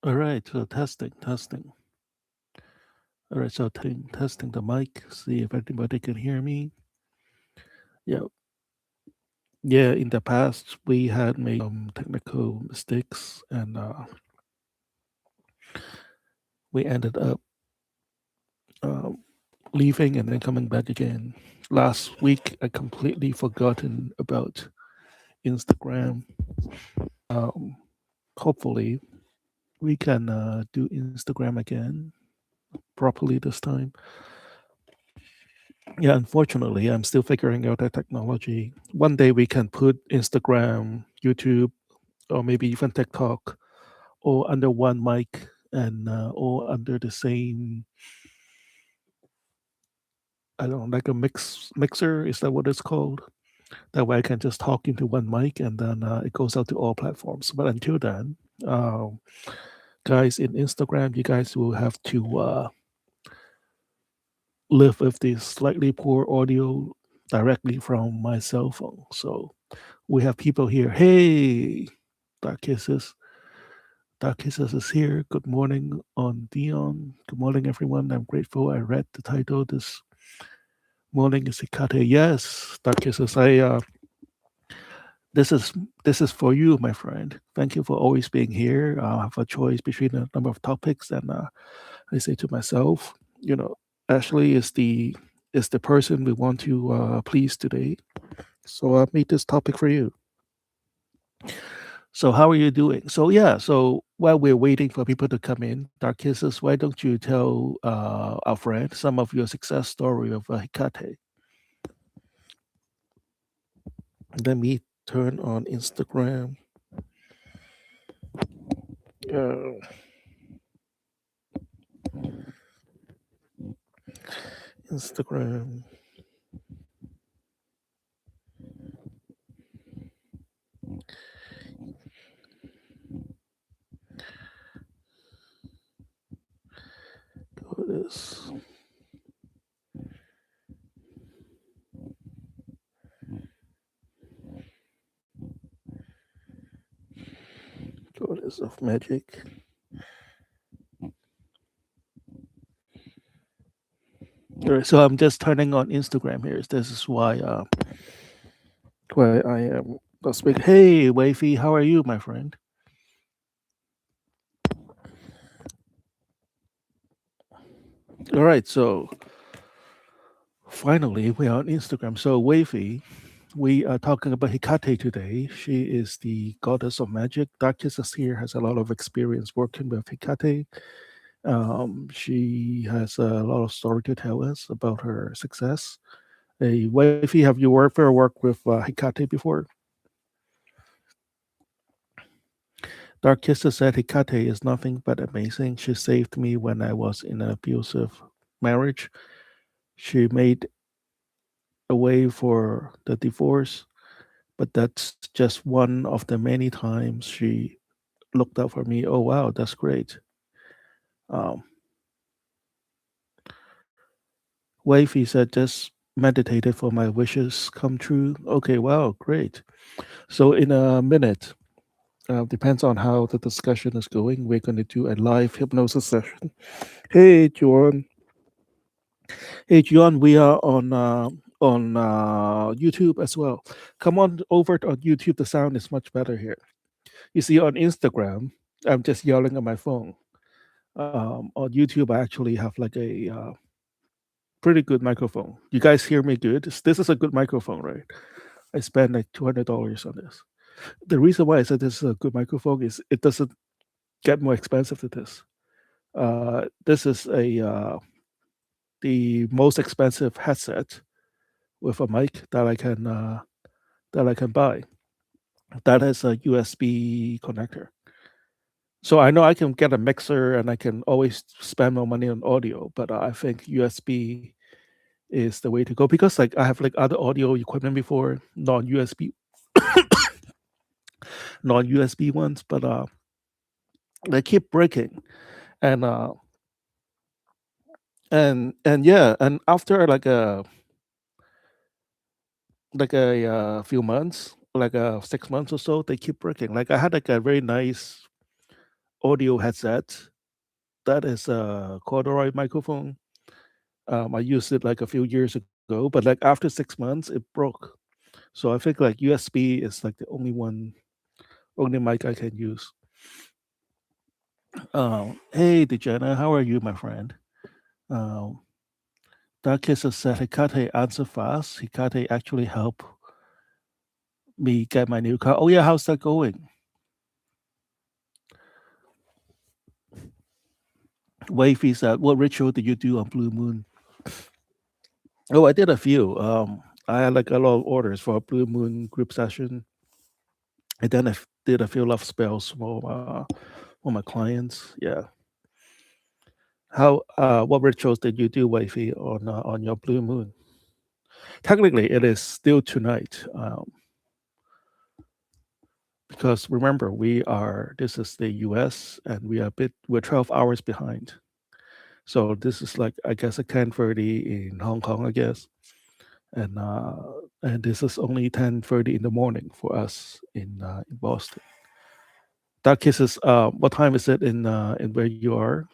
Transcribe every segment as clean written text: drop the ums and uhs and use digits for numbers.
All right, so testing. All right, so testing the mic. See if anybody can hear me. Yeah, yeah. In the past, we had made technical mistakes, and we ended up um, leaving and then coming back again. Last week, I completely forgotten about Instagram. Um, Hopefully, we can do Instagram again properly this time. Yeah, unfortunately, I'm still figuring out the technology. One day we can put Instagram, YouTube, or maybe even TikTok all under one mic and all under the same, I don't know, like a mixer. Is that what it's called? That way I can just talk into one mic and then it goes out to all platforms. But until then, um, guys, in Instagram, you guys will have to live with this slightly poor audio directly from my cell phone. So we have people here. Hey, Dark Kisses. Dark Kisses is here. Good morning on Dion. Good morning, everyone. I'm grateful I read the title this morning. Is Hecate. Yes, Dark Kisses. This is this is for you, my friend. Thank you for always being here. I have a choice between a number of topics, and I say to myself, Ashley is the person we want to please today. So I made this topic for you. So how are you doing? So yeah, so while we're waiting for people to come in, Dark Kisses, why don't you tell our friend some of your success story of Hecate? Let me turn on Instagram. Uh, Instagram. Goddess. Goddess of Magic. All right, so I'm just turning on Instagram here. This is why I am speak. Hey, Wavy, how are you, my friend? All right, so finally we are on Instagram. So Wavy, we are talking about Hecate today. She is the goddess of magic. Darkest here has a lot of experience working with Hecate. She has a lot of story to tell us about her success. Hey, Wavy, have you ever worked with Hecate before? Dark Kisses said Hecate is nothing but amazing. She saved me when I was in an abusive marriage. She made a way for the divorce, but that's just one of the many times she looked out for me. Oh, wow, that's great. Um, Wavy said, just meditated for my wishes come true. Okay, wow, great. So, in a minute, depends on how the discussion is going, we're going to do a live hypnosis session. Hey, John. Hey, John, we are on YouTube as well. Come on over on YouTube. The sound is much better here. You see, on Instagram, I'm just yelling at my phone. On YouTube, I actually have like a pretty good microphone. You guys hear me good? This is a good microphone, right? I spent like $200 on this. The reason why I said this is a good microphone is it doesn't get more expensive than this. This is a the most expensive headset with a mic that I can buy. That has a USB connector. So I know I can get a mixer and I can always spend more money on audio, but I think USB is the way to go because like I have like other audio equipment before non-USB ones, but they keep breaking and and yeah, and after like a few months, like 6 months or so, they keep breaking. Like I had like a very nice audio headset. That is a corduroy microphone. I used it like a few years ago, but like after 6 months, it broke. So I think like USB is like the only mic I can use. Hey, Dejana, how are you, my friend? Um, Dark Kisses said Hecate answer fast. Hecate actually helped me get my new car. Oh yeah, how's that going? Wavy said, what ritual did you do on Blue Moon? Oh, I did a few. I had like a lot of orders for a Blue Moon group session. And then did a few love spells for my clients. Yeah. How what rituals did you do, Wavy, on your Blue Moon? Technically, it is still tonight. Because remember, this is the US and we're 12 hours behind. So this is like, I guess, at 10:30 in Hong Kong, I guess. And this is only 10:30 in the morning for us in Boston. Dark Kisses, what time is it in where you are?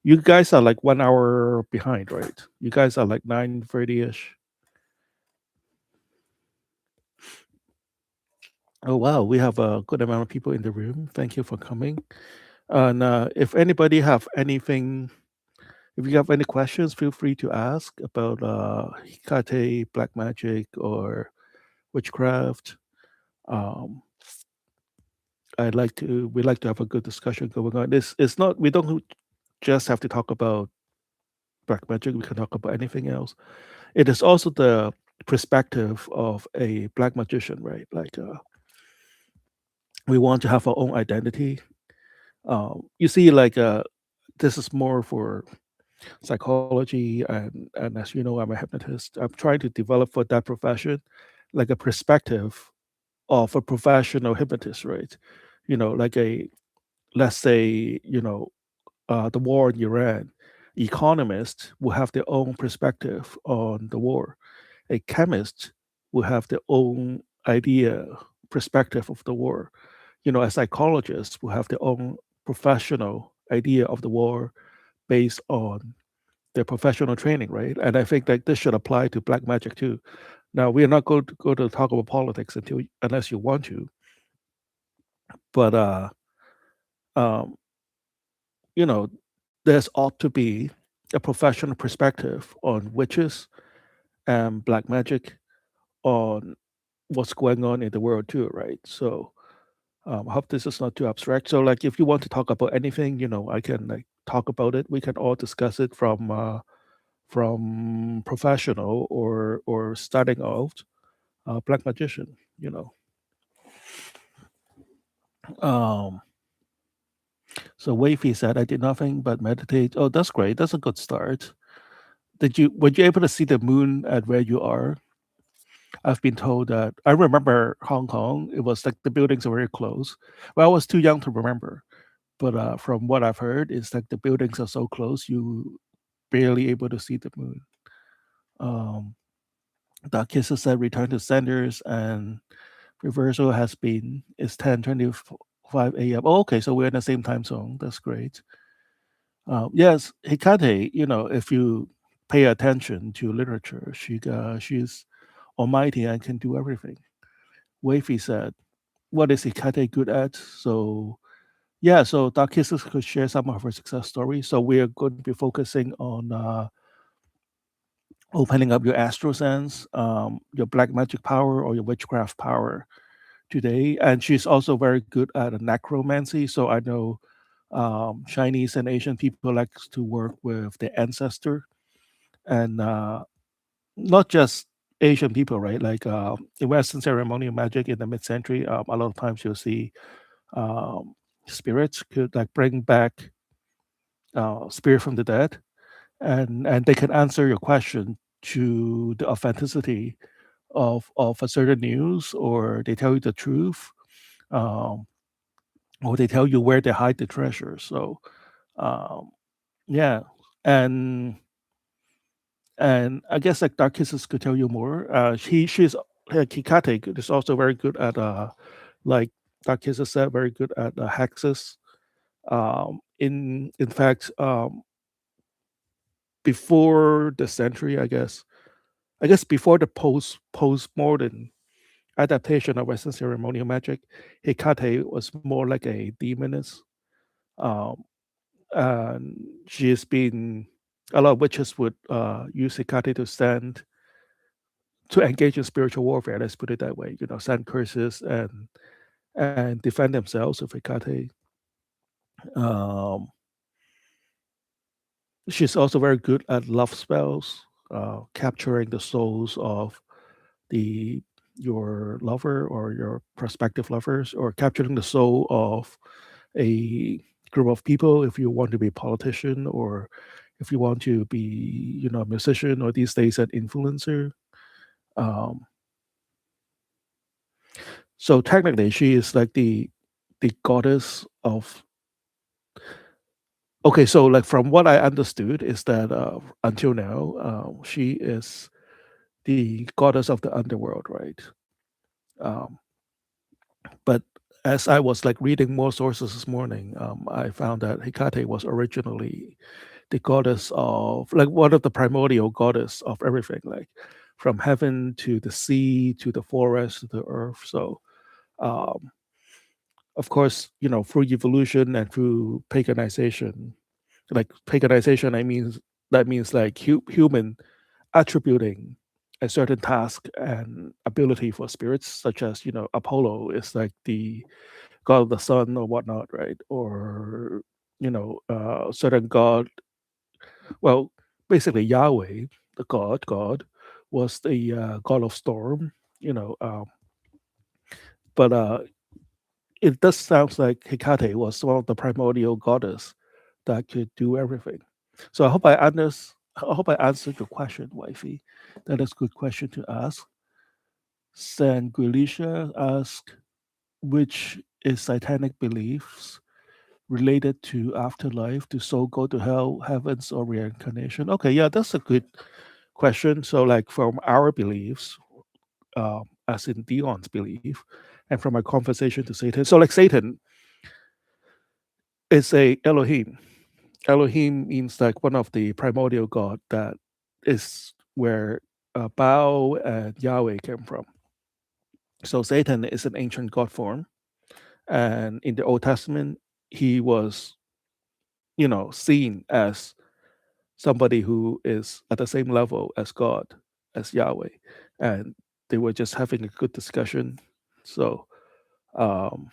You guys are like 1 hour behind, right? You guys are like 9:30ish. Oh wow, we have a good amount of people in the room. Thank you for coming. And if anybody have anything, if you have any questions, feel free to ask about Hikate, black magic, or witchcraft. Um, we like to have a good discussion going on. It's not we don't just have to talk about black magic. We can talk about anything else. It is also the perspective of a black magician, right? Like we want to have our own identity. You see, like this is more for psychology, and as you know, I'm a hypnotist. I'm trying to develop for that profession, like a perspective of a professional hypnotist, right? Like let's say, the war in Iran, economists will have their own perspective on the war. A chemist will have their own idea, perspective of the war. A psychologist will have their own professional idea of the war based on their professional training, right? And I think that this should apply to black magic too. Now, we are not going to go to talk about politics unless you want to, but um, you know, there's ought to be a professional perspective on witches and black magic, on what's going on in the world too, right? So I hope this is not too abstract. So like if you want to talk about anything, I can like talk about it. We can all discuss it from professional or starting out black magician. Um, so Wavy said, I did nothing but meditate. Oh, that's great. That's a good start. Were you able to see the moon at where you are? I've been told that I remember Hong Kong. It was like the buildings are very close. Well, I was too young to remember, but from what I've heard, it's like the buildings are so close you barely able to see the moon. Um, Dark Kisses said return to senders and reversal has been it's 10:25 a.m. Oh, okay, so we're in the same time zone. That's great. Yes, Hecate, if you pay attention to literature, she's almighty and can do everything. Wavy said, what is Hecate good at? So yeah, so Dark Kisses could share some of her success stories. So we are going to be focusing on opening up your astral sense, your black magic power or your witchcraft power today. And she's also very good at necromancy. So I know Chinese and Asian people like to work with the ancestor, and not just Asian people, right? Like in Western ceremonial magic in the mid-century, a lot of times you'll see um, spirits could like bring back spirit from the dead, and they can answer your question to the authenticity of a certain news, or they tell you the truth, um, or they tell you where they hide the treasure. So um, yeah, and and I guess like Dark Kisses could tell you more. She's Kikate is also very good at like Dark Kisses said, very good at hexes In fact, before the century, I guess before the postmodern adaptation of Western ceremonial magic, Hecate was more like a demoness. Um, and she's been a lot of witches would use Hecate to engage in spiritual warfare. Let's put it that way. You know, send curses and defend themselves with Hecate. Um, she's also very good at love spells, capturing the souls of the your lover or your prospective lovers, or capturing the soul of a group of people if you want to be a politician, or if you want to be, you know, a musician, or these days an influencer. Um, so technically she is like the goddess of, okay, so like from what I understood is that until now she is the goddess of the underworld, right? um, but as I was like reading more sources this morning, I found that Hecate was originally the goddess of, like, one of the primordial goddess of everything, like from heaven to the sea to the forest to the earth. So um, of course, you know, through evolution and through paganization, like paganization, I mean that means like human attributing a certain task and ability for spirits, such as, you know, Apollo is like the god of the sun or whatnot, right? Or, you know, certain god, well, basically Yahweh, the god was the god of storm, you know. But it does sounds like Hecate was one of the primordial goddess that could do everything. So I hope I answered your question, wifey. That is a good question to ask. Sanguilisha asked, which is satanic beliefs related to afterlife? Do soul go to hell, heavens, or reincarnation? Okay, yeah, that's a good question. So, like from our beliefs, as in Dion's belief, and from my conversation to Satan. So, like Satan is a Elohim. Elohim means like one of the primordial god that is where Baal and Yahweh came from. So Satan is an ancient god form, and in the Old Testament, he was, you know, seen as somebody who is at the same level as God, as Yahweh, and they were just having a good discussion. So, um,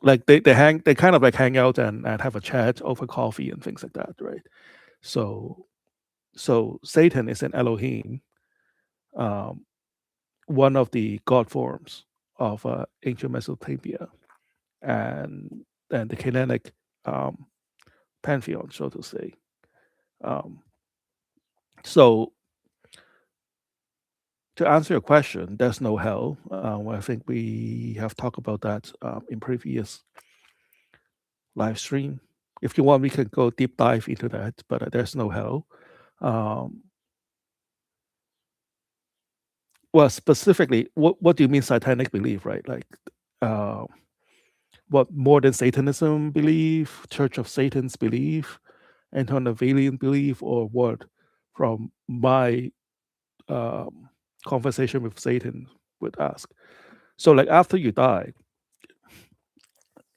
like they kind of like hang out and have a chat over coffee and things like that, right? So Satan is an Elohim, um, one of the god forms of ancient Mesopotamia, and the Canaanic um, pantheon, so to say. Um, so to answer your question, there's no hell. I think we have talked about that in previous live stream. If you want, we can go deep dive into that, but there's no hell. Um, well, specifically, what do you mean satanic belief, right? Like, uh, what more than Satanism belief, Church of Satan's belief, Antonavalian belief, or what? From my um, conversation with Satan would ask. So, like after you die,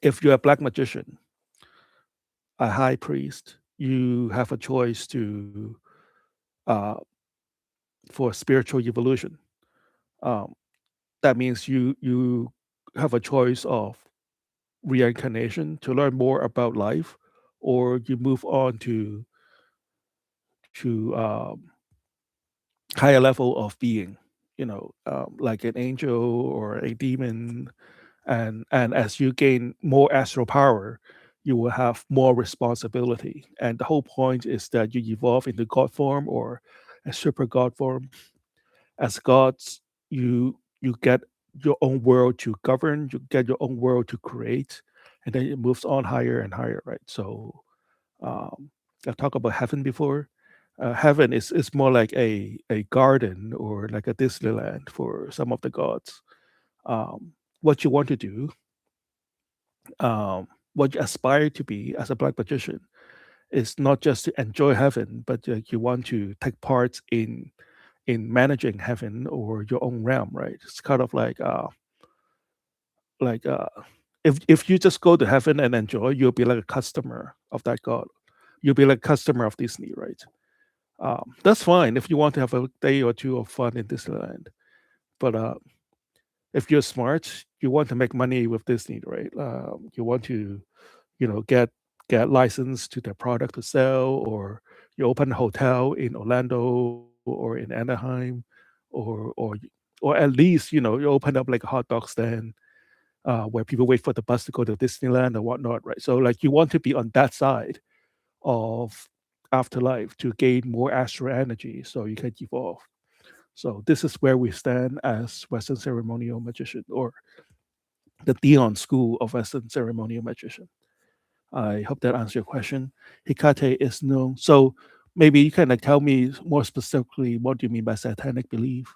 if you're a black magician, a high priest, you have a choice to uh, for spiritual evolution. Um, that means you have a choice of reincarnation to learn more about life, or you move on to higher level of being. You know, like an angel or a demon, and as you gain more astral power, you will have more responsibility. And the whole point is that you evolve into god form or a super god form. As gods, you get your own world to govern, you get your own world to create, and then it moves on higher and higher, right? So um, I've talked about heaven before. Heaven is more like a garden or like a Disneyland for some of the gods. What you want to do, um, what you aspire to be as a black magician is not just to enjoy heaven, but like you want to take part in managing heaven or your own realm, right? It's kind of like if you just go to heaven and enjoy, you'll be like a customer of that god. You'll be like customer of Disney, right? That's fine if you want to have a day or two of fun in Disneyland. But if you're smart, you want to make money with Disney, right? You want to, get license to their product to sell, or you open a hotel in Orlando or in Anaheim, or or or at least you open up like a hot dog stand where people wait for the bus to go to Disneyland or whatnot, right? So like you want to be on that side of afterlife to gain more astral energy so you can evolve. So this is where we stand as Western ceremonial magician, or the Dion school of Western ceremonial magician. I hope that answers your question. Hecate is known. So maybe you can like tell me more specifically what do you mean by satanic belief?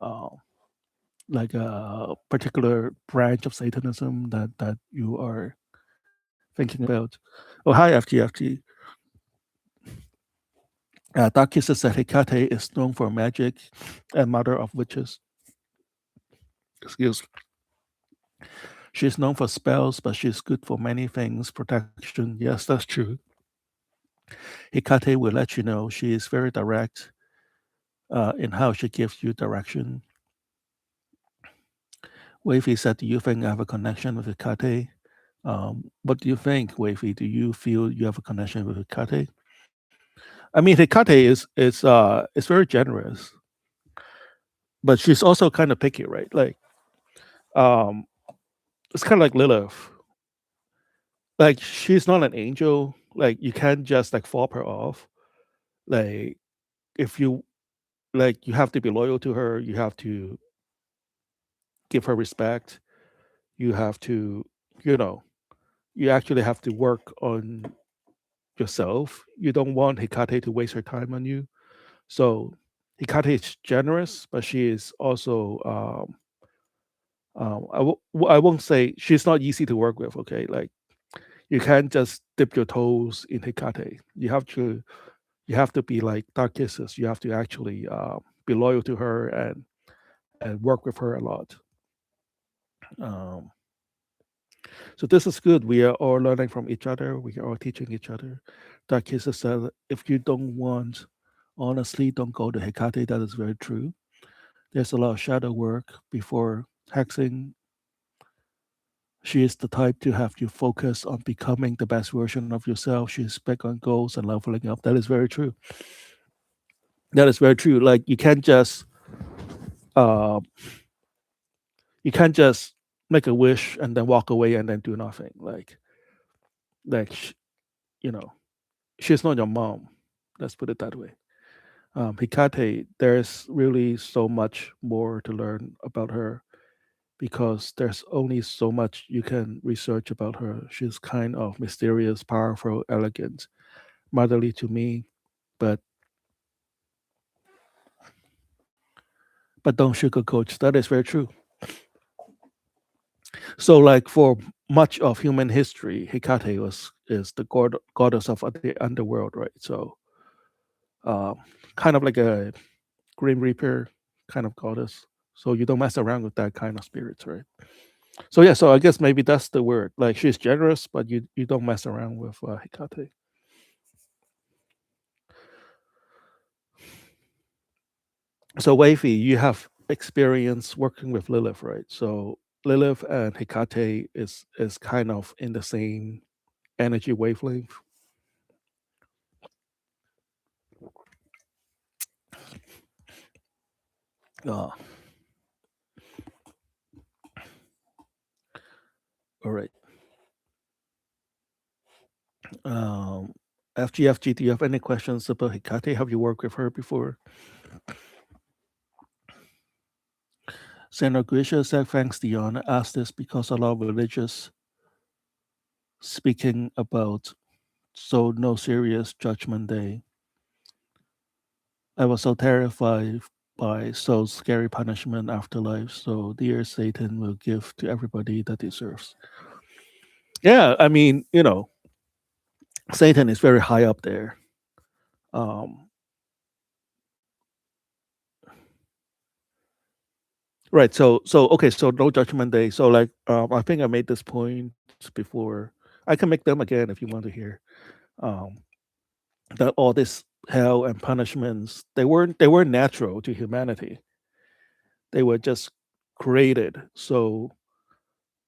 Uh, like a particular branch of Satanism that you are thinking about. Oh, hi, FTFT. Darkis says that Hecate is known for magic and mother of witches. Excuse. She's known for spells, but she's good for many things. Protection. Yes, that's true. Hecate will let you know. She is very direct in how she gives you direction. Wavy said, do you think I have a connection with Hecate? What do you think, Wavy? Do you feel you have a connection with Hecate? I mean, Hecate is very generous, but she's also kind of picky, right? Like, um, it's kind of like Lilith. Like, she's not an angel. Like, you can't just like fob her off. Like, if you like, you have to be loyal to her. You have to give her respect. You have to, you know, you actually have to work on yourself. You don't want Hecate to waste her time on you. So Hecate is generous, but she is also I won't say she's not easy to work with. Okay, like you can't just dip your toes in Hecate. You have to be like Dark Kisses. You have to actually be loyal to her and work with her a lot. Um, so this is good. We are all learning from each other. We are all teaching each other. Dark Kisses said, if you don't want, honestly, don't go to Hecate. That is very true. There's a lot of shadow work before hexing. She is the type to have you focus on becoming the best version of yourself. She's big on goals and leveling up. That is very true. That is very true. Like uh, you can't just make a wish and then walk away and then do nothing. Like you know, she's not your mom. Let's put it that way. Hecate, there's really so much more to learn about her because there's only so much you can research about her. She's kind of mysterious, powerful, elegant, motherly to me, but don't sugarcoat. That is very true. So, like for much of human history, Hecate is the goddess of the underworld, right? So, uh, kind of like a Grim Reaper kind of goddess. So you don't mess around with that kind of spirits, right? So yeah, so I guess maybe that's the word. Like she's generous, but you don't mess around with Hecate. So Wavy, you have experience working with Lilith, right? So Lilith and Hecate is kind of in the same energy wavelength. Uh, all right. Um, FGFG, do you have any questions about Hecate? Have you worked with her before? Sandra Grisha said, thanks, Dion. I asked this because a lot of religious speaking about so no serious judgment day. I was so terrified by so scary punishment afterlife. So dear Satan will give to everybody that deserves. Yeah, I mean, Satan is very high up there. Um, right. So okay. So no judgment day. So like, I think I made this point before. I can make them again if you want to hear. Um, that all this hell and punishments, they weren't natural to humanity. They were just created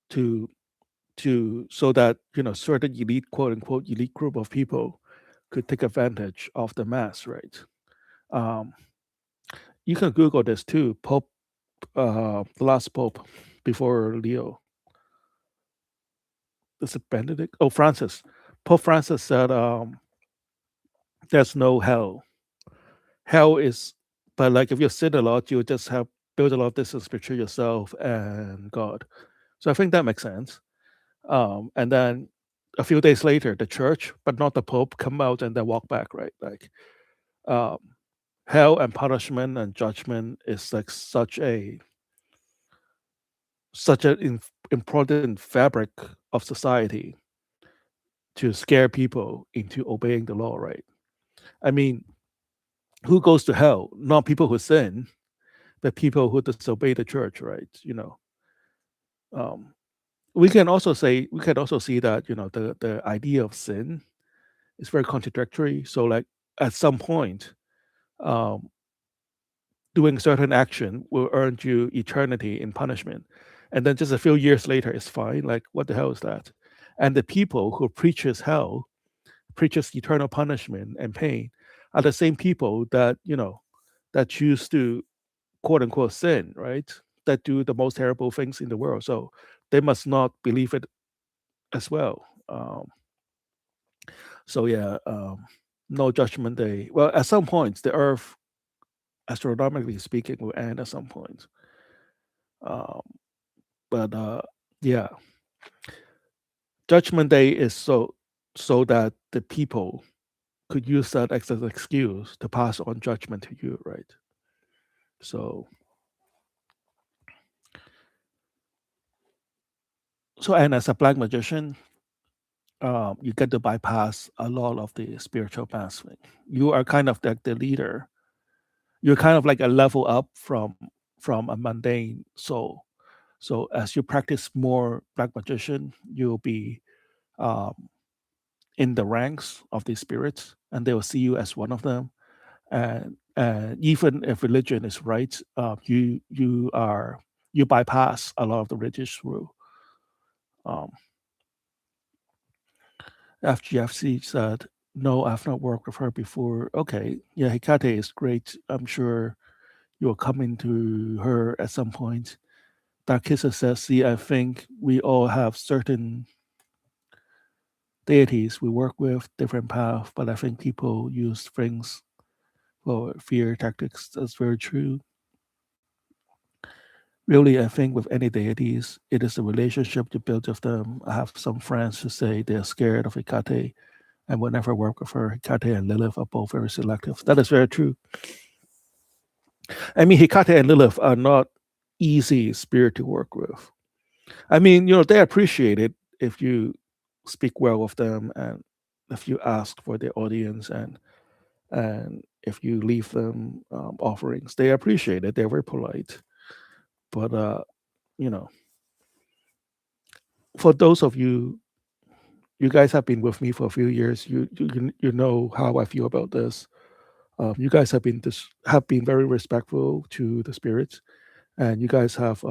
to so that certain elite, quote unquote, elite group of people could take advantage of the mass, right? Um, you can Google this too. Pope, the last pope before Leo, is it Benedict? Oh, Francis. Pope Francis said, "There's no hell. Hell is, but like if you sin a lot, you just have build a lot of distance between yourself and God." So I think that makes sense. And then a few days later, the church, but not the Pope, come out and then walk back, right? Like, um, hell and punishment and judgment is like such an important fabric of society to scare people into obeying the law, right? I mean, who goes to hell? Not people who sin, but people who disobey the church, right? Um, we can also see that the idea of sin is very contradictory. So like at some point, um, doing certain action will earn you eternity in punishment, and then just a few years later it's fine. Like what the hell is that? And the people who preaches hell, preaches eternal punishment and pain, are the same people that choose to quote unquote sin, right? That do the most terrible things in the world. So they must not believe it as well. So yeah, no judgment day. Well, at some point, the Earth, astronomically speaking, will end at some point. Um, but yeah, judgment day is so that the people could use that as an excuse to pass on judgment to you, right? So and as a black magician, you get to bypass a lot of the spiritual masking. You are kind of like the leader. You're kind of like a level up from a mundane soul. So as you practice more black magician, you'll be um, in the ranks of the spirits, and they will see you as one of them. And even if religion is right, you bypass a lot of the religious rule. Um, FGFC said, "No, I've not worked with her before." Okay, yeah, Hecate is great. I'm sure you'll come into her at some point. Darkissa says, "See, I think we all have certain deities we work with, different path, but I think people use things for fear tactics." That's very true. Really, I think with any deities, it is the relationship you build with them. I have some friends who say they're scared of Hecate and will never work with her. Hecate and Lilith are both very selective. That is very true. I mean, Hecate and Lilith are not easy spirit to work with. I mean, they appreciate it if you speak well with them and if you ask for their audience and if you leave them offerings. They appreciate it. They're very polite. But you know, for those of you guys have been with me for a few years. You know how I feel about this. You guys have been very respectful to the spirits, and you guys have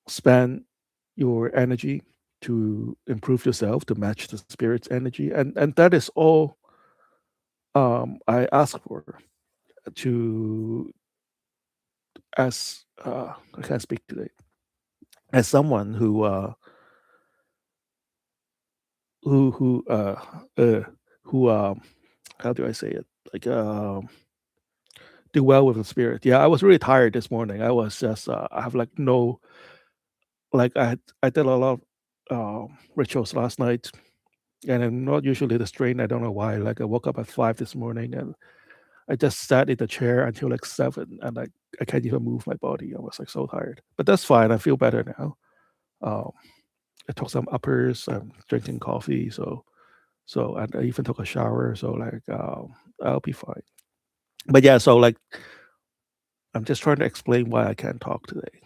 spent your energy to improve yourself to match the spirit's energy, and that is all I ask for. To as I can't speak today. As someone who uh, who how do I say it? Like do well with the spirit. Yeah, I was really tired this morning. I was just I have like no like I did a lot of rituals last night, and I'm not usually this strain. I don't know why. Like I woke up at 5 this morning and I just sat in the chair until like 7, and I can't even move my body. I was like so tired, but that's fine. I feel better now. Um, I took some uppers. I'm drinking coffee, so and I even took a shower. So like I'll be fine. But yeah, so like I'm just trying to explain why I can't talk today.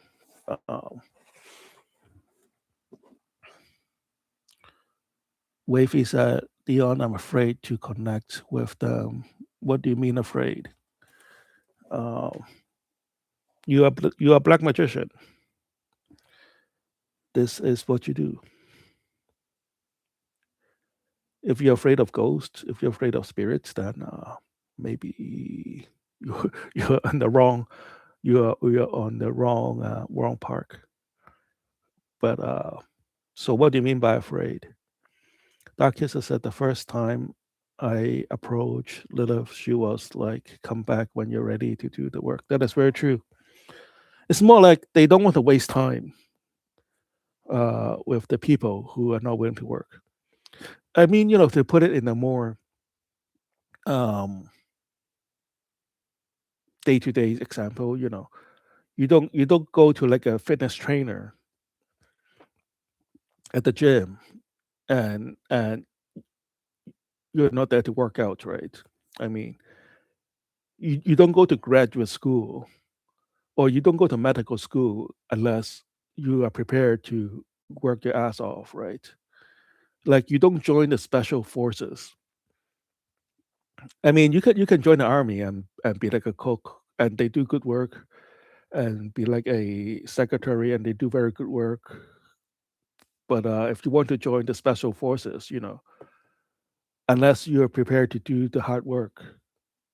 Um, Wavy said, Dion, I'm afraid to connect with them. What do you mean afraid? Um, you are a black magician. This is what you do. If you're afraid of ghosts, if you're afraid of spirits, then maybe you're on the wrong you're on the wrong park. But so what do you mean by afraid? Dark Kisser said the first time I approached Lilith, she was like, "Come back when you're ready to do the work." That is very true. It's more like they don't want to waste time with the people who are not willing to work. I mean, to put it in a more um, day-to-day example, you don't go to like a fitness trainer at the gym and you're not there to work out, right? I mean, you don't go to graduate school or you don't go to medical school unless you are prepared to work your ass off, right? Like you don't join the special forces. I mean, you can join the army and be like a cook and they do good work and be like a secretary and they do very good work. But if you want to join the special forces, unless you're prepared to do the hard work,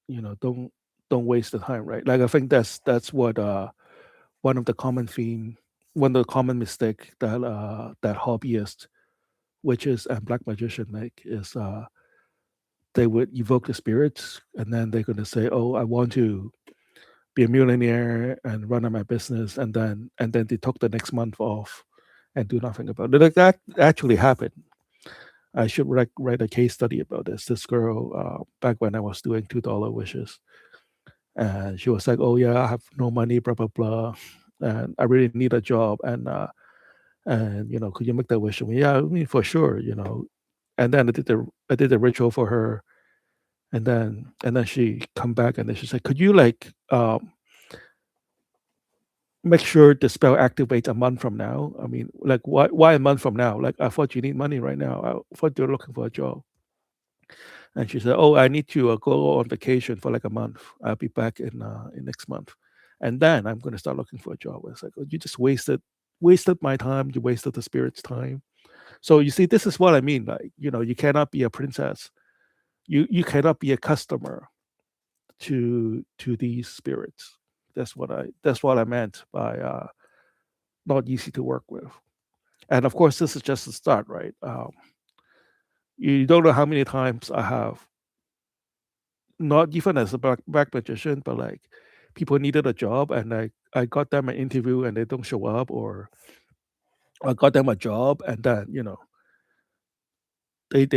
don't waste the time, right? Like I think that's what one of the common theme, one of the common mistake that hobbyists, witches, and black magician make is they would evoke the spirits and then they're going to say, "Oh, I want to be a millionaire and run my business," and then they took the next month off and do nothing about it. Like that actually happened. I should write a case study about this. This girl, back when I was doing $2 wishes, and she was like, "Oh yeah, I have no money, blah blah blah, and I really need a job, and could you make that wish for me?" Yeah, I mean for sure, And then I did the ritual for her, and then she come back and then she said, "Could you like make sure the spell activates a month from now? I mean, like why a month from now? Like I thought you need money right now. I thought you're looking for a job." And she said, "Oh, I need to go on vacation for like a month. I'll be back in next month, and then I'm going to start looking for a job." It's like, "Oh, you just wasted my time. You wasted the spirit's time." So you see, this is what I mean. Like, you cannot be a princess. You cannot be a customer to these spirits. That's what I meant by not easy to work with. And of course, this is just the start, right? You don't know how many times I have, not even as a black magician, but like people needed a job and I got them an interview and they don't show up, or I got them a job and then they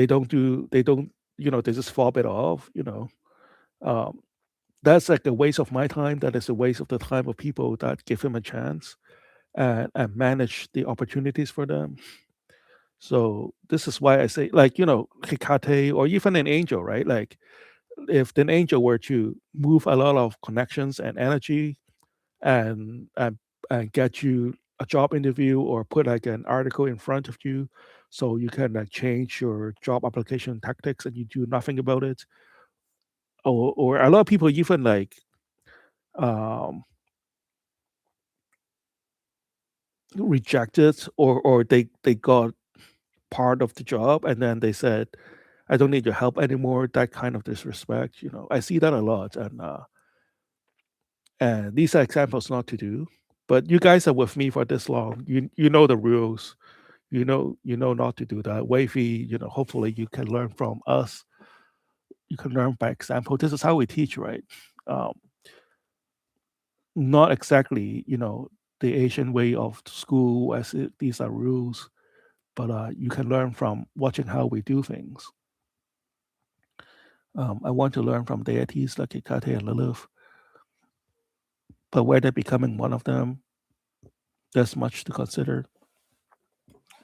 just fob it off. Um, that's like a waste of my time. That is a waste of the time of people that give him a chance and manage the opportunities for them. So this is why I say, like, Hecate or even an angel, right? Like if an angel were to move a lot of connections and energy and and get you a job interview or put like an article in front of you so you can like change your job application tactics and you do nothing about it, or a lot of people even like um rejected, or they got part of the job and then they said, "I don't need your help anymore," that kind of disrespect. I see that a lot, and these are examples not to do. But you guys are with me for this long. You know the rules. You know not to do that. Wavy, hopefully you can learn from us. You can learn by example. This is how we teach, right? Um, Not exactly, the Asian way of school, as these are rules, but you can learn from watching how we do things. I want to learn from deities like Hecate and Lilith, but whether becoming one of them, there's much to consider.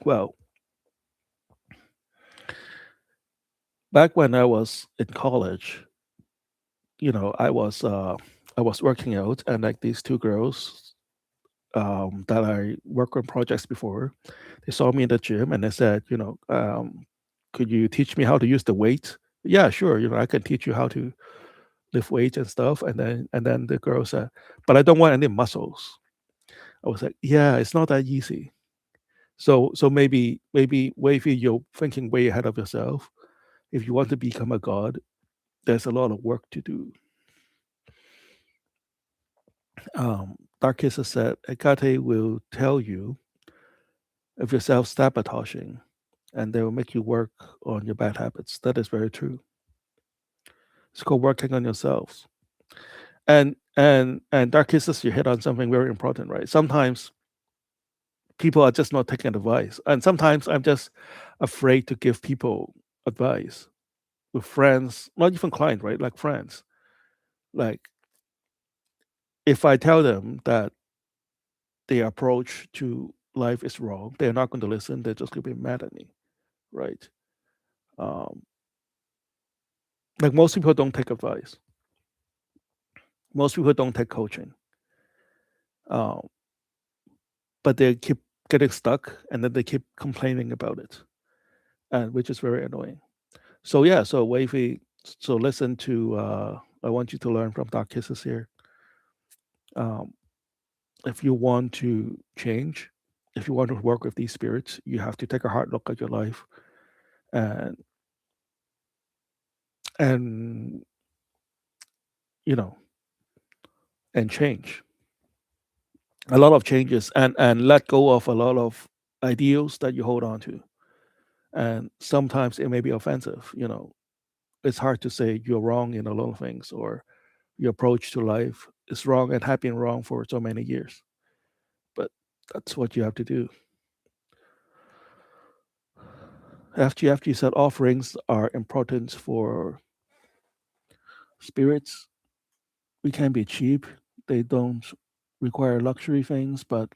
Well, back when I was in college, I was working out, and like these two girls that I worked on projects before, they saw me in the gym and they said, could you teach me how to use the weight? Yeah, sure. I can teach you how to lift weights and stuff. And then the girl said, but I don't want any muscles. I was like, yeah, it's not that easy. So maybe Wavy, you're thinking way ahead of yourself. If you want to become a god, there's a lot of work to do. Dark Kisses said, Hecate will tell you if you're self sabotaging, and they will make you work on your bad habits. That is very true. It's called working on yourselves. And Dark Kisses, you hit on something very important, right? Sometimes people are just not taking advice, and sometimes I'm just afraid to give people advice with friends, not even clients, right? Like friends. Like if I tell them that their approach to life is wrong, they're not going to listen. They're just going to be mad at me, right? Um, like most people don't take advice. Most people don't take coaching, um, but they keep getting stuck, and then they keep complaining about it, and which is very annoying. So yeah, so Wavy, so listen to. I want you to learn from Dark Kisses here. Um, if you want to change, if you want to work with these spirits, you have to take a hard look at your life and and you know and change a lot of changes and let go of a lot of ideals that you hold on to. And sometimes it may be offensive. It's hard to say you're wrong in a lot of things, or your approach to life is wrong and have been wrong for so many years. But that's what you have to do. After you said offerings are important for spirits, we can be cheap. They don't require luxury things, but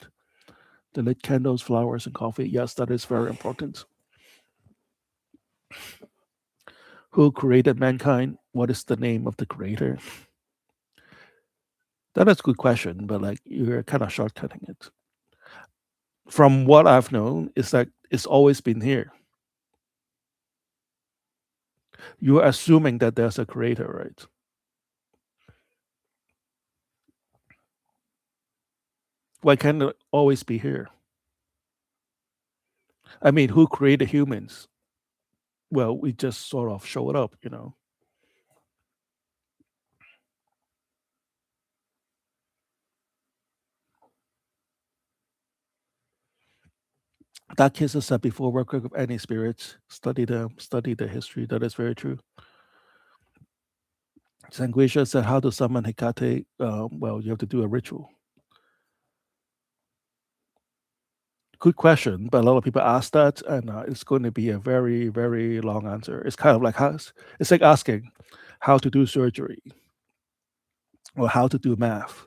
they lit candles, flowers, and coffee. Yes, that is very important. Who created mankind? What is the name of the creator? That is a good question, but like you're kind of shortcutting it. From what I've known, is that it's always been here. You're assuming that there's a creator, right? Why can't it always be here? I mean, who created humans? Well, we just sort of showed up. That Kisses said before working with any spirits, study them, study the history. That is very true. Sanguisha said, how to summon Hecate? Well, you have to do a ritual. Good question, but a lot of people ask that, and it's going to be a very, very long answer. It's kind of like it's like asking how to do surgery or how to do math.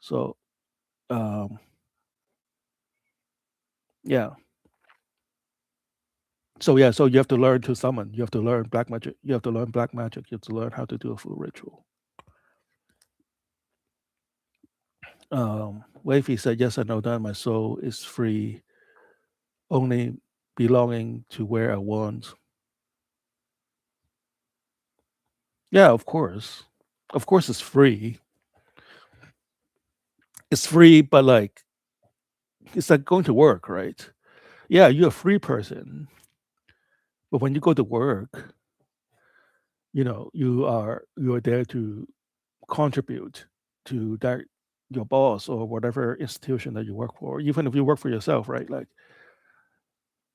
So, um, yeah. So yeah, so you have to learn to summon. You have to learn black magic. You have to learn black magic. You have to learn how to do a full ritual. Wavy said, "Yes, I know that my soul is free, only belonging to where I want." Yeah, of course, it's free. It's free, but like it's like going to work, right? Yeah, you're a free person, but when you go to work, you are there to contribute to that your boss or whatever institution that you work for. Even if you work for yourself, right? Like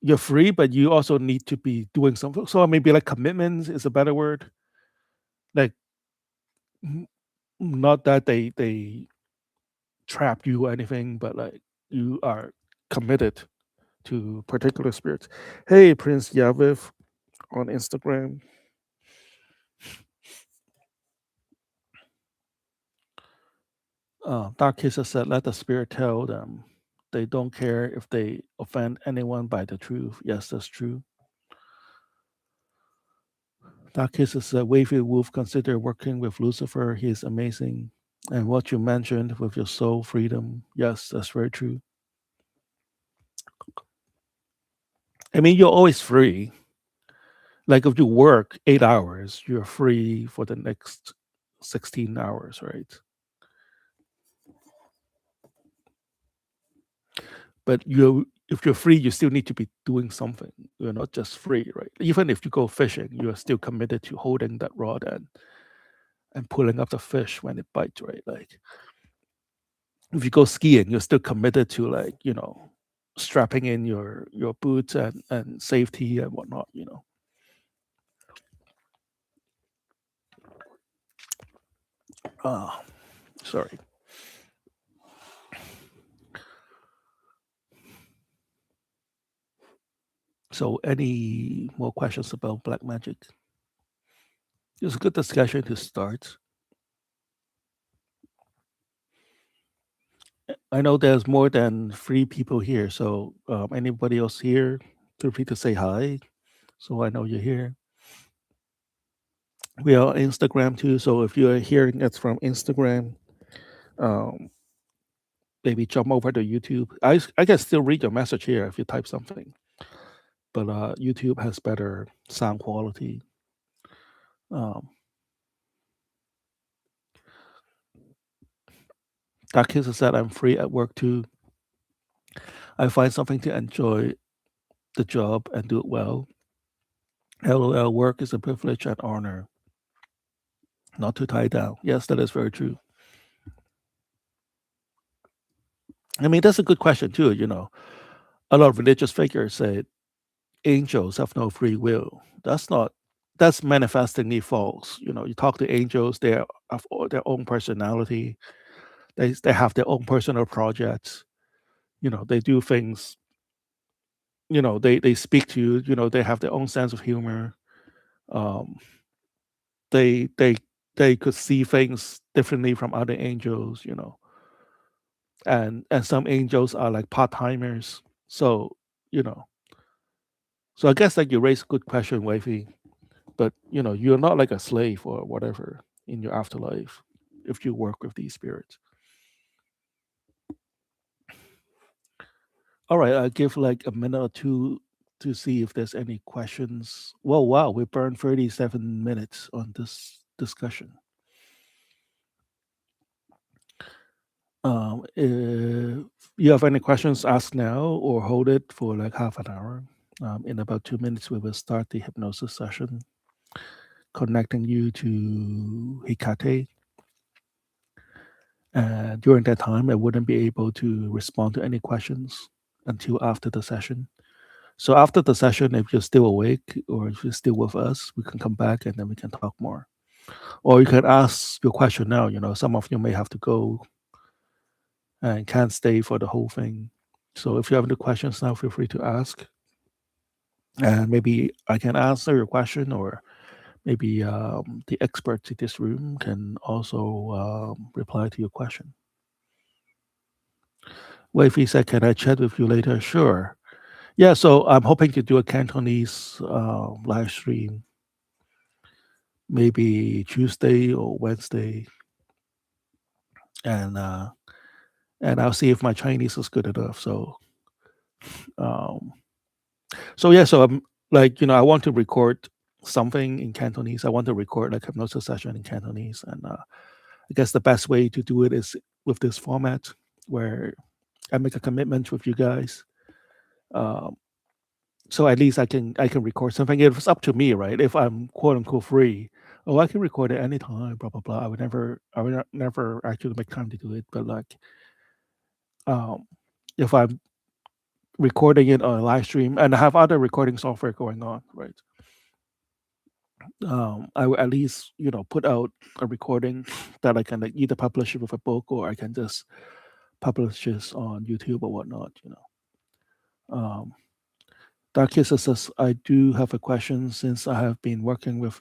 you're free, but you also need to be doing something. So maybe like commitments is a better word. Like n- not that they trap you or anything, but like you are committed to particular spirits. Hey, Prince Yaviv on Instagram. Dark Kisses said, let the spirit tell them they don't care if they offend anyone by the truth. Yes, that's true. Dark Kisses Wavy Wolf consider working with Lucifer. He is amazing. And what you mentioned with your soul freedom, yes, that's very true. I mean, you're always free. Like if you work 8 hours, you're free for the next 16 hours, right? But you, if you're free, you still need to be doing something. You're not just free, right? Even if you go fishing, you are still committed to holding that rod and pulling up the fish when it bites, right? Like if you go skiing, you're still committed to, like, strapping in your boots and safety and whatnot. Ah, sorry. So, any more questions about black magic? It's a good discussion to start. I know there's more than 3 people here, so anybody else here, feel free to say hi. So I know you're here. We are on Instagram too. So if you're hearing us from Instagram, um, maybe jump over to YouTube. I can still read your message here if you type something, but YouTube has better sound quality. Um, that kid said I'm free at work too. I find something to enjoy the job and do it well. LOL, work is a privilege and honor, not to tie down. Yes, that is very true. I mean, that's a good question too. A lot of religious figures say angels have no free will. That's manifestingly false. You talk to angels, they have their own personality. They have their own personal projects. They do things. They speak to you. They have their own sense of humor. Um, they they they could see things differently from other angels. And some angels are like part timers. So you know, so I guess like you raise a good question, Wavy. But you're not like a slave or whatever in your afterlife if you work with these spirits. All right, I'll give like a minute or two to see if there's any questions. Well, wow, we burned 37 minutes on this discussion. If you have any questions, ask now or hold it for like half an hour. In about 2 minutes, we will start the hypnosis session, connecting you to Hecate. And during that time, I wouldn't be able to respond to any questions until after the session. So after the session, if you're still awake or if you're still with us, we can come back and then we can talk more. Or you can ask your question now. Some of you may have to go and can't stay for the whole thing. So if you have any questions now, feel free to ask. And maybe I can answer your question, or maybe the experts in this room can also reply to your question. Wavy said, "Can I chat with you later?" Sure. Yeah, so I'm hoping to do a Cantonese live stream maybe Tuesday or Wednesday, and I'll see if my Chinese is good enough. Um, yeah, so I'm like I want to record something in Cantonese. I want to record like a hypnosis session in Cantonese, and I guess the best way to do it is with this format where I make a commitment with you guys. Um, so at least I can record something. It's up to me, right? If I'm quote unquote free, oh, I can record it anytime. Blah blah blah. I would never actually make time to do it. But like, um, if I'm recording it on a live stream and I have other recording software going on, right? I will at least put out a recording that I can like either publish it with a book or I can just publish this on YouTube or whatnot. Um, Dark Kisses says, I do have a question since I have been working with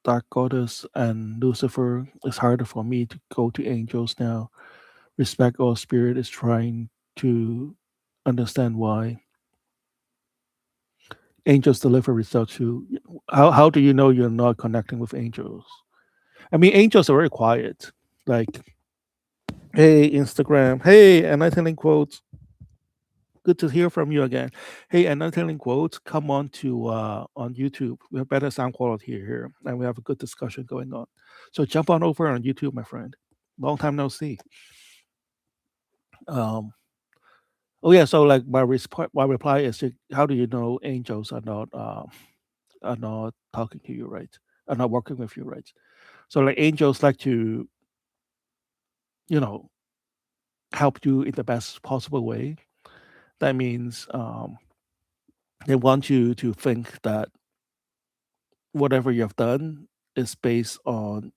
Dark Goddess and Lucifer. It's harder for me to go to angels now. Respect all spirit is trying to understand why angels deliver results to. How do you know you're not connecting with angels? I mean, angels are very quiet. Like, hey, Instagram. Hey, enlightening quotes. Good to hear from you again. Hey, enlightening quotes. Come on to on YouTube. We have better sound quality here, and we have a good discussion going on. So jump on over on YouTube, my friend. Long time no see. Um, oh yeah. So like my reply is, how do you know angels are not talking to you, right? Are not working with you, right? So like angels like to, you know, help you in the best possible way. That means they want you to think that whatever you have done is based on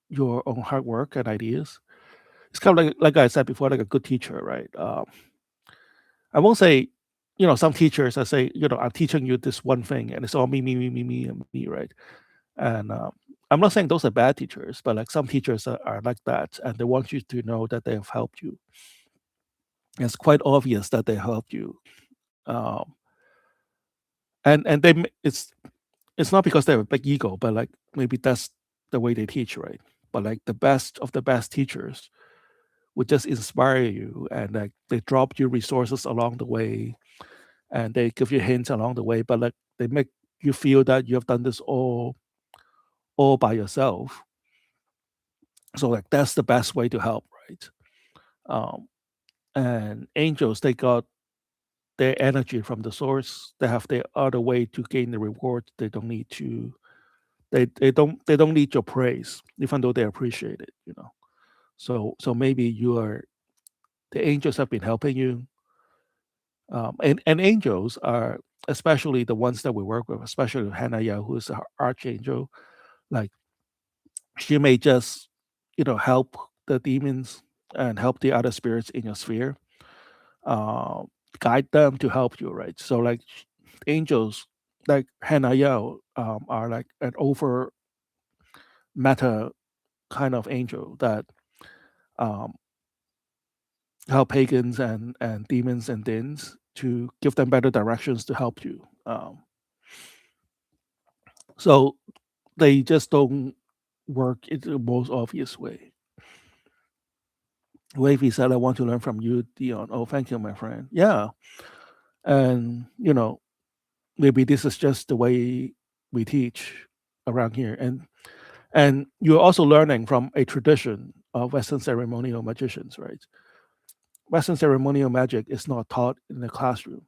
your own hard work and ideas. It's kind of like I said before, like a good teacher, right? I won't say, some teachers I say, I'm teaching you this one thing, and it's all me, and me, right? And I'm not saying those are bad teachers, but like some teachers are like that, and they want you to know that they have helped you. It's quite obvious that they helped you, um, and it's not because they have a big ego, but like maybe that's the way they teach, right? But like the best of the best teachers would just inspire you, and like they drop you resources along the way, and they give you hints along the way, but like they make you feel that you have done this all by yourself. So like that's the best way to help, right? Um, and angels, they got their energy from the source. They have their other way to gain the reward. They don't need to. They don't need your praise, even though they appreciate it. So maybe the angels have been helping you. And angels are, especially the ones that we work with, especially Hanaya, who is our archangel. Like she may just help the demons and help the other spirits in your sphere, uh, guide them to help you, right? So like angels like Hanaya are like an over meta kind of angel that um, help pagans and demons and dins to give them better directions to help you. So they just don't work in the most obvious way. Wavy said, "I want to learn from you, Dion." Oh, thank you, my friend. Yeah, and maybe this is just the way we teach around here, and you're also learning from a tradition of Western ceremonial magicians, right? Western ceremonial magic is not taught in the classroom.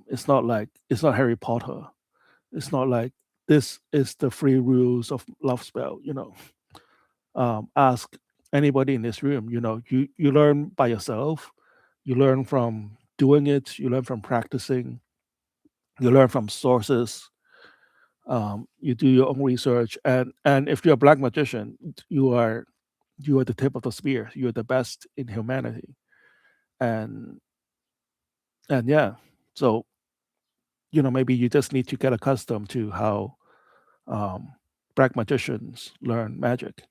It's not Harry Potter. It's not like this is the three rules of love spell. Ask anybody in this room. You learn by yourself. You learn from doing it. You learn from practicing. You learn from sources. You do your own research, and if you're a black magician, you are the tip of the spear. You're the best in humanity, and yeah. So maybe you just need to get accustomed to how um, black magicians learn magic.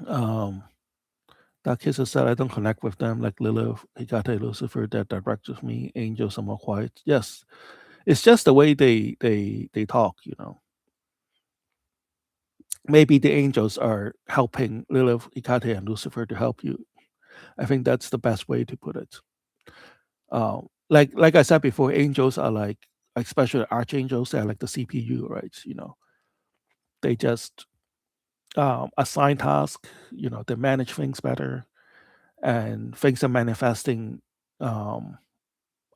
Um, that kid said, I don't connect with them like Lilith, Hecate, Lucifer that direct with me. Angels are more quiet. Yes, it's just the way they talk. Maybe the angels are helping Lilith, Hecate, and Lucifer to help you. I think that's the best way to put it. Like I said before, angels are like especially archangels. They're like the CPU, right? They just assign tasks. They manage things better, and things are manifesting um,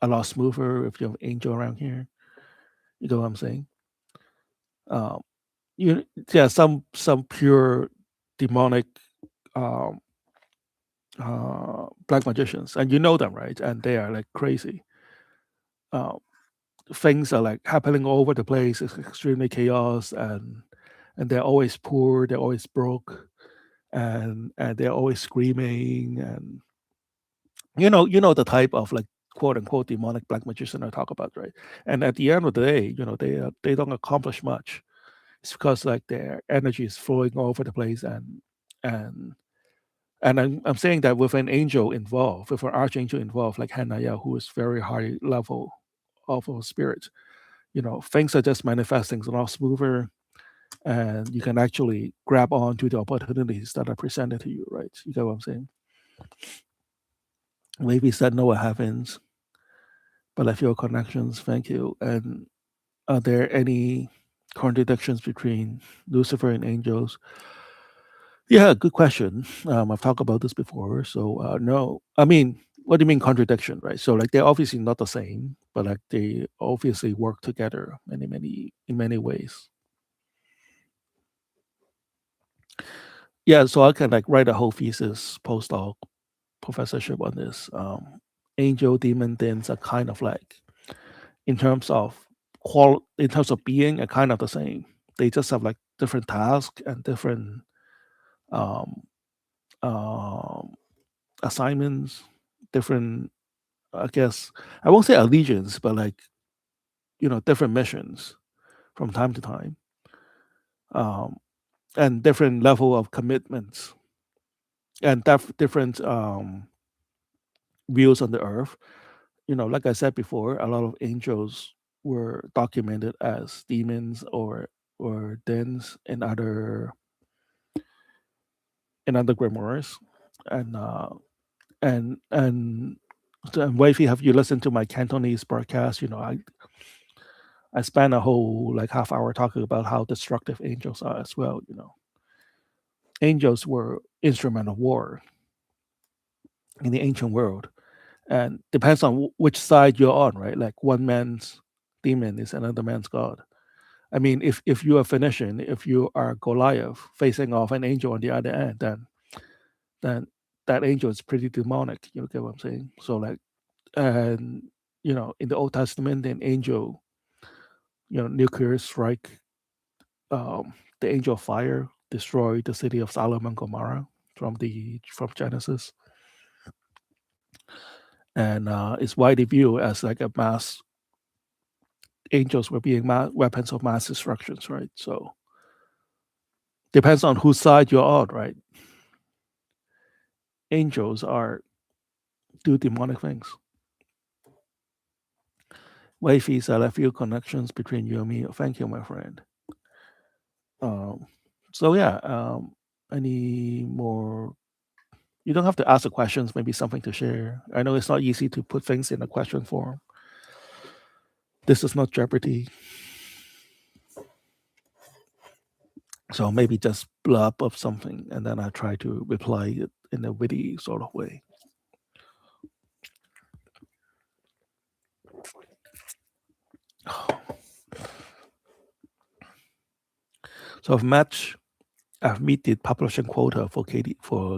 a lot smoother if you have angel around here. You know what I'm saying? Um, yeah, some pure demonic um, black magicians, and you know them, right? And they are like crazy. Uh, Things are like happening all over the place. It's extremely chaos, and they're always poor. They're always broke, and they're always screaming, and you know the type of like quote unquote demonic black magician I talk about, right? And at the end of the day, they don't accomplish much. It's because like their energy is flowing all over the place, and And I'm saying that with an angel involved, with an archangel involved, like Hanaya, who is very high level of a spirit, things are just manifesting a lot smoother, and you can actually grab on to the opportunities that are presented to you, right? You get what I'm saying? Maybe said Noah heavens, but I feel connections. Thank you. And are there any contradictions between Lucifer and angels? Yeah, good question. I've talked about this before. So no, I mean, what do you mean contradiction, right? So like they're obviously not the same, but like they obviously work together in many ways. Yeah, so I can like write a whole thesis postdoc professorship on this. Angel demon things are kind of like in terms of in terms of being are kind of the same. They just have like different tasks and different um, um, assignments, different, I guess, I won't say allegiance, but like, different missions from time to time, um, and different level of commitments and different views on the earth. Like I said before, a lot of angels were documented as demons or dens in other grimoires, and and Wifey, have you listened to my Cantonese broadcast? I spent a whole like half hour talking about how destructive angels are as well. Angels were instrument of war in the ancient world, and depends on which side you're on, right? Like one man's demon is another man's god. I mean, if you are Phoenician, if you are Goliath facing off an angel on the other end, then that angel is pretty demonic. You get what I'm saying? So like, and in the Old Testament, an angel, nuclear strike, the angel of fire destroyed the city of Sodom and Gomorrah from Genesis, and it's widely viewed as like a mass. Angels were being weapons of mass destructions, right? So depends on whose side you're on, right? Angels do demonic things. Wavy said, I feel connections between you and me. Thank you, my friend. Um, so yeah, any more? You don't have to ask the questions. Maybe something to share. I know it's not easy to put things in a question form. This is not Jeopardy, so maybe just blurb of something, and then I try to reply it in a witty sort of way. So I've met the publishing quota for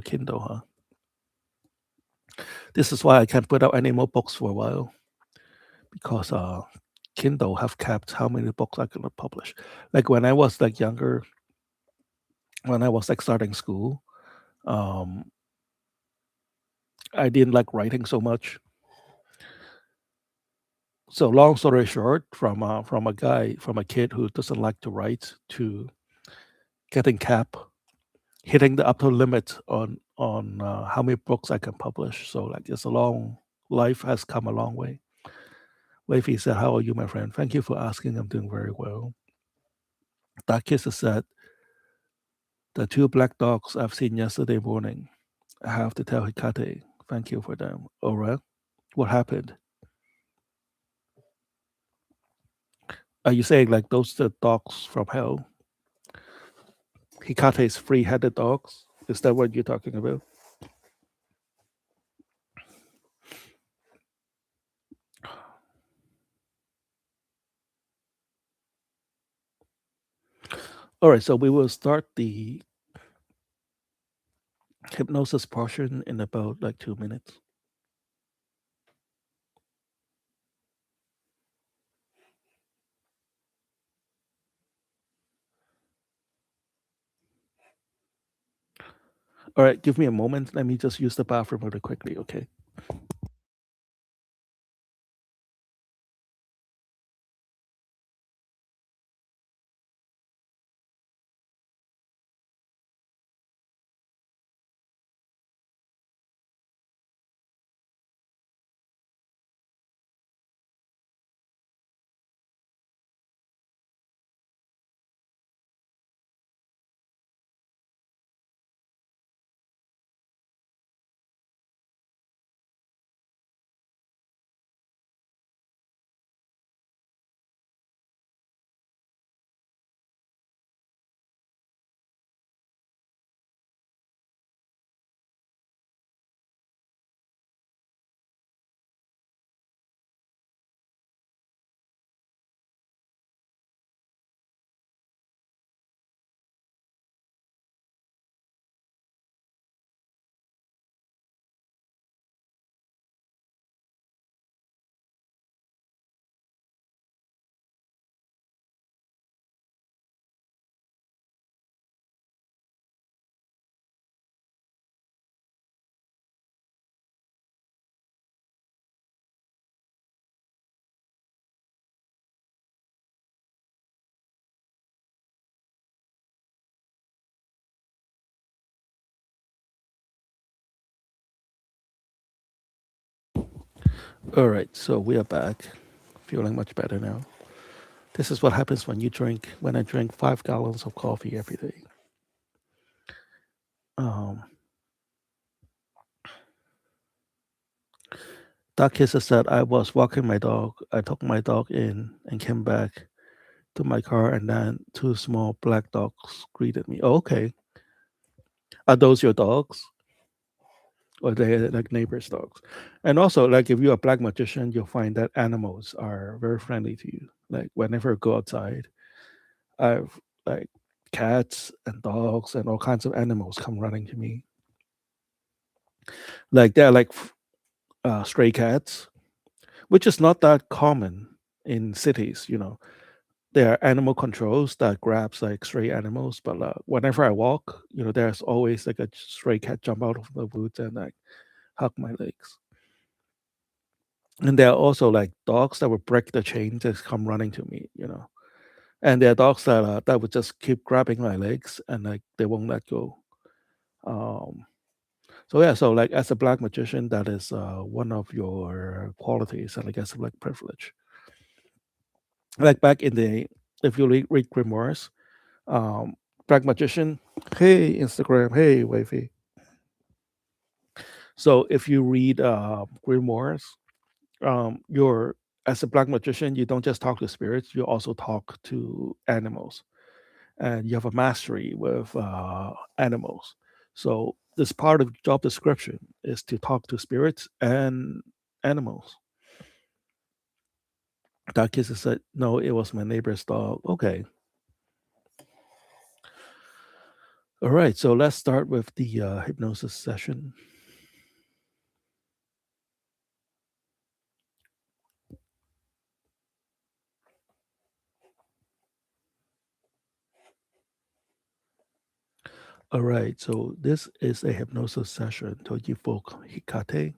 Kindle, huh? This is why I can't put out any more books for a while, because Kindle have capped how many books I could publish. Like when I was like younger, when I was like starting school, um, I didn't like writing so much. So long story short, from a kid who doesn't like to write to getting cap, hitting the upper limit on how many books I can publish. So like it's a long life has come a long way. Wavy said, "How are you, my friend? Thank you for asking. I'm doing very well." That kiss said, "The two black dogs I've seen yesterday morning. I have to tell Hecate. Thank you for them." All right. What happened? Are you saying like those the dogs from hell? Hecate's three-headed dogs? Is that what you're talking about? All right, so we will start the hypnosis portion in about like 2 minutes. All right, give me a moment. Let me just use the bathroom really quickly, okay? All right, so we are back. Feeling much better now. This is what happens when I drink 5 gallons of coffee every day. Um, Doc Kisser said I was walking my dog. I took my dog in and came back to my car, and then two small black dogs greeted me. Oh, okay. Are those your dogs? Or they like neighbors' dogs? And also, like if you're a black magician, you'll find that animals are very friendly to you. Like whenever I go outside, I've like cats and dogs and all kinds of animals come running to me. Like they're like stray cats, which is not that common in cities. There are animal controls that grabs like stray animals, but whenever I walk, there's always like a stray cat jump out of the woods and like hug my legs. And there are also like dogs that would break the chain, just come running to me. And there are dogs that would just keep grabbing my legs and like they won't let go. Um, so yeah, so like as a black magician, that is one of your qualities, and I guess like privilege. Like back in the, if you read grimoires, um, black magician, hey Instagram, hey wavy. So if you read grimoires, you're as a black magician, you don't just talk to spirits, you also talk to animals, and you have a mastery with animals. So this part of job description is to talk to spirits and animals. That kid said, "No, it was my neighbor's dog." Okay, all right. So let's start with the hypnosis session. All right. So this is a hypnosis session to evoke Hecate.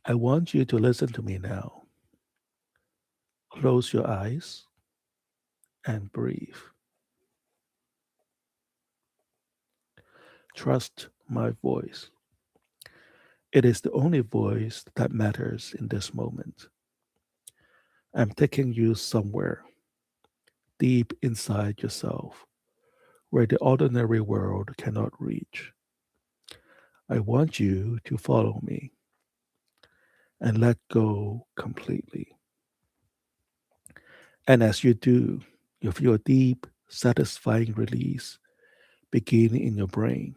I want you to listen to me now. Close your eyes and breathe. Trust my voice. It is the only voice that matters in this moment. I'm taking you somewhere deep inside yourself where the ordinary world cannot reach. I want you to follow me and let go completely. And as you do, you feel a deep, satisfying release begin in your brain.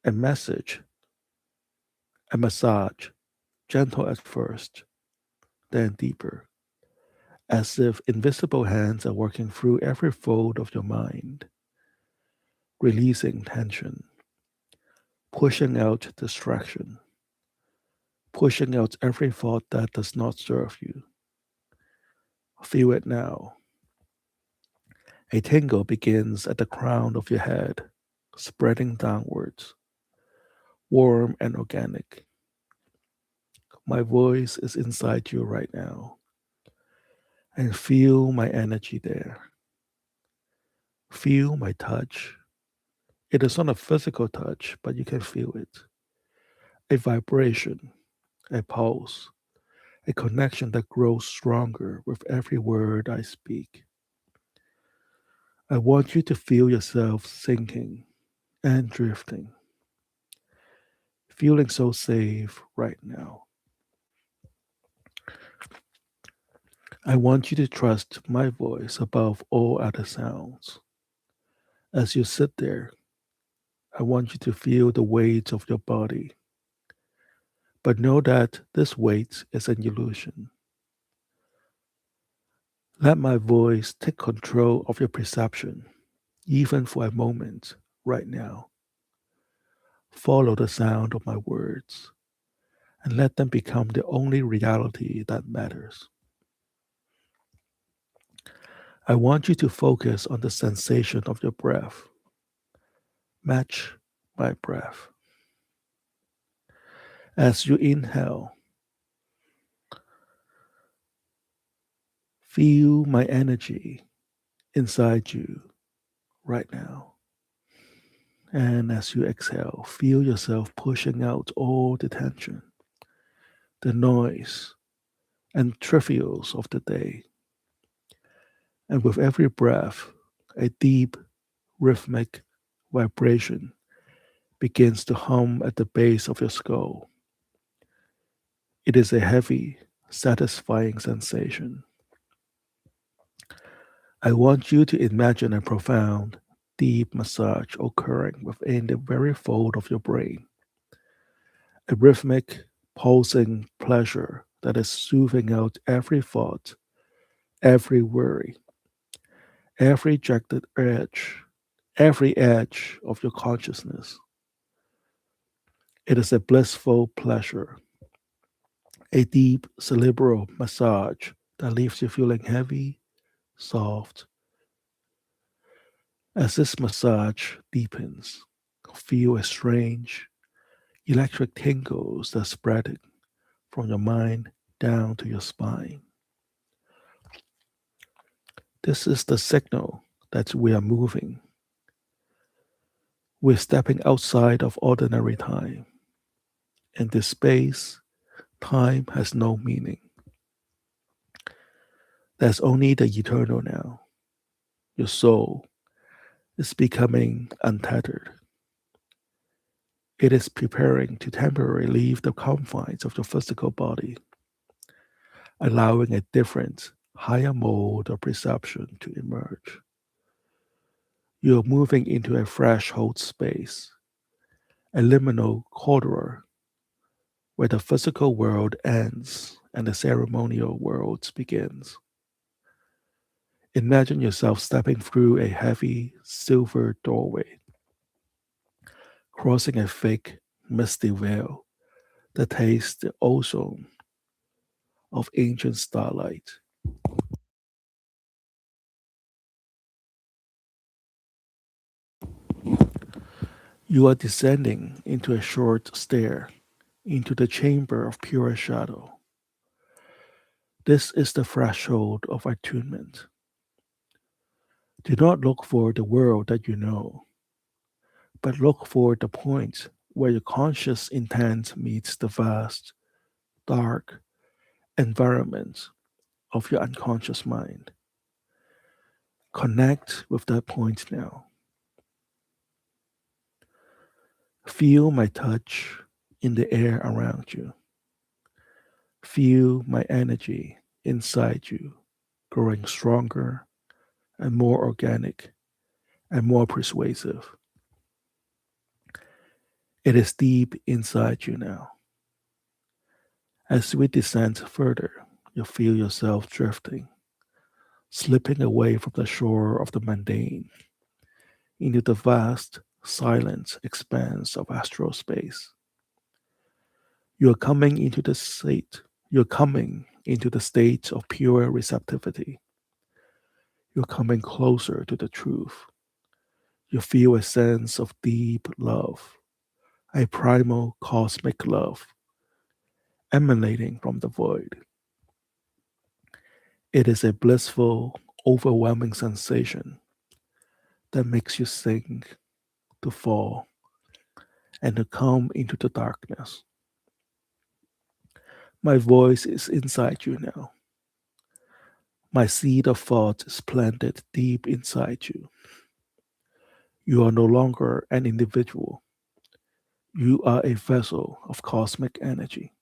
A message, a massage, gentle at first, then deeper, as if invisible hands are working through every fold of your mind, releasing tension, pushing out distraction, pushing out every thought that does not serve you. Feel it now. A tingle begins at the crown of your head, spreading downwards, warm and organic. My voice is inside you right now, and feel my energy there. Feel my touch. It is not a physical touch, but you can feel it. A vibration, a pulse, a connection that grows stronger with every word I speak. I want you to feel yourself sinking and drifting, feeling so safe right now. I want you to trust my voice above all other sounds. As you sit there, I want you to feel the weight of your body, but know that this weight is an illusion. Let my voice take control of your perception, even for a moment right now. Follow the sound of my words and let them become the only reality that matters. I want you to focus on the sensation of your breath. Match my breath. As you inhale, feel my energy inside you right now. And as you exhale, feel yourself pushing out all the tension, the noise, and trivials of the day. And with every breath, a deep, rhythmic vibration begins to hum at the base of your skull. It is a heavy, satisfying sensation. I want you to imagine a profound, deep massage occurring within the very fold of your brain, a rhythmic, pulsing pleasure that is soothing out every thought, every worry, every jagged edge, every edge of your consciousness. It is a blissful pleasure, a deep cerebral massage that leaves you feeling heavy, soft. As this massage deepens, feel a strange electric tingles that spreading from your mind down to your spine. This is the signal that we are moving. We're stepping outside of ordinary time. In this space, time has no meaning. There's only the eternal now. Your soul is becoming untethered. It is preparing to temporarily leave the confines of your physical body, allowing a different, higher mode of perception to emerge. You're moving into a threshold space, a liminal corridor where the physical world ends and the ceremonial world begins. Imagine yourself stepping through a heavy silver doorway, crossing a thick, misty veil that tastes the ozone of ancient starlight. You are descending into a short stair into the chamber of pure shadow. This is the threshold of attunement. Do not look for the world that you know, but look for the point where your conscious intent meets the vast, dark environment of your unconscious mind. Connect with that point now. Feel my touch in the air around you. Feel my energy inside you growing stronger and more organic and more persuasive. It is deep inside you now. As we descend further, you feel yourself drifting, slipping away from the shore of the mundane into the vast, silent expanse of astral space. You are coming into the state. You're coming into the state of pure receptivity. You're coming closer to the truth. You feel a sense of deep love, a primal cosmic love emanating from the void. It is a blissful, overwhelming sensation that makes you sink, to fall, and to come into the darkness. My voice is inside you now. My seed of thought is planted deep inside you. You are no longer an individual. You are a vessel of cosmic energy.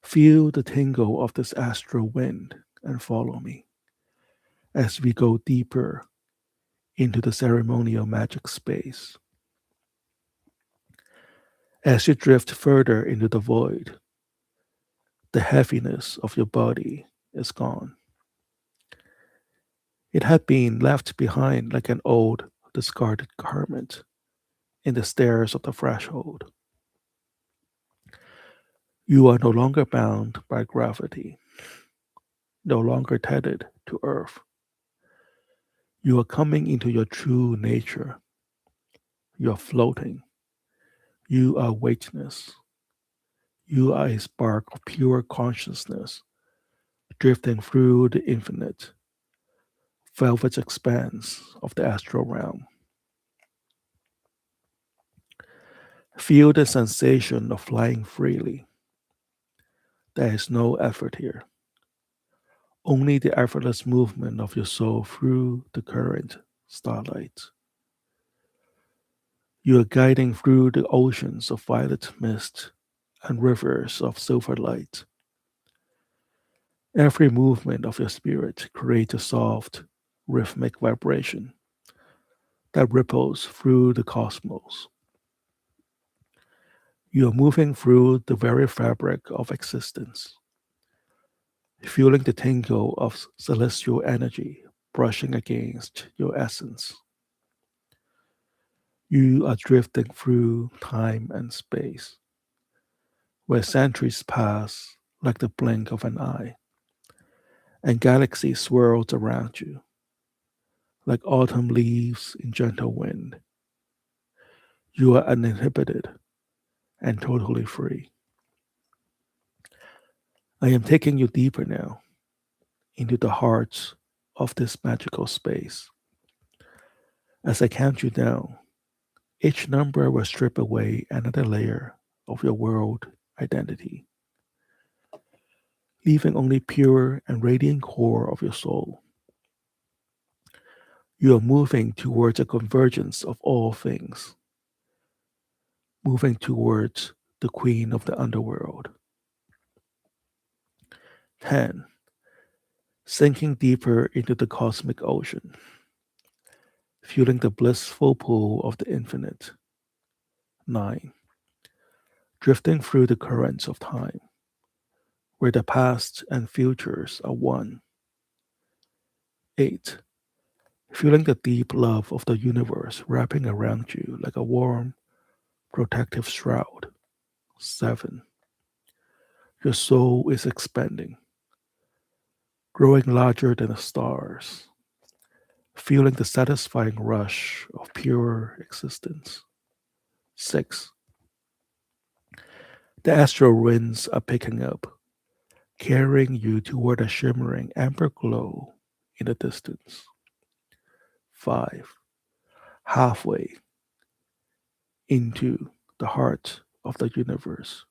Feel the tingle of this astral wind and follow me as we go deeper into the ceremonial magic space. As you drift further into the void, the heaviness of your body is gone. It had been left behind like an old, discarded garment in the stairs of the threshold. You are no longer bound by gravity, no longer tethered to earth. You are coming into your true nature. You are floating. You are weightless. You are a spark of pure consciousness drifting through the infinite, velvet expanse of the astral realm. Feel the sensation of flying freely. There is no effort here, only the effortless movement of your soul through the current starlight. You are guiding through the oceans of violet mist and rivers of silver light. Every movement of your spirit creates a soft, rhythmic vibration that ripples through the cosmos. You are moving through the very fabric of existence, feeling the tingle of celestial energy brushing against your essence. You are drifting through time and space, where centuries pass like the blink of an eye, and galaxies swirl around you like autumn leaves in gentle wind. You are uninhibited and totally free. I am taking you deeper now into the heart of this magical space. As I count you down, each number will strip away another layer of your world identity, leaving only pure and radiant core of your soul. You are moving towards a convergence of all things, moving towards the queen of the underworld. 10. Sinking deeper into the cosmic ocean, feeling the blissful pull of the infinite. 9. Drifting through the currents of time, where the past and futures are one. 8. Feeling the deep love of the universe wrapping around you like a warm, protective shroud. 7. Your soul is expanding, growing larger than the stars, feeling the satisfying rush of pure existence. 6. The astral winds are picking up, carrying you toward a shimmering amber glow in the distance. 5. Halfway into the heart of the universe.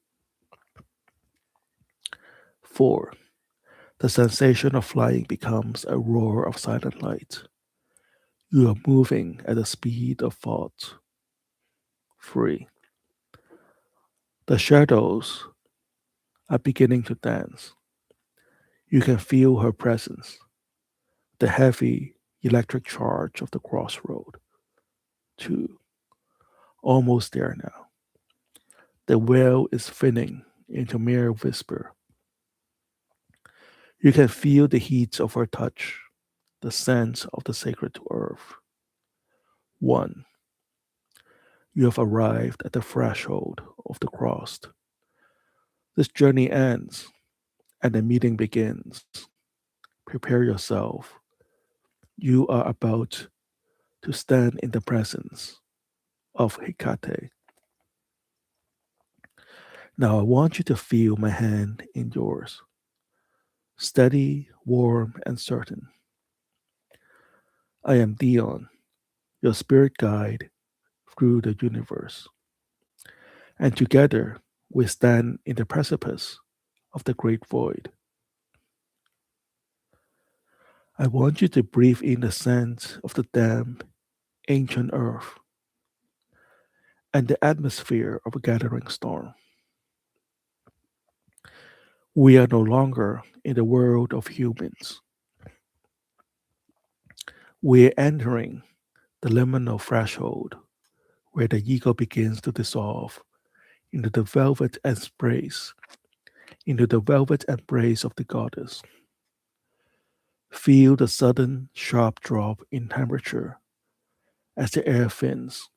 4. The sensation of flying becomes a roar of silent light. You are moving at the speed of thought. 3. The shadows are beginning to dance. You can feel her presence, the heavy electric charge of the crossroad. 2. Almost there now. The wail is thinning into mere whisper. You can feel the heat of her touch, the scent of the sacred earth. 1. You have arrived at the threshold of the cross. This journey ends and the meeting begins. Prepare yourself. You are about to stand in the presence of Hecate. Now I want you to feel my hand in yours, steady, warm, and certain. I am Dion, your spirit guide through the universe. And together we stand in the precipice of the great void. I want you to breathe in the scent of the damp, ancient earth and the atmosphere of a gathering storm. We are no longer in the world of humans. We are entering the liminal threshold where the ego begins to dissolve into the velvet embrace, into the velvet embrace of the goddess. Feel the sudden sharp drop in temperature as the air thins,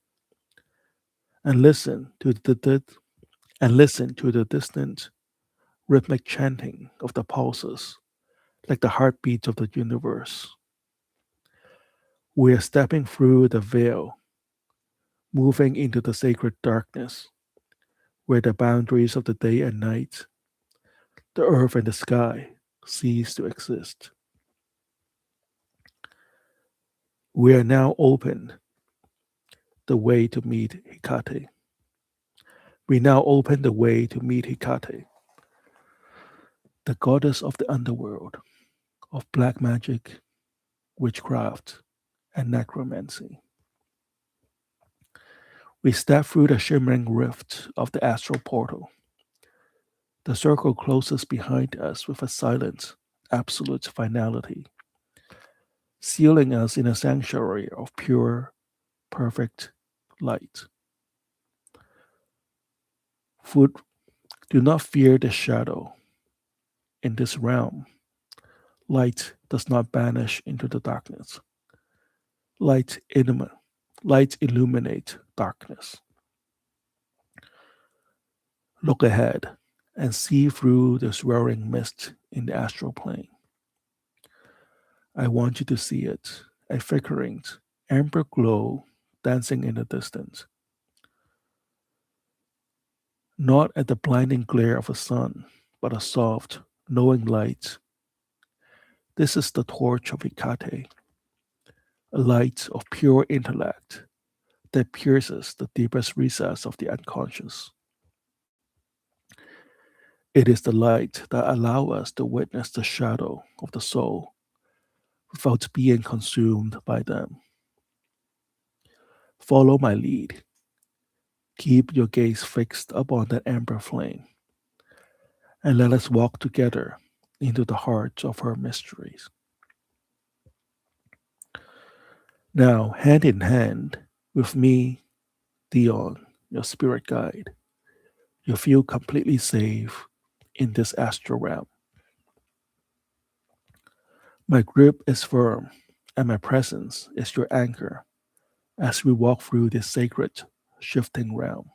and listen to the distant rhythmic chanting of the pulses, like the heartbeats of the universe. We are stepping through the veil, moving into the sacred darkness, where the boundaries of the day and night, the earth and the sky cease to exist. We are now open the way to meet Hecate. We now open the way to meet Hecate, the goddess of the underworld, of black magic, witchcraft, and necromancy. We step through the shimmering rift of the astral portal. The circle closes behind us with a silent, absolute finality, sealing us in a sanctuary of pure, perfect light. Food, do not fear the shadow. In this realm, light does not banish into the darkness. Light, light illuminates darkness. Look ahead and see through the swirling mist in the astral plane. I want you to see it, a flickering amber glow dancing in the distance, not at the blinding glare of a sun, but a soft, knowing light. This is the torch of Hecate, a light of pure intellect that pierces the deepest recess of the unconscious. It is the light that allows us to witness the shadow of the soul without being consumed by them. Follow my lead. Keep your gaze fixed upon that amber flame, and let us walk together into the heart of her mysteries. Now, hand in hand with me, Dion, your spirit guide, you feel completely safe in this astral realm. My grip is firm, and my presence is your anchor as we walk through this sacred, shifting realm.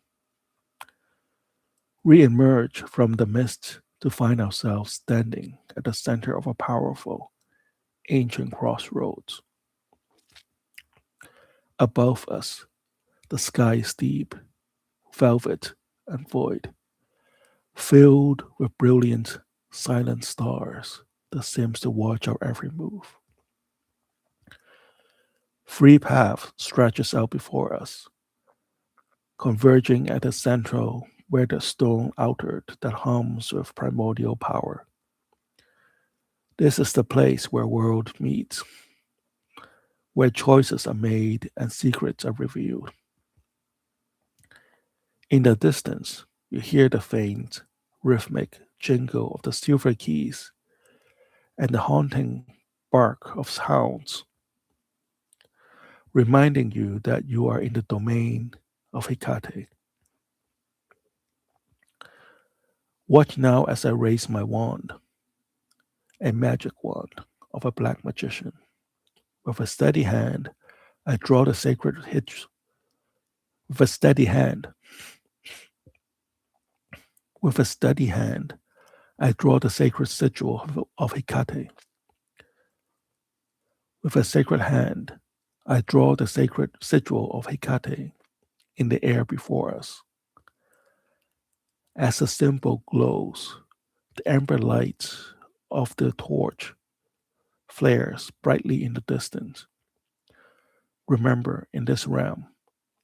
We emerge from the mist to find ourselves standing at the center of a powerful, ancient crossroads. Above us, the sky is deep, velvet, and void, filled with brilliant, silent stars that seems to watch our every move. Three paths stretches out before us, converging at the central where the stone altered that hums with primordial power. This is the place where world meets, where choices are made and secrets are revealed. In the distance, you hear the faint, rhythmic jingle of the silver keys and the haunting bark of hounds, reminding you that you are in the domain of Hecate. Watch now as I raise my wand, a magic wand of a black magician. With a steady hand, I draw the sacred hitch. With a steady hand, with a steady hand, I draw the sacred sigil of Hecate. With a sacred hand, I draw the sacred sigil of Hecate in the air before us. As the symbol glows, the amber light of the torch flares brightly in the distance. Remember, in this realm,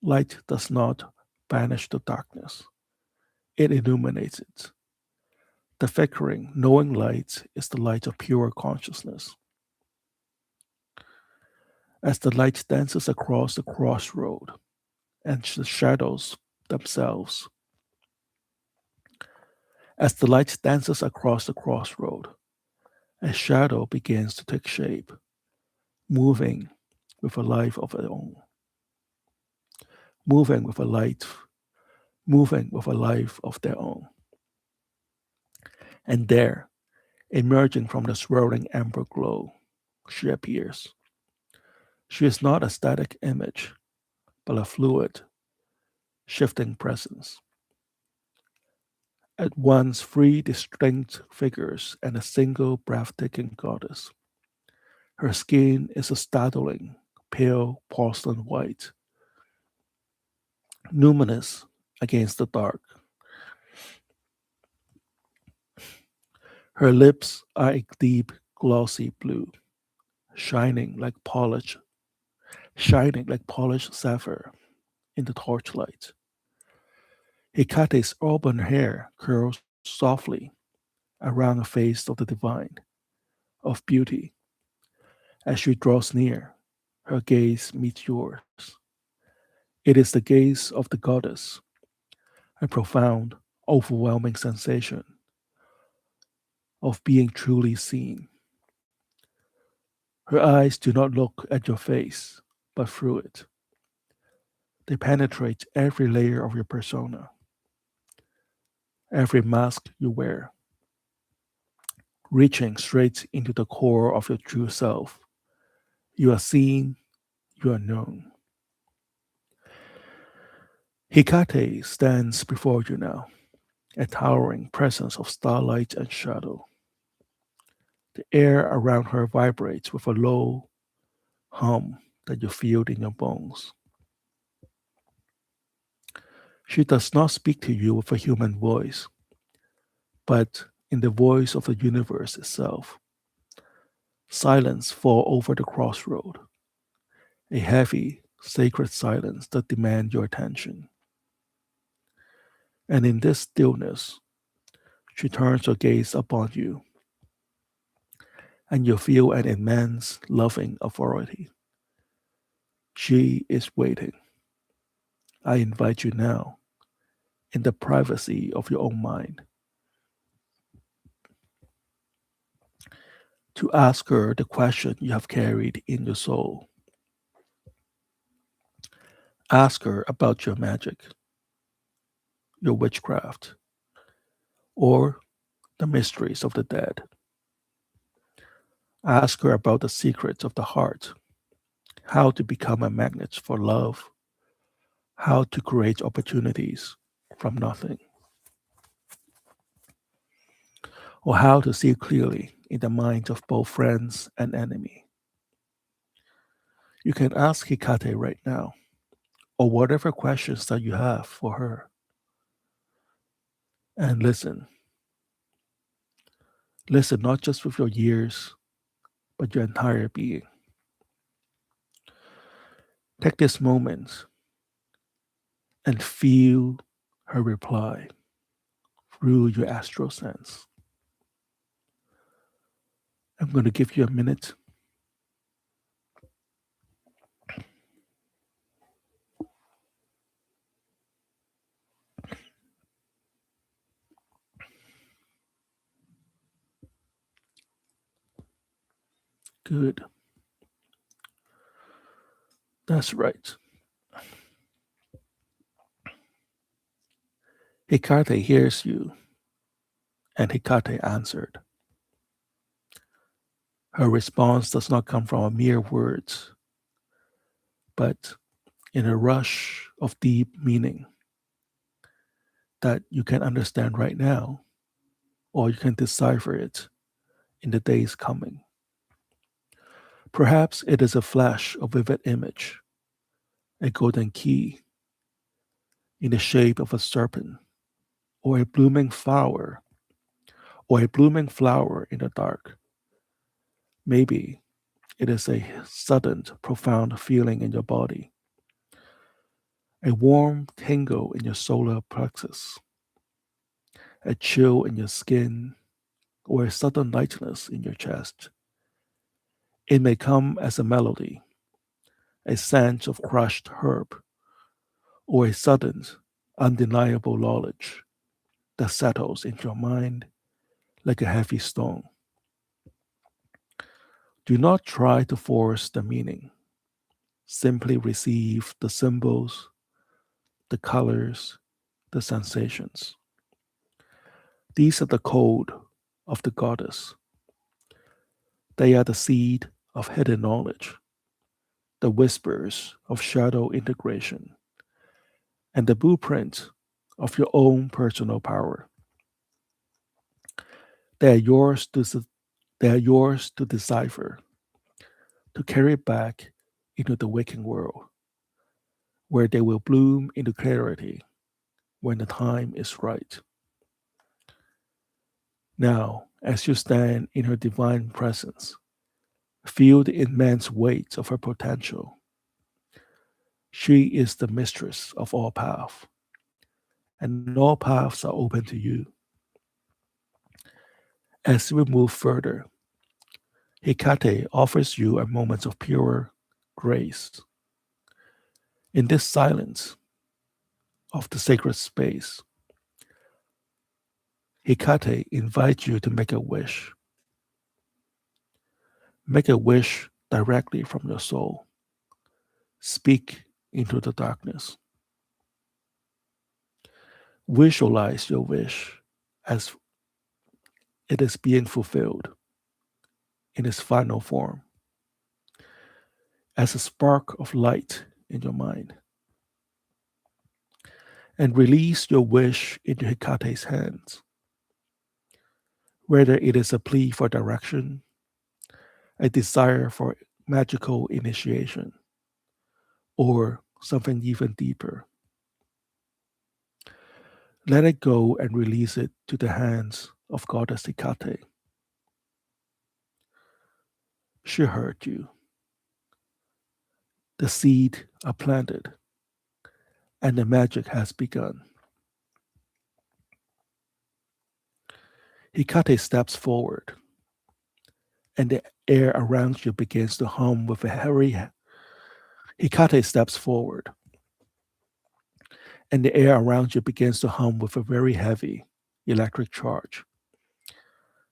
light does not banish the darkness, it illuminates it. The flickering, knowing light is the light of pure consciousness. As the light dances across the crossroad and the shadows themselves, as the light dances across the crossroad, a shadow begins to take shape, moving with a life of its own, moving with a light, moving with a life of their own. And there, emerging from the swirling amber glow, she appears. She is not a static image, but a fluid, shifting presence. At once three distinct figures and a single breathtaking goddess. Her skin is a startling, pale porcelain white, luminous against the dark. Her lips are a deep, glossy blue, shining like polish, shining like polished sapphire in the torchlight. Hecate's auburn hair curls softly around the face of the divine, of beauty. As she draws near, her gaze meets yours. It is the gaze of the goddess, a profound, overwhelming sensation of being truly seen. Her eyes do not look at your face, but through it. They penetrate every layer of your persona, every mask you wear, reaching straight into the core of your true self. You are seen, you are known. Hecate stands before you now, a towering presence of starlight and shadow. The air around her vibrates with a low hum that you feel in your bones. She does not speak to you with a human voice, but in the voice of the universe itself. Silence fall over the crossroad, a heavy, sacred silence that demands your attention. And in this stillness, she turns her gaze upon you, and you feel an immense, loving authority. She is waiting. I invite you now, in the privacy of your own mind, to ask her the question you have carried in your soul. Ask her about your magic, your witchcraft, or the mysteries of the dead. Ask her about the secrets of the heart, how to become a magnet for love, how to create opportunities from nothing, or how to see clearly in the minds of both friends and enemy. You can ask Hecate right now, or whatever questions that you have for her, and listen. Listen not just with your ears, but your entire being. Take this moment and feel her reply through your astral sense. I'm going to give you a minute. Good. That's right. Hecate hears you, and Hecate answered. Her response does not come from mere words, but in a rush of deep meaning that you can understand right now, or you can decipher it in the days coming. Perhaps it is a flash of vivid image, a golden key in the shape of a serpent, or a blooming flower, or a blooming flower in the dark. Maybe it is a sudden, profound feeling in your body, a warm tingle in your solar plexus, a chill in your skin, or a sudden lightness in your chest. It may come as a melody, a scent of crushed herb, or a sudden, undeniable knowledge that settles into your mind like a heavy stone. Do not try to force the meaning. Simply receive the symbols, the colors, the sensations. These are the code of the goddess. They are the seed of hidden knowledge, the whispers of shadow integration, and the blueprint of your own personal power. They are yours to, they are yours to decipher, to carry back into the waking world, where they will bloom into clarity when the time is right. Now, as you stand in her divine presence, feel the immense weight of her potential. She is the mistress of all paths, and all paths are open to you. As we move further, Hecate offers you a moment of pure grace. In this silence of the sacred space, Hecate invites you to make a wish. Make a wish directly from your soul. Speak into the darkness. Visualize your wish as it is being fulfilled in its final form, as a spark of light in your mind. And release your wish into Hecate's hands, whether it is a plea for direction, a desire for magical initiation, or something even deeper. Let it go and release it to the hands of Goddess Hecate. She heard you. The seed are planted, and the magic has begun. Hecate steps forward, and the air around you begins to hum with a heavy. Hecate steps forward, and the air around you begins to hum with a very heavy electric charge.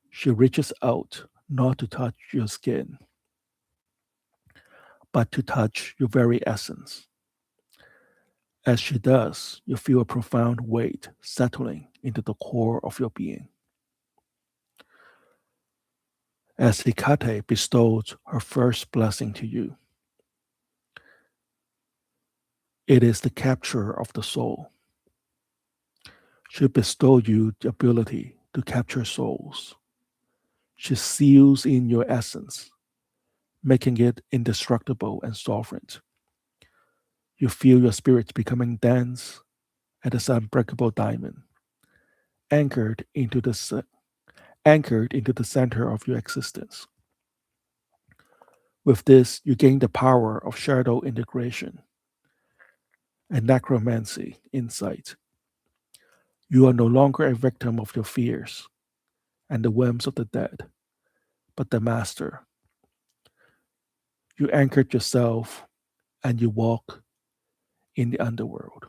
She reaches out not to touch your skin, but to touch your very essence. As she does, you feel a profound weight settling into the core of your being. As Hecate bestows her first blessing to you, it is the capture of the soul. She bestows you the ability to capture souls. She seals in your essence, making it indestructible and sovereign. You feel your spirit becoming dense as this unbreakable diamond, anchored into the anchored into the center of your existence. With this, you gain the power of shadow integration and necromancy insight. You are no longer a victim of your fears and the whims of the dead, but the master. You anchored yourself and you walk in the underworld.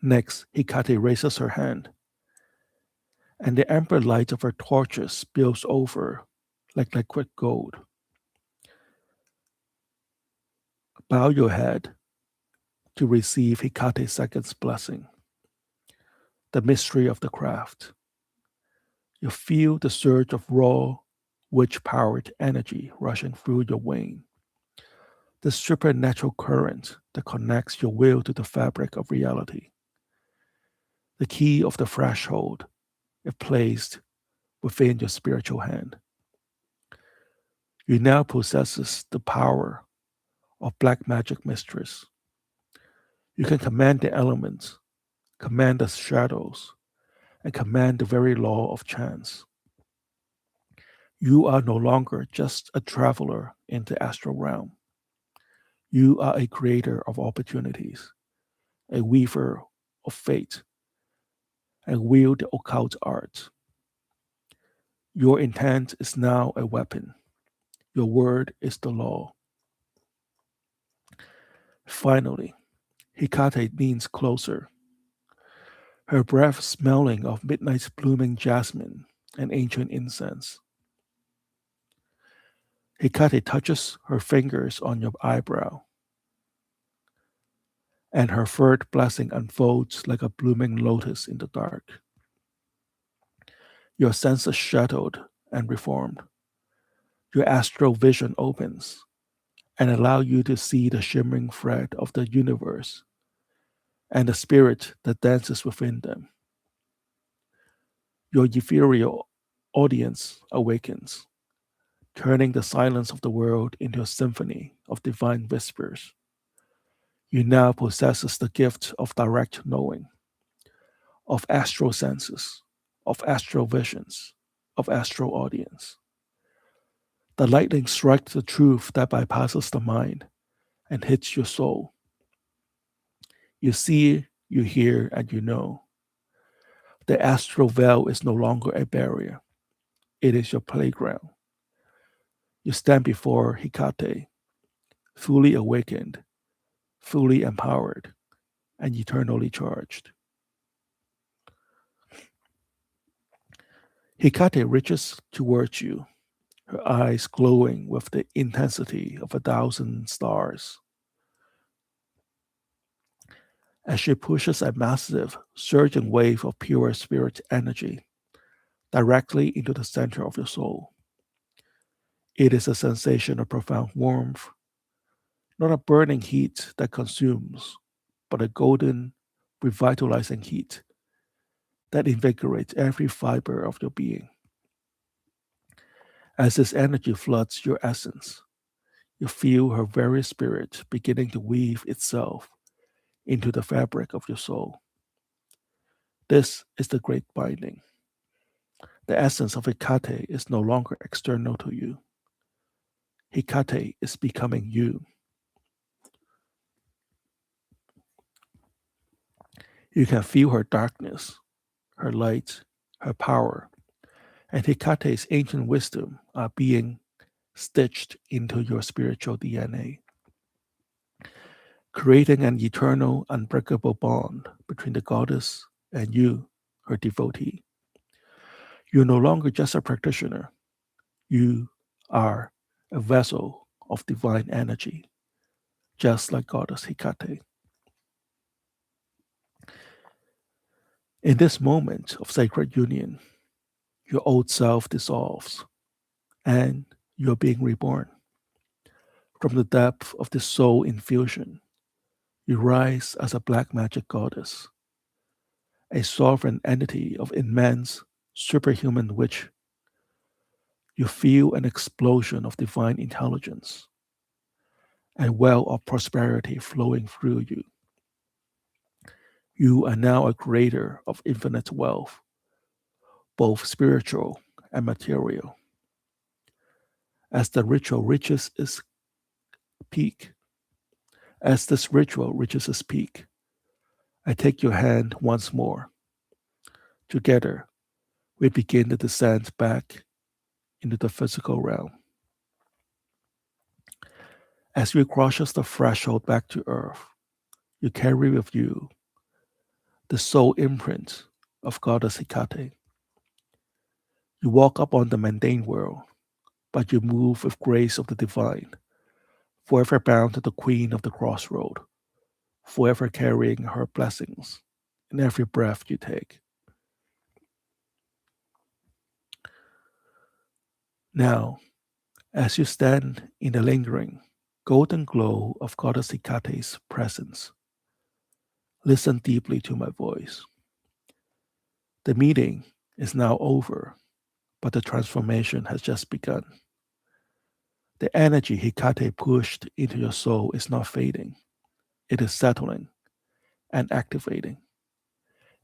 Next, Hecate raises her hand, and the amber light of her torches spills over like liquid gold. Bow your head to receive Hecate's second blessing, the mystery of the craft. You feel the surge of raw, witch powered energy rushing through your vein, the supernatural current that connects your will to the fabric of reality. The key of the threshold is placed within your spiritual hand. You now possesses the power of black magic mistress. You can command the elements, command the shadows, and command the very law of chance. You are no longer just a traveler in the astral realm. You are a creator of opportunities, a weaver of fate, and wield the occult art. Your intent is now a weapon. Your word is the law. Finally, Hecate leans closer, her breath smelling of midnight's blooming jasmine and ancient incense. Hecate touches her fingers on your eyebrow, and her third blessing unfolds like a blooming lotus in the dark. Your senses shadowed and reformed. Your astral vision opens and allow you to see the shimmering thread of the universe and the spirit that dances within them. Your ethereal audience awakens, turning the silence of the world into a symphony of divine whispers. You now possesses the gift of direct knowing, of astral senses, of astral visions, of astral audience. The lightning strikes the truth that bypasses the mind and hits your soul. You see, you hear, and you know. The astral veil is no longer a barrier. It is your playground. You stand before Hecate, fully awakened, fully empowered, and eternally charged. Hecate reaches towards you, her eyes glowing with the intensity of 1,000 stars. As she pushes a massive, surging wave of pure spirit energy directly into the center of your soul. It is a sensation of profound warmth, not a burning heat that consumes, but a golden, revitalizing heat that invigorates every fiber of your being. As this energy floods your essence, you feel her very spirit beginning to weave itself into the fabric of your soul. This is the great binding. The essence of Hecate is no longer external to you. Hecate is becoming you. You can feel her darkness, her light, her power, and Hecate's ancient wisdom are being stitched into your spiritual DNA, creating an eternal, unbreakable bond between the goddess and you, her devotee. You're no longer just a practitioner, you are a vessel of divine energy, just like goddess Hecate. In this moment of sacred union, your old self dissolves and you're being reborn. From the depth of this soul infusion, you rise as a black magic goddess, a sovereign entity of immense, superhuman which you feel an explosion of divine intelligence, a well of prosperity flowing through you. You are now a creator of infinite wealth, both spiritual and material. As the ritual reaches its peak, as this ritual reaches its peak, I take your hand once more. Together, we begin the descent back into the physical realm. As you cross the threshold back to earth, you carry with you the soul imprint of Goddess Hecate. You walk upon the mundane world, but you move with grace of the divine, forever bound to the Queen of the Crossroad, forever carrying her blessings in every breath you take. Now, as you stand in the lingering, golden glow of Goddess Hecate's presence, listen deeply to my voice. The meeting is now over, but the transformation has just begun. The energy Hecate pushed into your soul is not fading, it is settling and activating.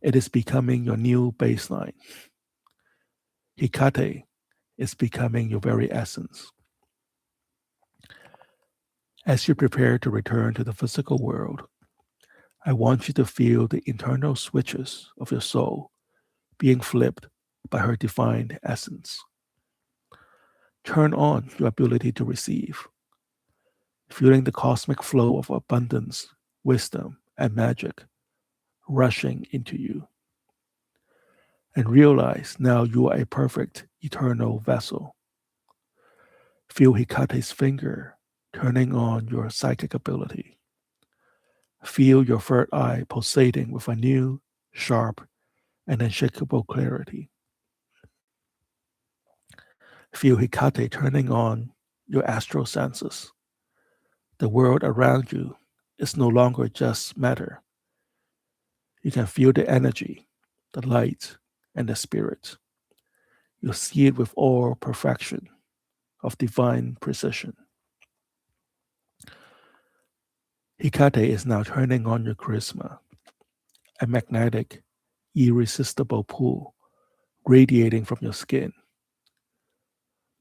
It is becoming your new baseline. Hecate is becoming your very essence. As you prepare to return to the physical world, I want you to feel the internal switches of your soul being flipped by her divine essence. Turn on your ability to receive, feeling the cosmic flow of abundance, wisdom, and magic rushing into you. And realize now you are a perfect eternal vessel. Feel Hecate's finger turning on your psychic ability. Feel your third eye pulsating with a new, sharp, and unshakable clarity. Feel Hecate turning on your astral senses. The world around you is no longer just matter. You can feel the energy, the light, and the spirit. You see it with all perfection of divine precision. Hecate is now turning on your charisma, a magnetic, irresistible pull radiating from your skin,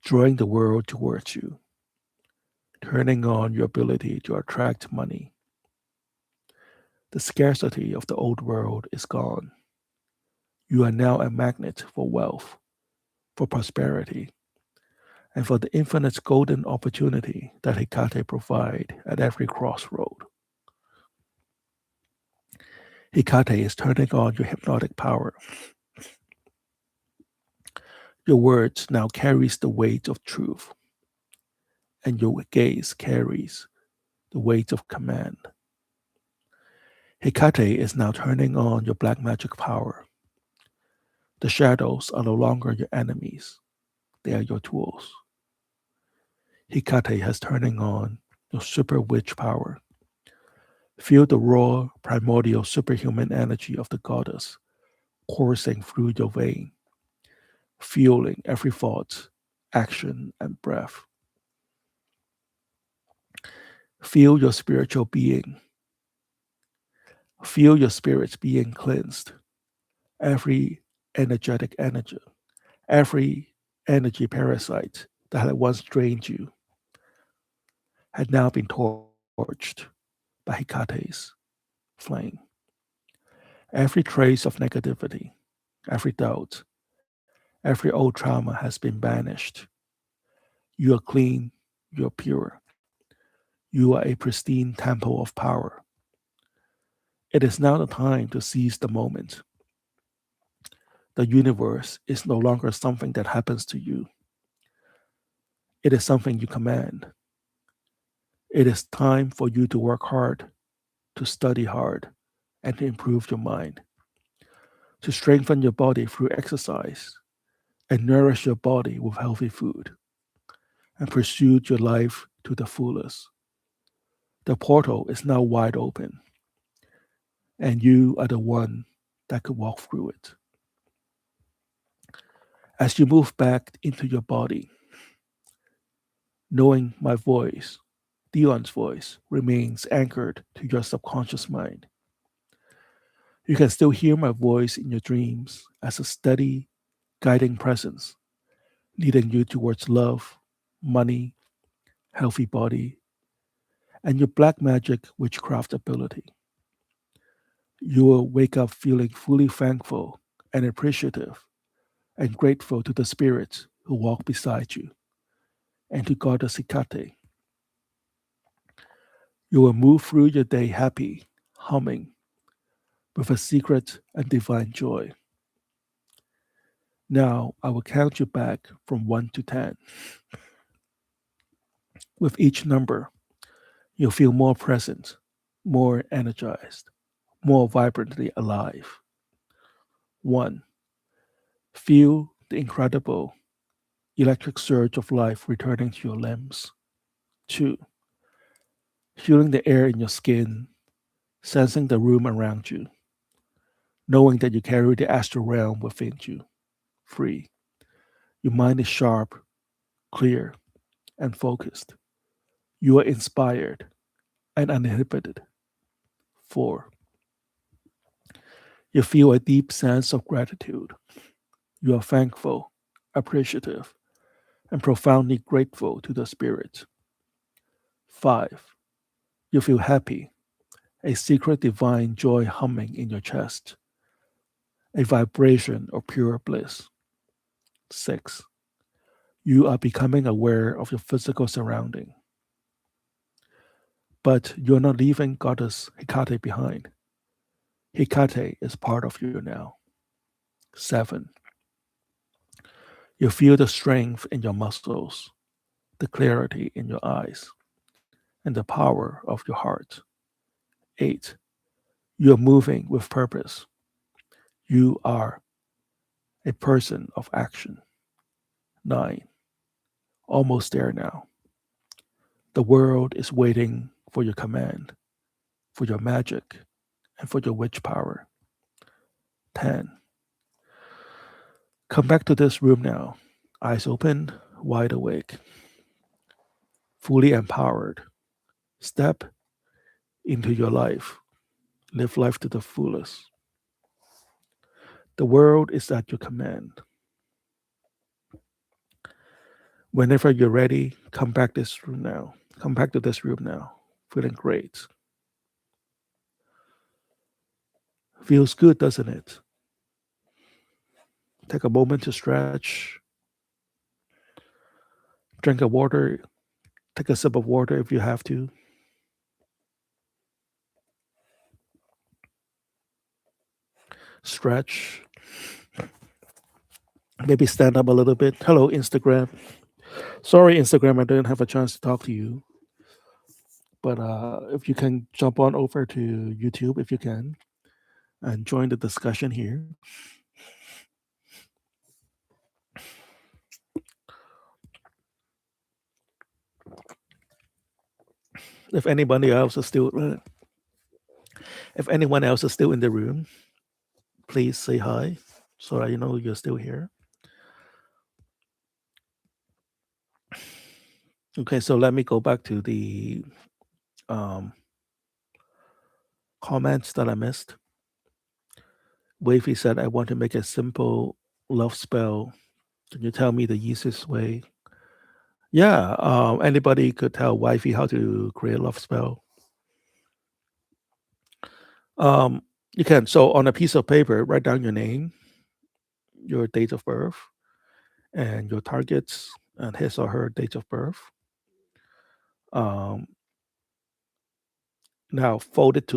drawing the world towards you. turning on your ability to attract money. The scarcity of the old world is gone. You are now a magnet for wealth, for prosperity, and for the infinite golden opportunity that Hecate provides at every crossroad. Hecate is turning on your hypnotic power. Your words now carries the weight of truth, and your gaze carries the weight of command. Hecate is now turning on your black magic power. The shadows are no longer your enemies, they are your tools. Hecate has turning on your super witch power. Feel the raw, primordial, superhuman energy of the goddess coursing through your vein, fueling every thought, action, and breath. Feel your spiritual being. Feel your spirits being cleansed. Every energy, every energy parasite that had once drained you had now been torched by Hecate's flame. Every trace of negativity, every doubt, every old trauma has been banished. You are clean, you are pure, you are a pristine temple of power. It is now the time to seize the moment. The universe is no longer something that happens to you, it is something you command. It is time for you to work hard, to study hard, and to improve your mind, to strengthen your body through exercise, and nourish your body with healthy food, and pursue your life to the fullest. The portal is now wide open, and you are the one that could walk through it. As you move back into your body, knowing my voice, Dion's voice, remains anchored to your subconscious mind. You can still hear my voice in your dreams as a steady, guiding presence, leading you towards love, money, healthy body, and your black magic witchcraft ability. You will wake up feeling fully thankful and appreciative and grateful to the spirits who walk beside you and to Goddess Hecate. You will move through your day happy, humming, with a secret and divine joy. Now I will count you back from 1 to 10. With each number, you'll feel more present, more energized, more vibrantly alive. 1. Feel the incredible electric surge of life returning to your limbs. 2. Feeling the air in your skin, sensing the room around you, knowing that you carry the astral realm within you. 3. Your mind is sharp, clear, and focused. You are inspired and uninhibited. 4. You feel a deep sense of gratitude. You are thankful, appreciative, and profoundly grateful to the Spirit. 5. You feel happy, a secret divine joy humming in your chest, a vibration of pure bliss. 6. You are becoming aware of your physical surrounding. But you're not leaving Goddess Hecate behind. Hecate is part of you now. 7. You feel the strength in your muscles, the clarity in your eyes, and the power of your heart. 8. You are moving with purpose. You are a person of action. 9. Almost there now. The world is waiting for your command, for your magic, and for your witch power. 10. Come back to this room now, eyes open, wide awake, fully empowered. Step into your life. Live life to the fullest. The world is at your command. Whenever you're ready, come back this room now. Come back to this room now. Feeling great. Feels good, doesn't it? Take a moment to stretch, drink a water, take a sip of water if you have to. Stretch, maybe stand up a little bit. Hello, Instagram. Sorry, Instagram, I didn't have a chance to talk to you. But if you can jump on over to YouTube, if you can, and join the discussion here. If anybody else is still, if anyone else is still in the room, please say hi so I know you're still here. Okay, so let me go back to the um, comments that I missed. Wavy said, I want to make a simple love spell. Can you tell me the easiest way? Yeah, anybody could tell Wifey how to create a love spell. You can. So on a piece of paper, write down your name, your date of birth, and your targets, and his or her date of birth. Um, now fold it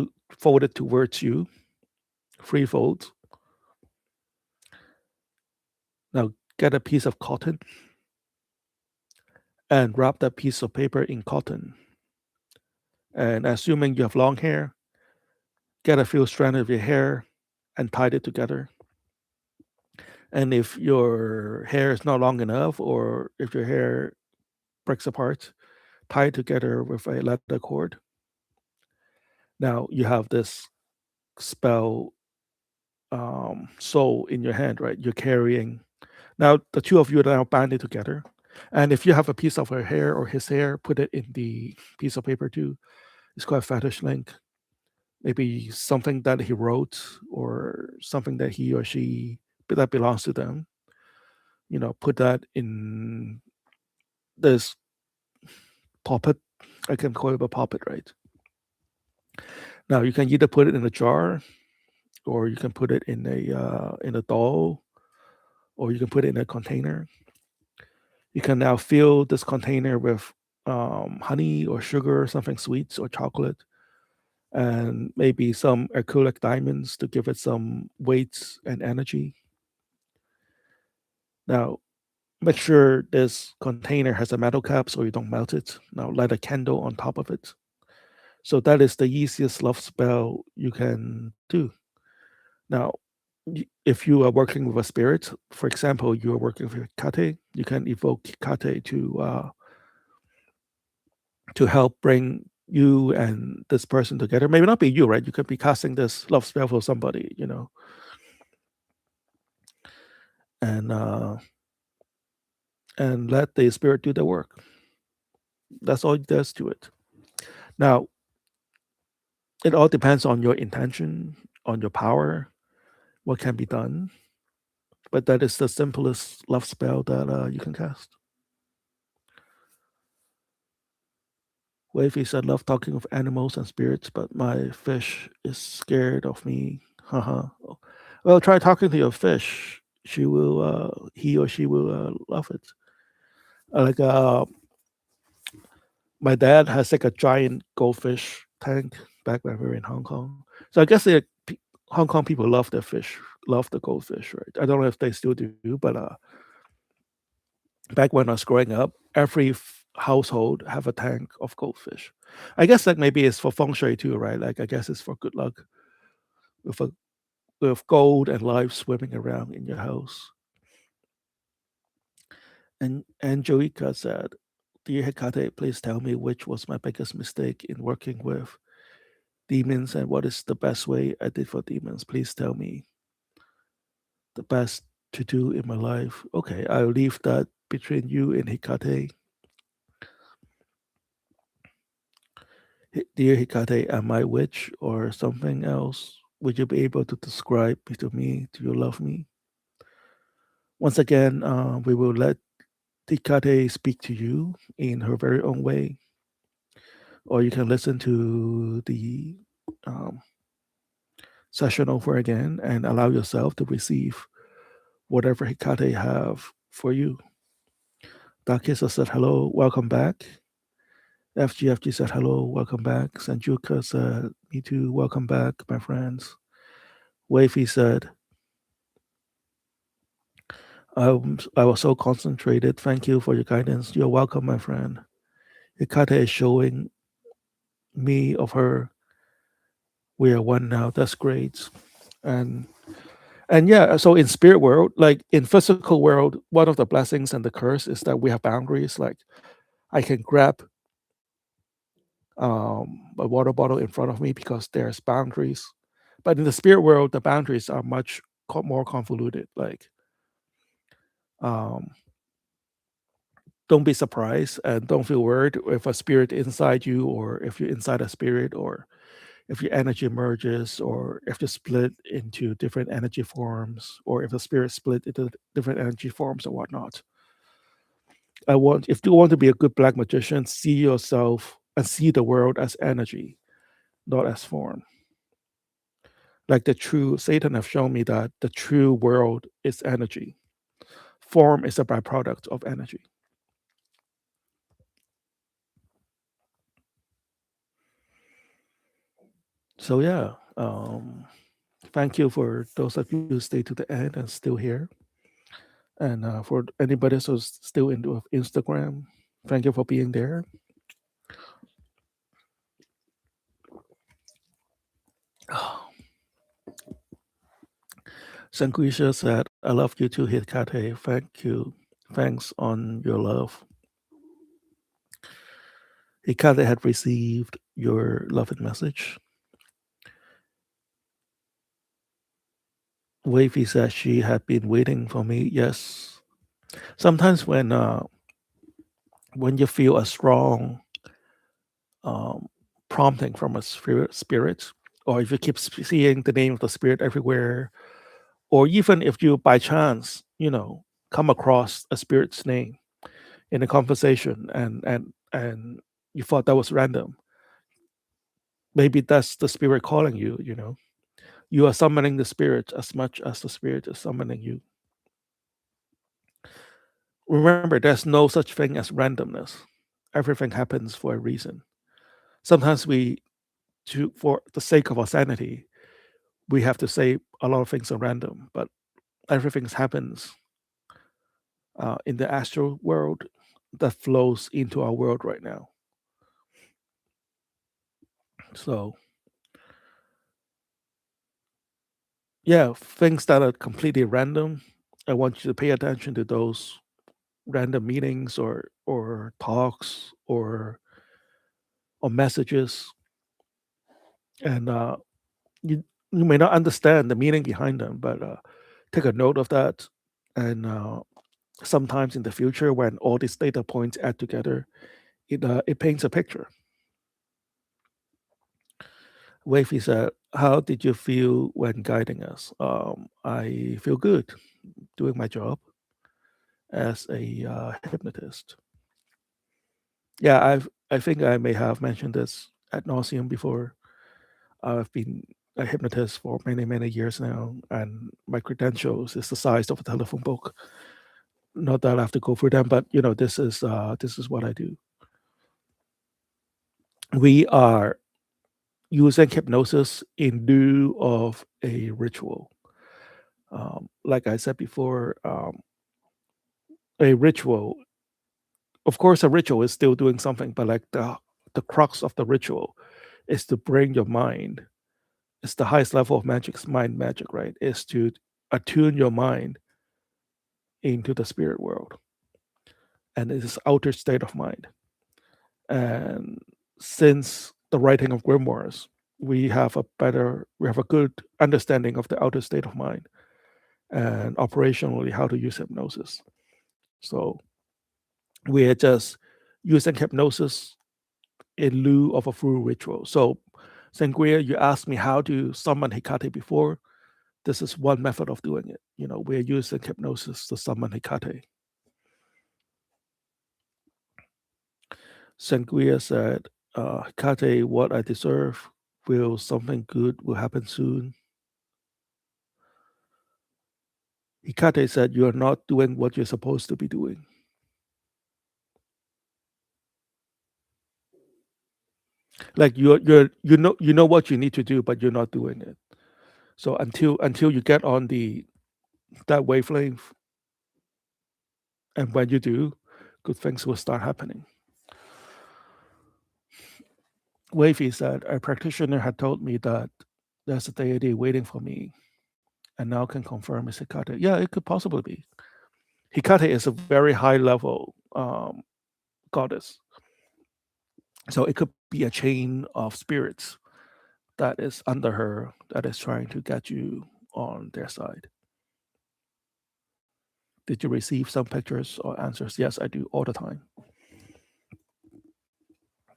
towards you, free fold. Now get a piece of cotton and wrap that piece of paper in cotton. And assuming you have long hair, get a few strands of your hair and tie it together. And if your hair is not long enough, or if your hair breaks apart, tie it together with a leather cord. Now you have this spell soul in your hand, right? You're carrying. Now the two of you are now banded together. And if you have a piece of her hair or his hair, put it in the piece of paper too. It's called fetish link. Maybe something that he wrote or something that he or she that belongs to them. Put that in this puppet. I can call it a puppet, right? Now you can either put it in a jar, or you can put it in a doll, or you can put it in a container. You can now fill this container with honey or sugar, something sweet or chocolate, and maybe some acrylic diamonds to give it some weight and energy. Now, make sure this container has a metal cap so you don't melt it. Now, light a candle on top of it. So that is the easiest love spell you can do. Now, if you are working with a spirit, for example, you are working with Hecate, you can evoke Hecate to help bring you and this person together. Maybe not be you, right? You could be casting this love spell for somebody, and and let the spirit do the work. That's all it does to it. Now, it all depends on your intention, on your power, what can be done. But that is the simplest love spell that you can cast. Wavy said, love talking with animals and spirits, but my fish is scared of me. Haha. Well, try talking to your fish. He or she will love it. Like my dad has like a giant goldfish tank back when we were in Hong Kong. So I guess Hong Kong people love their fish, love the goldfish, right? I don't know if they still do, but back when I was growing up, every household have a tank of goldfish. I guess like maybe it's for feng shui too, right? Like I guess it's for good luck with with gold and life swimming around in your house. And Angelica said, "Dear Hecate, please tell me which was my biggest mistake in working with demons and what is the best way I did for demons. Please tell me the best to do in my life." Okay, I'll leave that between you and Hecate. Dear Hecate, am I witch or something else? Would you be able to describe to me? Do you love me? Once again, we will let Hecate speak to you in her very own way. or you can listen to the um, session over again and allow yourself to receive whatever Hecate have for you. Dakisa said hello, welcome back. FGFG said hello, welcome back. Sanjuka said, me too, welcome back, my friends. Wavy said, I was so concentrated. Thank you for your guidance. You're welcome, my friend. Hecate is showing me of her. We are one now. That's great. And yeah, so in spirit world, like in physical world, one of the blessings and the curse is that we have boundaries. Like I can grab a water bottle in front of me because there's boundaries. But in the spirit world, the boundaries are much more convoluted. Like, um, don't be surprised and don't feel worried if a spirit inside you, or if you're inside a spirit, or if your energy merges, or if you split into different energy forms, or if the spirit split into different energy forms or whatnot. If you want to be a good black magician, see yourself and see the world as energy, not as form. Like the true Satan have shown me that the true world is energy. Form is a byproduct of energy. So yeah, thank you for those of you who stay to the end and still here. And for anybody who's still into Instagram, thank you for being there. Sanquisha said, I love you too, Hikate. Thank you. Thanks on your love. Hikate had received your loving message. Wavy said she had been waiting for me. Yes. Sometimes when you feel a strong um, prompting from a spirit, or if you keep seeing the name of the spirit everywhere, or even if you by chance, come across a spirit's name in a conversation, and you thought that was random, maybe that's the spirit calling you. You are summoning the spirit as much as the spirit is summoning you. Remember, there's no such thing as randomness. Everything happens for a reason. Sometimes for the sake of our sanity, we have to say a lot of things are random, but everything happens in the astral world that flows into our world right now. So, yeah, things that are completely random, I want you to pay attention to those random meetings or talks or messages, and you may not understand the meaning behind them, but take a note of that. And sometimes in the future, when all these data points add together, it paints a picture. Wavy said, "How did you feel when guiding us?" I feel good doing my job as a hypnotist. Yeah, I think I may have mentioned this ad nauseum before. I've been a hypnotist for many years now, and my credentials is the size of a telephone book. Not that I have to go through them, but this is what I do. We are using hypnosis in lieu of a ritual. Like I said before, a ritual, of course, a ritual is still doing something, but like the crux of the ritual is to bring your mind. It's the highest level of magic's mind magic, right? Is to attune your mind into the spirit world, and it is outer state of mind. And since the writing of grimoires, we have a good understanding of the outer state of mind and operationally how to use hypnosis. So we are just using hypnosis in lieu of a full ritual. So, Sangria, you asked me how to summon Hecate before. This is one method of doing it. We're using hypnosis to summon Hecate. Sangria said, Hecate, what I deserve. Will something good will happen soon? Hecate said, "You are not doing what you're supposed to be doing." Like you know what you need to do, but you're not doing it. So until you get on that wavelength, and when you do, good things will start happening. Wavy said, "A practitioner had told me that there's a deity waiting for me, and now can confirm it's Hecate." Yeah, it could possibly be. Hecate is a very high level goddess, so it could be a chain of spirits that is under her that is trying to get you on their side. Did you receive some pictures or answers? Yes, I do all the time.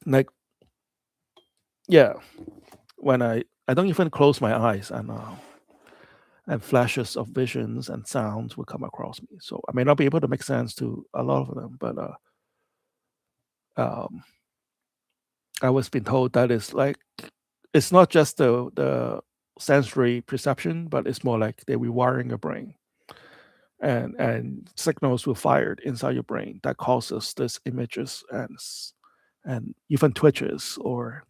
Like, yeah, when I don't even close my eyes, and flashes of visions and sounds will come across me. So I may not be able to make sense to a lot of them, but um, I was being told that it's not just the sensory perception, but it's more like they're rewiring your brain, and signals were fired inside your brain that causes these images and even twitches or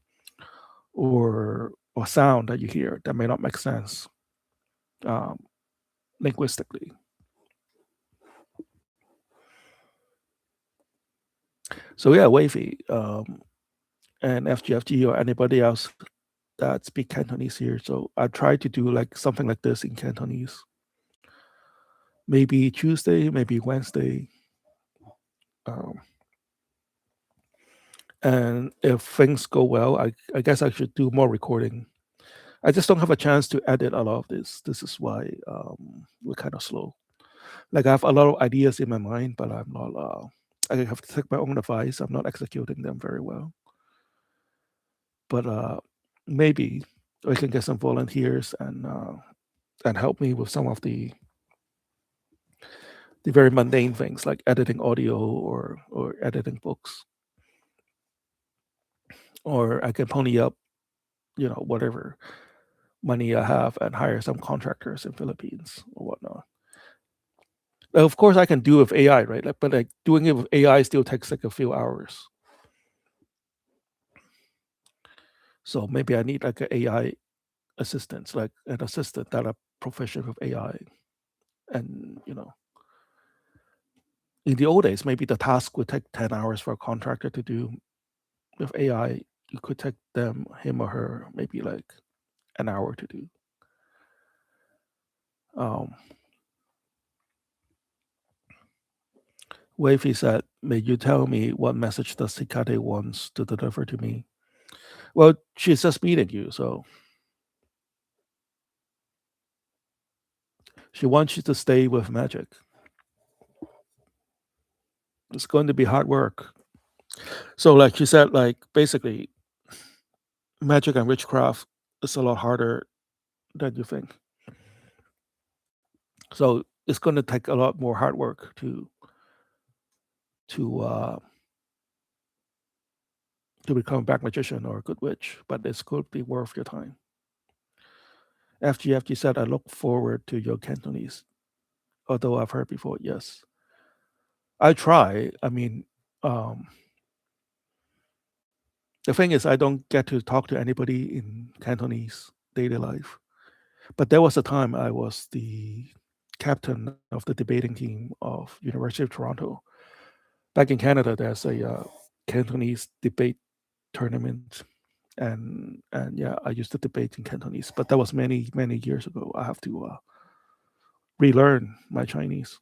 sound that you hear that may not make sense um, linguistically. So yeah, Wavy and FGFG or anybody else that speak Cantonese here. So I try to do like something like this in Cantonese. Maybe Tuesday, maybe Wednesday. Um, and if things go well, I guess I should do more recording. I just don't have a chance to edit a lot of this. This is why we're kind of slow. Like I have a lot of ideas in my mind, but I'm not. I have to take my own advice. I'm not executing them very well. But maybe I can get some volunteers and help me with some of the very mundane things like editing audio or editing books, or I can pony up, whatever money I have and hire some contractors in Philippines or whatnot. Of course, I can do with AI, right? But like doing it with AI still takes like a few hours. So maybe I need like an AI assistant, like an assistant that are proficient with AI. And in the old days, maybe the task would take 10 hours for a contractor to do. With AI, you could take him or her, maybe like an hour to do. Um, Wavy said, "May you tell me what message does Hikade wants to deliver to me?" Well, she's just meeting you, so she wants you to stay with Magick. It's going to be hard work. So, like she said, like basically, magic and witchcraft is a lot harder than you think. So it's going to take a lot more hard work to uh, to become a black magician or a good witch, but it's going to be worth your time. FGFG said, "I look forward to your Cantonese." Although I've heard before, yes, I try. I mean, um, the thing is, I don't get to talk to anybody in Cantonese daily life. But there was a time I was the captain of the debating team of University of Toronto. Back in Canada, there's a Cantonese debate tournament, and yeah, I used to debate in Cantonese, but that was many years ago. I have to relearn my Chinese,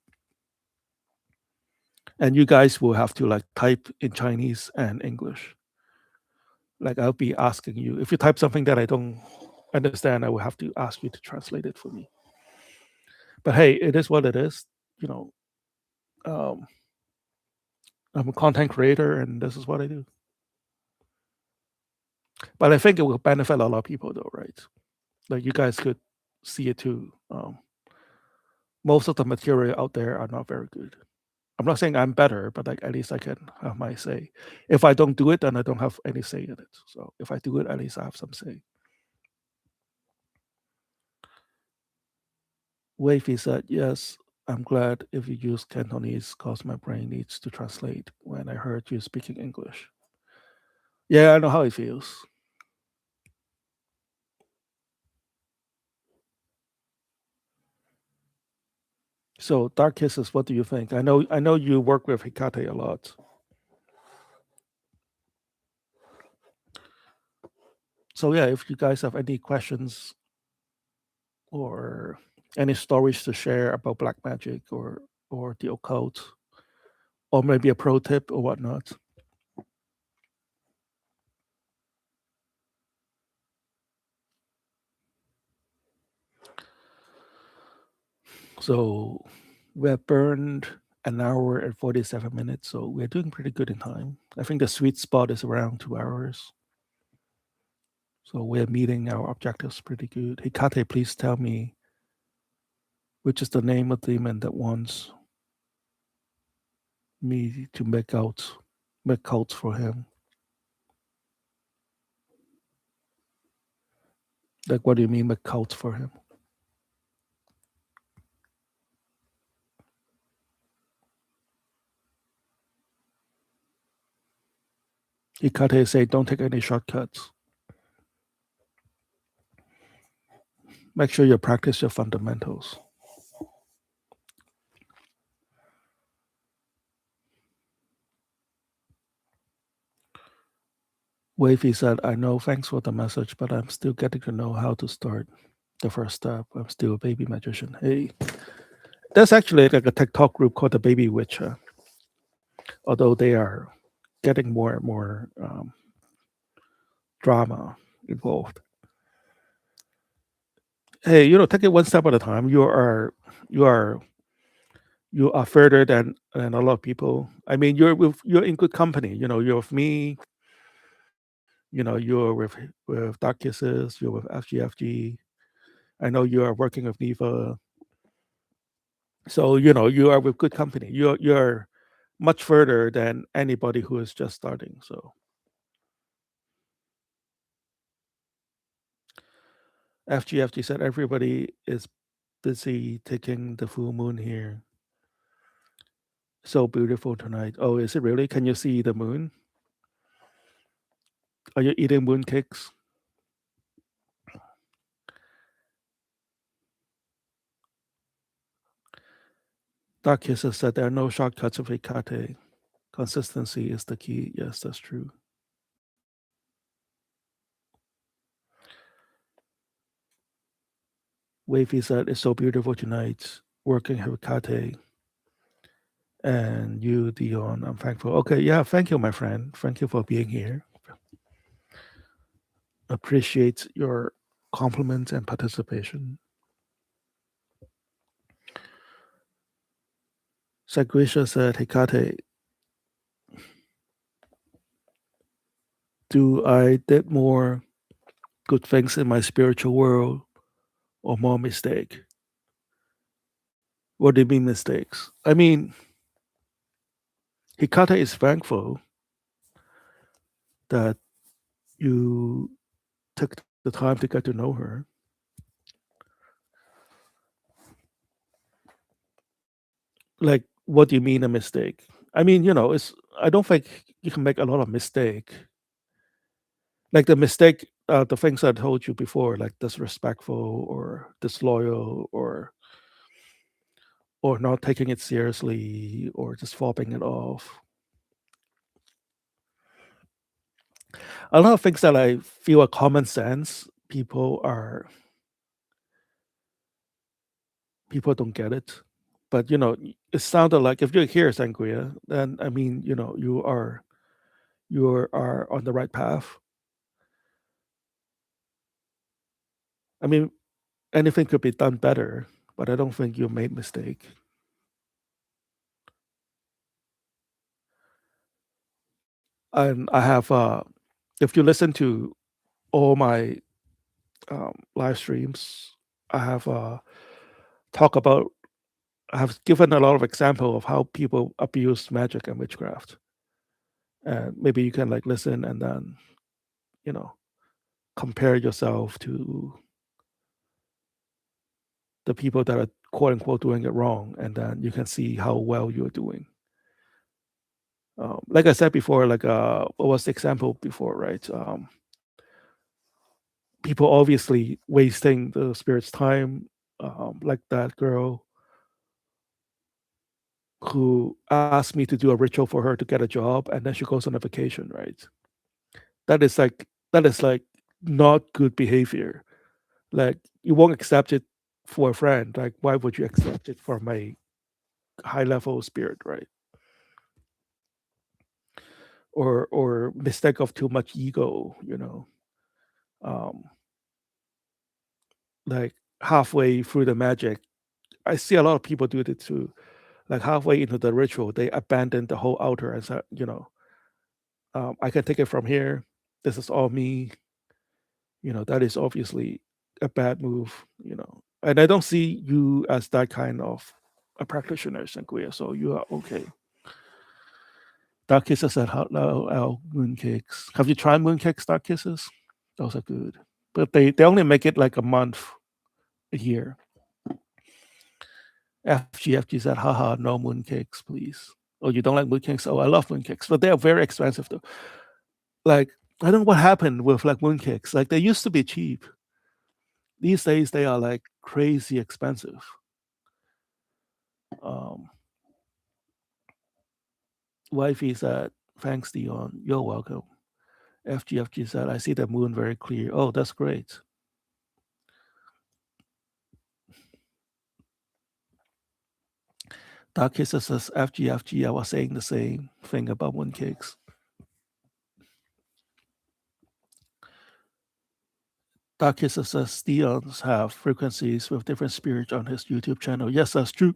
and you guys will have to like type in Chinese and English. Like I'll be asking you if you type something that I don't understand, I will have to ask you to translate it for me. But hey, it is what it is. You know, um, I'm a content creator, and this is what I do. But I think it will benefit a lot of people, though, right? Like you guys could see it too. Most of the material out there are not very good. I'm not saying I'm better, but like at least I can have my say. If I don't do it, then I don't have any say in it. So if I do it, at least I have some say. Wavy said, yes, I'm glad if you use Cantonese because my brain needs to translate when I heard you speaking English. Yeah, I know how it feels. So Dark Kisses, what do you think? I know you work with Hecate a lot. So yeah, if you guys have any questions or any stories to share about black magic or the occult, or maybe a pro tip or whatnot. So we have burned an hour and 47 minutes, so we're doing pretty good in time. I think the sweet spot is around 2 hours. So we're meeting our objectives pretty good. Hecate, please tell me which is the name of the demon that wants me to make cults for him. Like, what do you mean make cults for him? Hecate say, don't take any shortcuts. Make sure you practice your fundamentals. Wavy said, I know, thanks for the message, but I'm still getting to know how to start the first step. I'm still a baby magician. Hey, there's actually like a TikTok group called the Baby Witcher, although they are getting more and more drama involved. Hey, take it one step at a time. You are you are further than a lot of people. I mean, you're in good company. You're with me. You're with Dark Kisses. You're with FGFG. I know you are working with Neva. So you are with good company. You're much further than anybody who is just starting. So FGFG said everybody is busy taking the full moon here. So beautiful tonight. Oh, is it really? Can you see the moon? Are you eating moon cakes? Dark Kisses said there are no shortcuts of Hecate. Consistency is the key. Yes, that's true. Wavy said it's so beautiful tonight working Hecate. And you, Dion, I'm thankful. Okay, yeah, thank you, my friend. Thank you for being here. Appreciate your compliments and participation. Sagrisha said, Hecate, do I did more good things in my spiritual world or more mistake? What do you mean mistakes? I mean, Hecate is thankful that you took the time to get to know her. Like, what do you mean a mistake? I mean, it's I don't think you can make a lot of mistake. Like the mistake, the things I told you before, like disrespectful or disloyal or not taking it seriously or just fobbing it off. A lot of things that I feel are common sense, people don't get it. But it sounded like if you're here, Sangria, then I mean, you are on the right path. I mean, anything could be done better, but I don't think you made mistake. And I have, if you listen to all my live streams, I have talk about have given a lot of example of how people abuse magic and witchcraft, and maybe you can like listen and then you know compare yourself to the people that are quote unquote doing it wrong, and then you can see how well you're doing. Like I said before, like what was the example before, right? People obviously wasting the spirit's time, like that girl who asked me to do a ritual for her to get a job, and then she goes on a vacation, right? That is like not good behavior. Like you won't accept it for a friend. Like why would you accept it from a high level spirit, right? Or mistake of too much ego, um, like halfway through the magic. I see a lot of people do it too. Like halfway into the ritual, they abandon the whole altar and said, I can take it from here. This is all me. That is obviously a bad move. And I don't see you as that kind of a practitioner, Sanguia. So you are okay. Dark Kisses at Hello L mooncakes. Have you tried mooncakes, Dark Kisses? Those are good. But they only make it like a month, a year. FGFG said, haha, no mooncakes, please. Oh, you don't like mooncakes? Oh, I love mooncakes. But they are very expensive though. Like, I don't know what happened with like mooncakes. Like they used to be cheap. These days they are like crazy expensive. Um Wifey said, thanks, Dion. You're welcome. FGFG said, I see the moon very clear. Oh, that's great. Dark Kisses says, FGFG, I was saying the same thing about mooncakes. Dark Kisses says, Dions have frequencies with different spirits on his YouTube channel. Yes, that's true.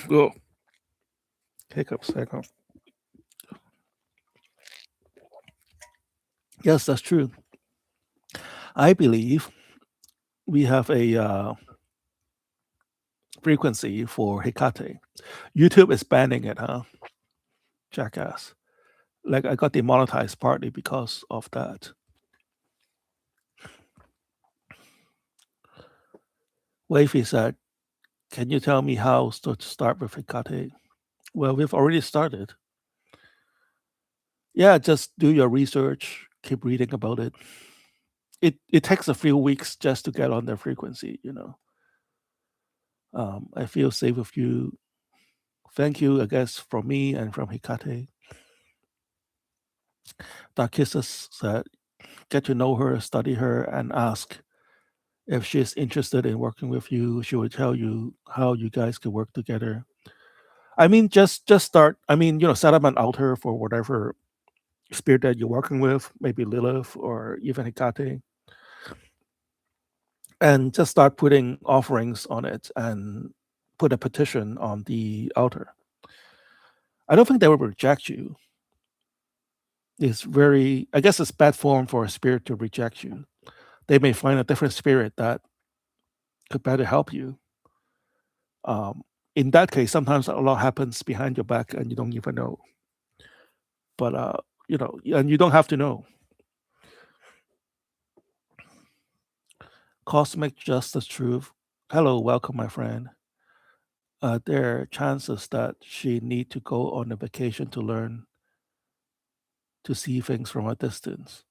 Oh, hiccups. Yes, that's true. I believe we have a frequency for Hecate. YouTube is banning it, huh? Jackass. Like I got demonetized partly because of that. Wavy said, can you tell me how to start with Hecate? Well, we've already started. Yeah, just do your research, keep reading about it. It takes a few weeks just to get on their frequency. I feel safe with you. Thank you, I guess, from me and from Hecate. Darkissus said, get to know her, study her, and ask if she's interested in working with you. She will tell you how you guys can work together. I mean, just start. I mean, set up an altar for whatever spirit that you're working with, maybe Lilith or even Hecate, and just start putting offerings on it and put a petition on the altar. I don't think they will reject you. I guess it's bad form for a spirit to reject you. They may find a different spirit that could better help you. In that case, sometimes a lot happens behind your back and you don't even know. But and you don't have to know. Cosmic Justice Truth. Hello, welcome, my friend. There are chances that she need to go on a vacation to learn to see things from a distance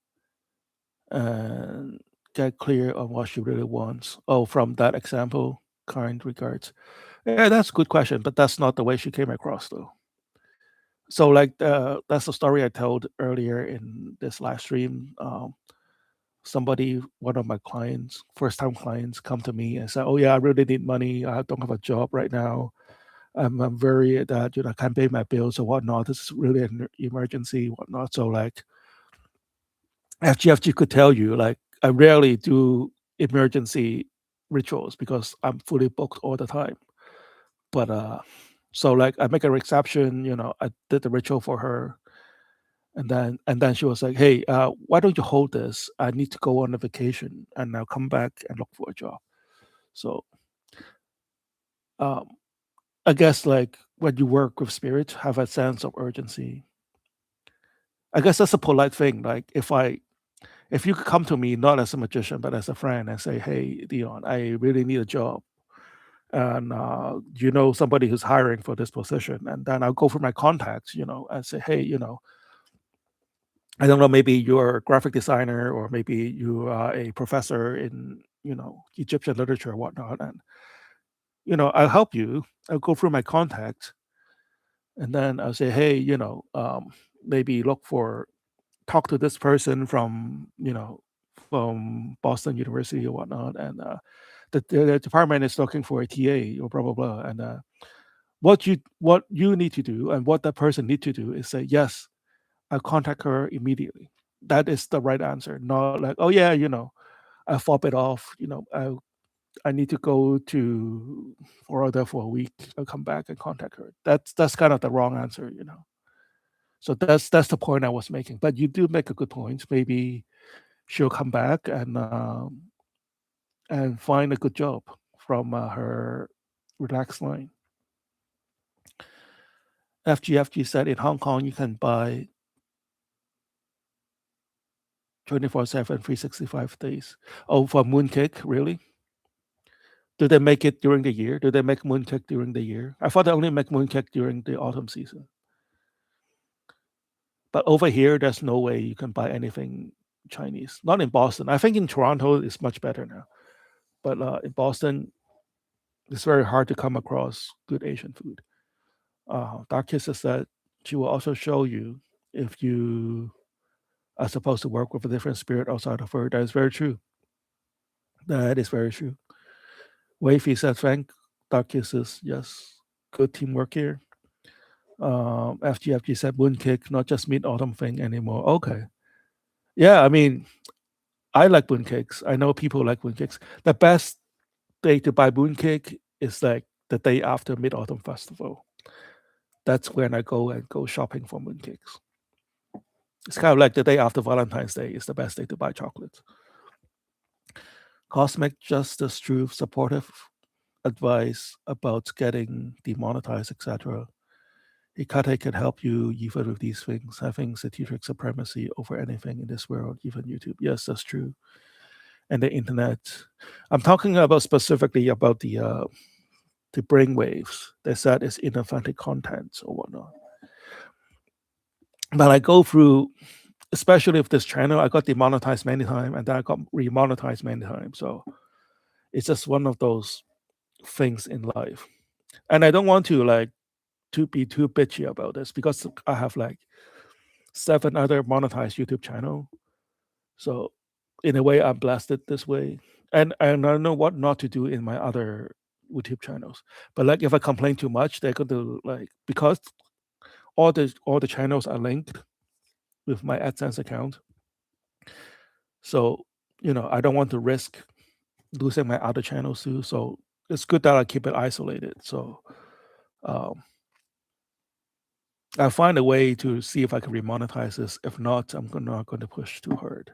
and get clear on what she really wants. Oh, from that example, kind regards. Yeah, that's a good question, but that's not the way she came across, though. So, like, that's the story I told earlier in this live stream. Somebody, one of my clients, first time clients, come to me and say, "Oh yeah, I really need money. I don't have a job right now. I'm very that I can't pay my bills or whatnot. This is really an emergency, whatnot." So like, FGFG could tell you like I rarely do emergency rituals because I'm fully booked all the time. But so like I make an exception. I did the ritual for her, and then she was like, "Hey, why don't you hold this? I need to go on a vacation, and I'll come back and look for a job." So, um, I guess like when you work with spirit, have a sense of urgency. I guess that's a polite thing. Like if you could come to me not as a magician but as a friend and say, "Hey, Dion, I really need a job, and you know somebody who's hiring for this position," and then I'll go for my contacts, and say, "Hey, I don't know, maybe you're a graphic designer or maybe you are a professor in Egyptian literature or whatnot, and I'll help you. I'll go through my contacts, and then I'll say, hey, maybe look for talk to this person from Boston University or whatnot, and the department is looking for a TA or blah blah blah, and what you need to do and what that person need to do is say yes, I'll contact her immediately. That is the right answer. Not like, oh yeah, I fob it off. I need to go to Florida for a week. I'll come back and contact her. That's kind of the wrong answer. So that's the point I was making. But you do make a good point. Maybe she'll come back and find a good job from her relaxed line. FGFG said in Hong Kong you can buy 24/7, 365 days. Oh, for mooncake, really? Do they make it during the year? Do they make mooncake during the year? I thought they only make mooncake during the autumn season. But over here, there's no way you can buy anything Chinese. Not in Boston. I think in Toronto it's much better now. But in Boston, it's very hard to come across good Asian food. Dark Kisses said she will also show you if you are supposed to work with a different spirit outside of her. That is very true. That is very true. Wavy said, Frank, Dark Kisses, yes. Good teamwork here. FGFG said, mooncake, not just mid autumn thing anymore. Okay. Yeah, I mean, I like mooncakes. I know people like mooncakes. The best day to buy mooncake is like the day after Mid Autumn Festival. That's when I go shopping for mooncakes. It's kind of like the day after Valentine's Day is the best day to buy chocolate. Cosmic Justice Truth supportive advice about getting demonetized, etc. Hecate can help you even with these things, having strategic supremacy over anything in this world, even YouTube. Yes, that's true. And the internet. I'm talking about specifically about the brainwaves. They said it's inauthentic content or whatnot. But I go through, especially with this channel, I got demonetized many times and then I got remonetized many times. So it's just one of those things in life. And I don't want to be too bitchy about this because I have like 7 other monetized YouTube channel. So in a way, I'm blasted this way, and I know what not to do in my other YouTube channels. But like if I complain too much, they're going to like because all the channels are linked with my AdSense account. So I don't want to risk losing my other channels too. So it's good that I keep it isolated. So um, I'll find a way to see if I can remonetize this. If not, I'm not going to push too hard.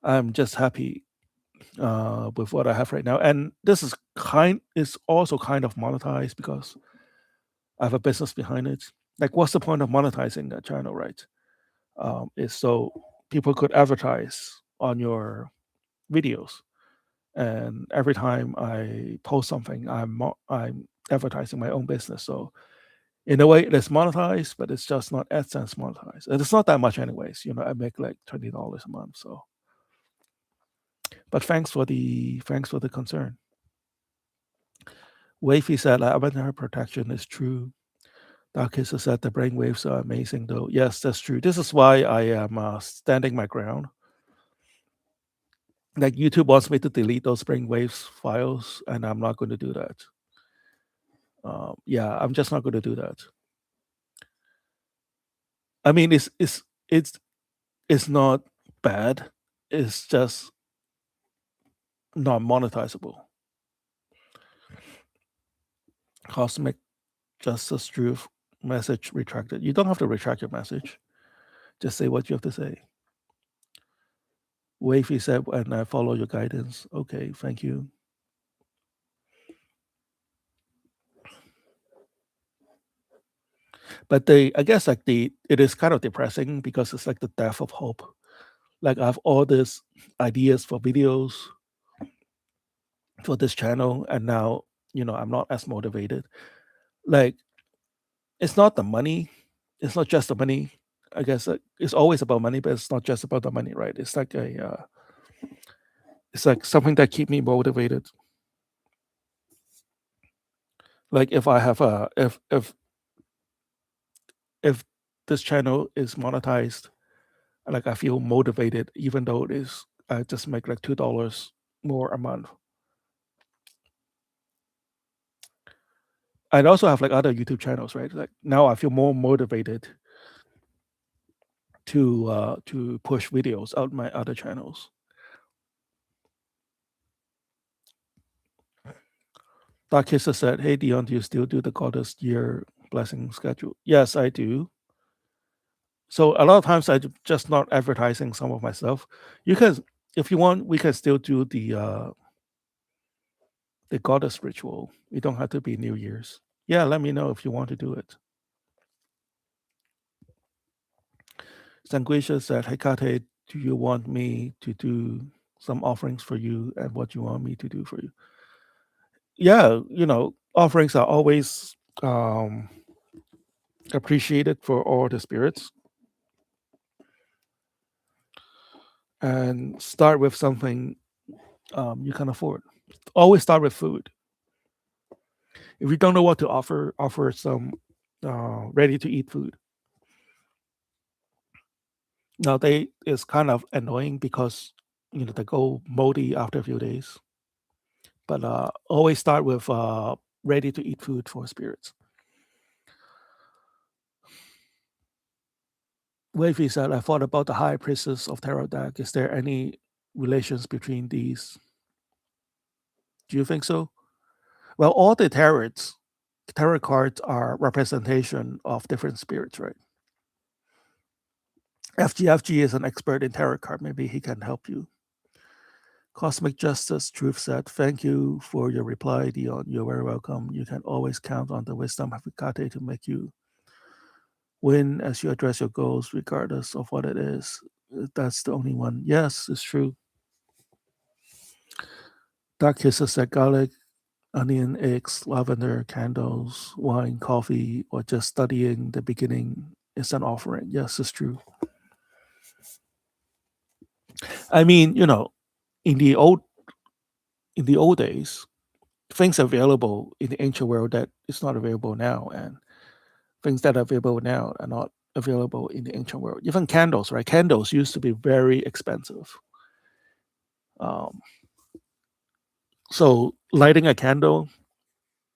I'm just happy with what I have right now, and this is also kind of monetized because I have a business behind it. Like, what's the point of monetizing a channel, right? Is so people could advertise on your videos, and every time I post something, I'm advertising my own business. So in a way, it's monetized, but it's just not AdSense monetized, and it's not that much, anyways. I make like $20 a month. So, but thanks for the concern. Wavy said, "Avatar protection is true." Darkest said, "The brainwaves are amazing, though." Yes, that's true. This is why I am standing my ground. Like YouTube wants me to delete those brainwaves files, and I'm not going to do that. Yeah, I'm just not going to do that. I mean, it's not bad. It's just not monetizable. Cosmic Justice Truth message retracted. You don't have to retract your message. Just say what you have to say. Wavy said, and I follow your guidance. Okay, thank you. But I guess like it is kind of depressing because it's like the death of hope. Like I have all these ideas for videos for this channel, and now I'm not as motivated. Like it's not the money, it's not just the money. I guess it's always about money, but it's not just about the money, right? It's like something that keep me motivated. Like if I have a if this channel is monetized, like I feel motivated, even though it is I just make like $2 more a month. I'd also have like other YouTube channels, right? Like now I feel more motivated to push videos out my other channels. Dark Kisser said, "Hey Dion, do you still do the Goddess Year blessing schedule?" Yes, I do. So a lot of times I just not advertising some of myself. You can, if you want, we can still do the goddess ritual. You don't have to be New Year's. Yeah, let me know if you want to do it. Sanguisha said, Hecate, do you want me to do some offerings for you and what you want me to do for you? Yeah, offerings are always um, appreciated for all the spirits. And start with something you can afford. Always start with food. If you don't know what to offer some ready to eat food. Now they is kind of annoying because they go moldy after a few days. But always start with ready to eat food for spirits. Wavy said, I thought about the high priestess of tarot deck. Is there any relations between these? Do you think so? Well, all the tarot cards are representation of different spirits, right? FGFG is an expert in tarot card. Maybe he can help you. Cosmic Justice Truth said, thank you for your reply, Dion. You're very welcome. You can always count on the wisdom of Hecate to make you win as you address your goals, regardless of what it is. That's the only one. Yes, it's true. Dark Kisses said garlic, onion, eggs, lavender, candles, wine, coffee, or just studying the beginning is an offering. Yes, it's true. I mean, in the old days, things available in the ancient world that is not available now, and things that are available now are not available in the ancient world. Even candles, right? Candles used to be very expensive. Um, so lighting a candle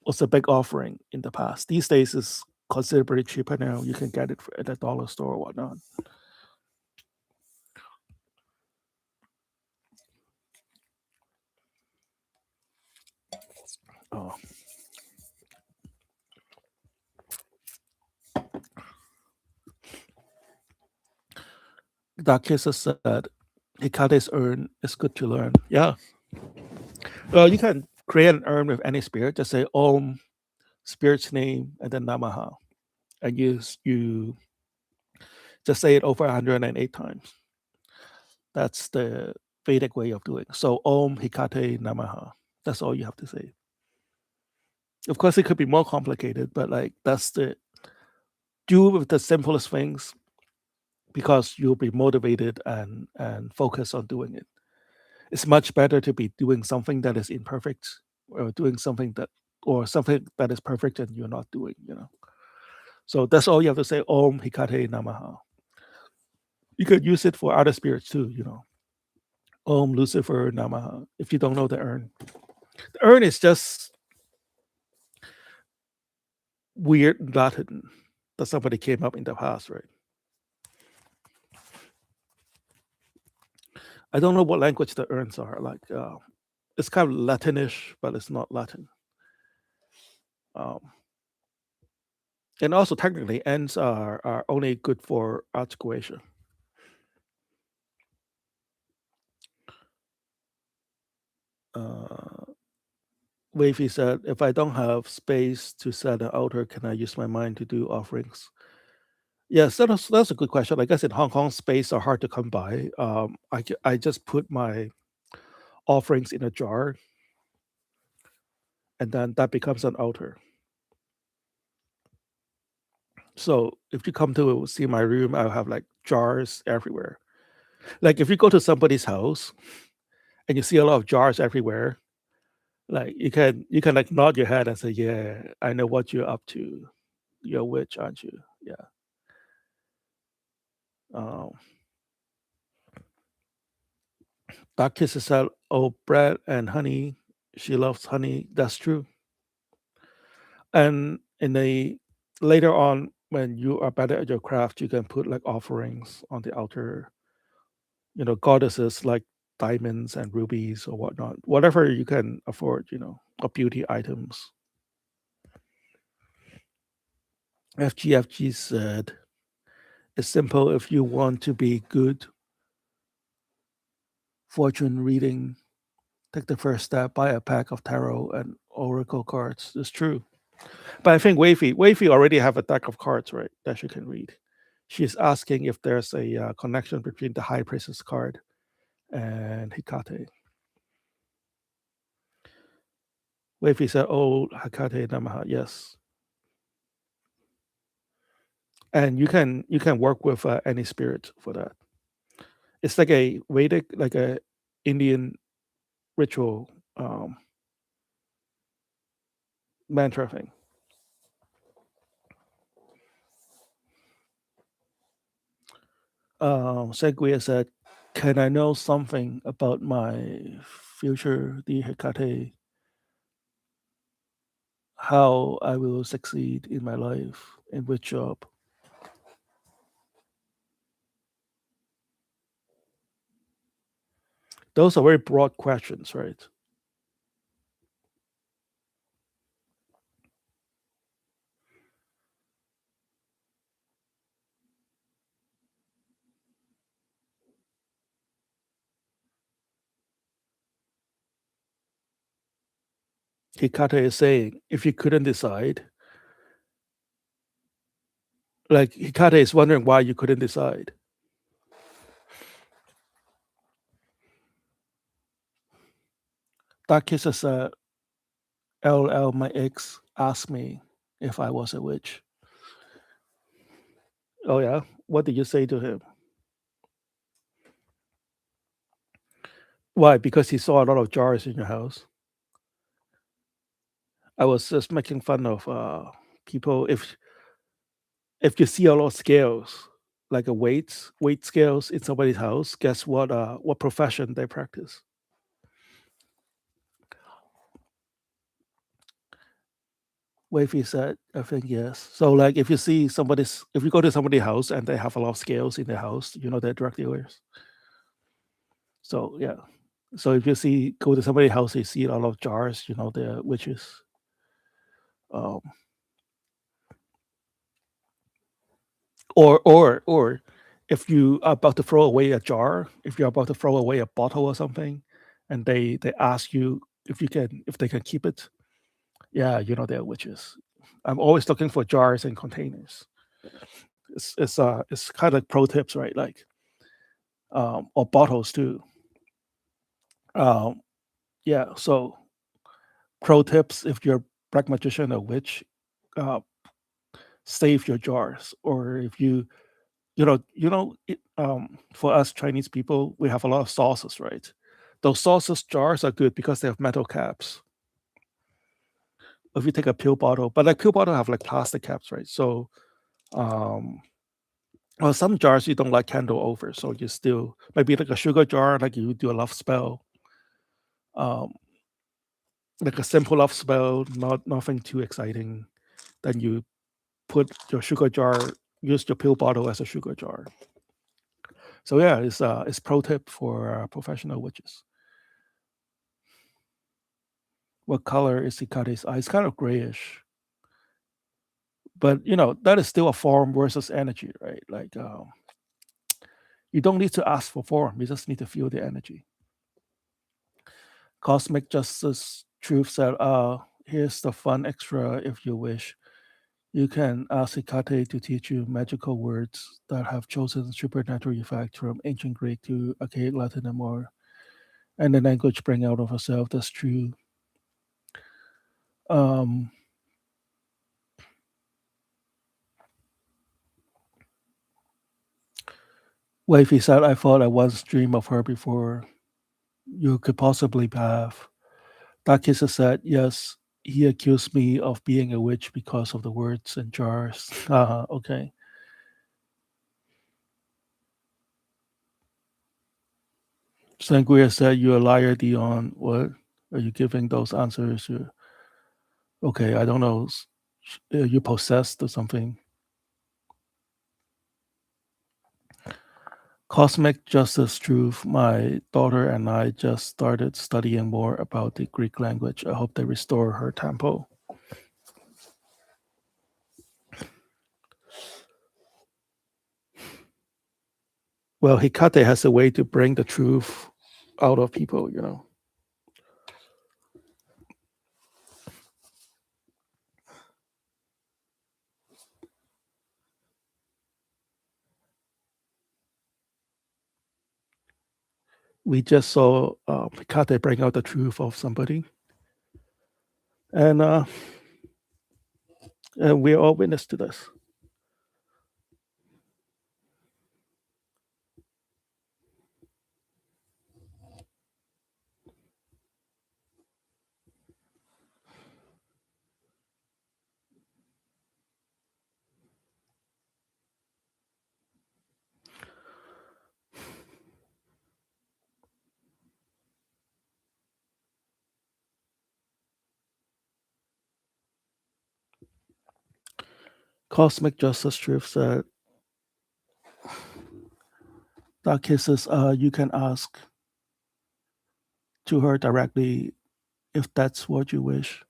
was a big offering in the past. These days is considerably cheaper now. You can get it at a dollar store or whatnot. Oh. Dark Kisses said, Hecate's urn is good to learn. Yeah. Well, you can create an urn with any spirit. Just say Om, spirit's name, and then Namaha. And you just say it over 108 times. That's the Vedic way of doing it. So Om Hecate Namaha. That's all you have to say. Of course, it could be more complicated, but like that's the do with the simplest things because you'll be motivated and focus on doing it. It's much better to be doing something that is imperfect or doing something that is perfect and you're not doing. So that's all you have to say, Om Hecate Namaha. You could use it for other spirits too. Om Lucifer Namaha. If you don't know the urn. The urn is just weird Latin that somebody came up in the past, right? I don't know what language the urns are. Like it's kind of Latinish, but it's not Latin. Um, and also technically ends are only good for articulation. Wavy said, if I don't have space to set an altar, can I use my mind to do offerings? Yes, that's a good question. I guess in Hong Kong, space are hard to come by. I just put my offerings in a jar, and then that becomes an altar. So if you come to see my room, I'll have like jars everywhere. Like if you go to somebody's house and you see a lot of jars everywhere, like you can like nod your head and say, "Yeah, I know what you're up to. You're a witch, aren't you?" Yeah. Um, Dark Kisses said, "Oh, bread and honey. She loves honey. That's true." And in the later on, when you are better at your craft, you can put like offerings on the altar. Goddesses like diamonds and rubies or whatnot, whatever you can afford. Or beauty items. FGFG said, "It's simple if you want to be good. Fortune reading. Take the first step. Buy a pack of tarot and oracle cards." It's true. But I think Wavy already have a deck of cards, right? That she can read. She's asking if there's a connection between the High Priestess card and Hecate. Wavy said, "Oh, Hecate Namaha." Yes, and you can work with any spirit for that. It's like a Vedic, like a Indian ritual mantra thing. Seguia said, "Can I know something about my future, the Hecate? How I will succeed in my life, in which job?" Those are very broad questions, right? Hecate is saying, if you couldn't decide, like Hecate is wondering why you couldn't decide. Dark Kisses said, "LL, my ex asked me if I was a witch." Oh yeah, what did you say to him? Why? Because he saw a lot of jars in your house. I was just making fun of people. If you see a lot of scales, like a weight scales in somebody's house, guess what profession they practice? Wavy said, "I think yes." So like if you go to somebody's house and they have a lot of scales in their house, they're drug dealers. So yeah. So if you go to somebody's house, you see a lot of jars, they're witches. Um, or if you are about to throw away a jar, if you're about to throw away a bottle or something, and they ask you if they can keep it, yeah, they're witches. I'm always looking for jars and containers. It's kind of like pro tips, right? Like or bottles too. Um, yeah. So pro tips: if you're a black magician or witch, uh, save your jars, or if for us Chinese people, we have a lot of sauces, right? Those sauces jars are good because they have metal caps. If you take a pill bottle, but like pill bottle have like plastic caps, right? So, um, well, some jars you don't like candle over, so you still maybe like a sugar jar, like you do a love spell, um, like a simple love spell, not nothing too exciting. Then you put your sugar jar, use your pill bottle as a sugar jar. So yeah, it's pro tip for professional witches. What color is Hikate's eye? It's kind of grayish, but that is still a form versus energy, right? Like you don't need to ask for form; you just need to feel the energy. Cosmic Justice Truth said, "Here's the fun extra if you wish. You can ask Hecate to teach you magical words that have chosen supernatural effect from ancient Greek to archaic Latin and more, and the language bring out of herself. That's true. Um, Wavy said, I thought I once dreamed of her before. You could possibly have. Takisa said, yes, he accused me of being a witch because of the words and jars. Okay. Sangria said, you're a liar, Dion. What? Are you giving those answers? Okay, I don't know. You possessed or something. Cosmic Justice Truth. My daughter and I just started studying more about the Greek language. I hope they restore her temple. Well, Hecate has a way to bring the truth out of people. We just saw Hecate bring out the truth of somebody. And we're all witness to this. Cosmic Justice Truth said, Dark Kisses, you can ask to her directly if that's what you wish.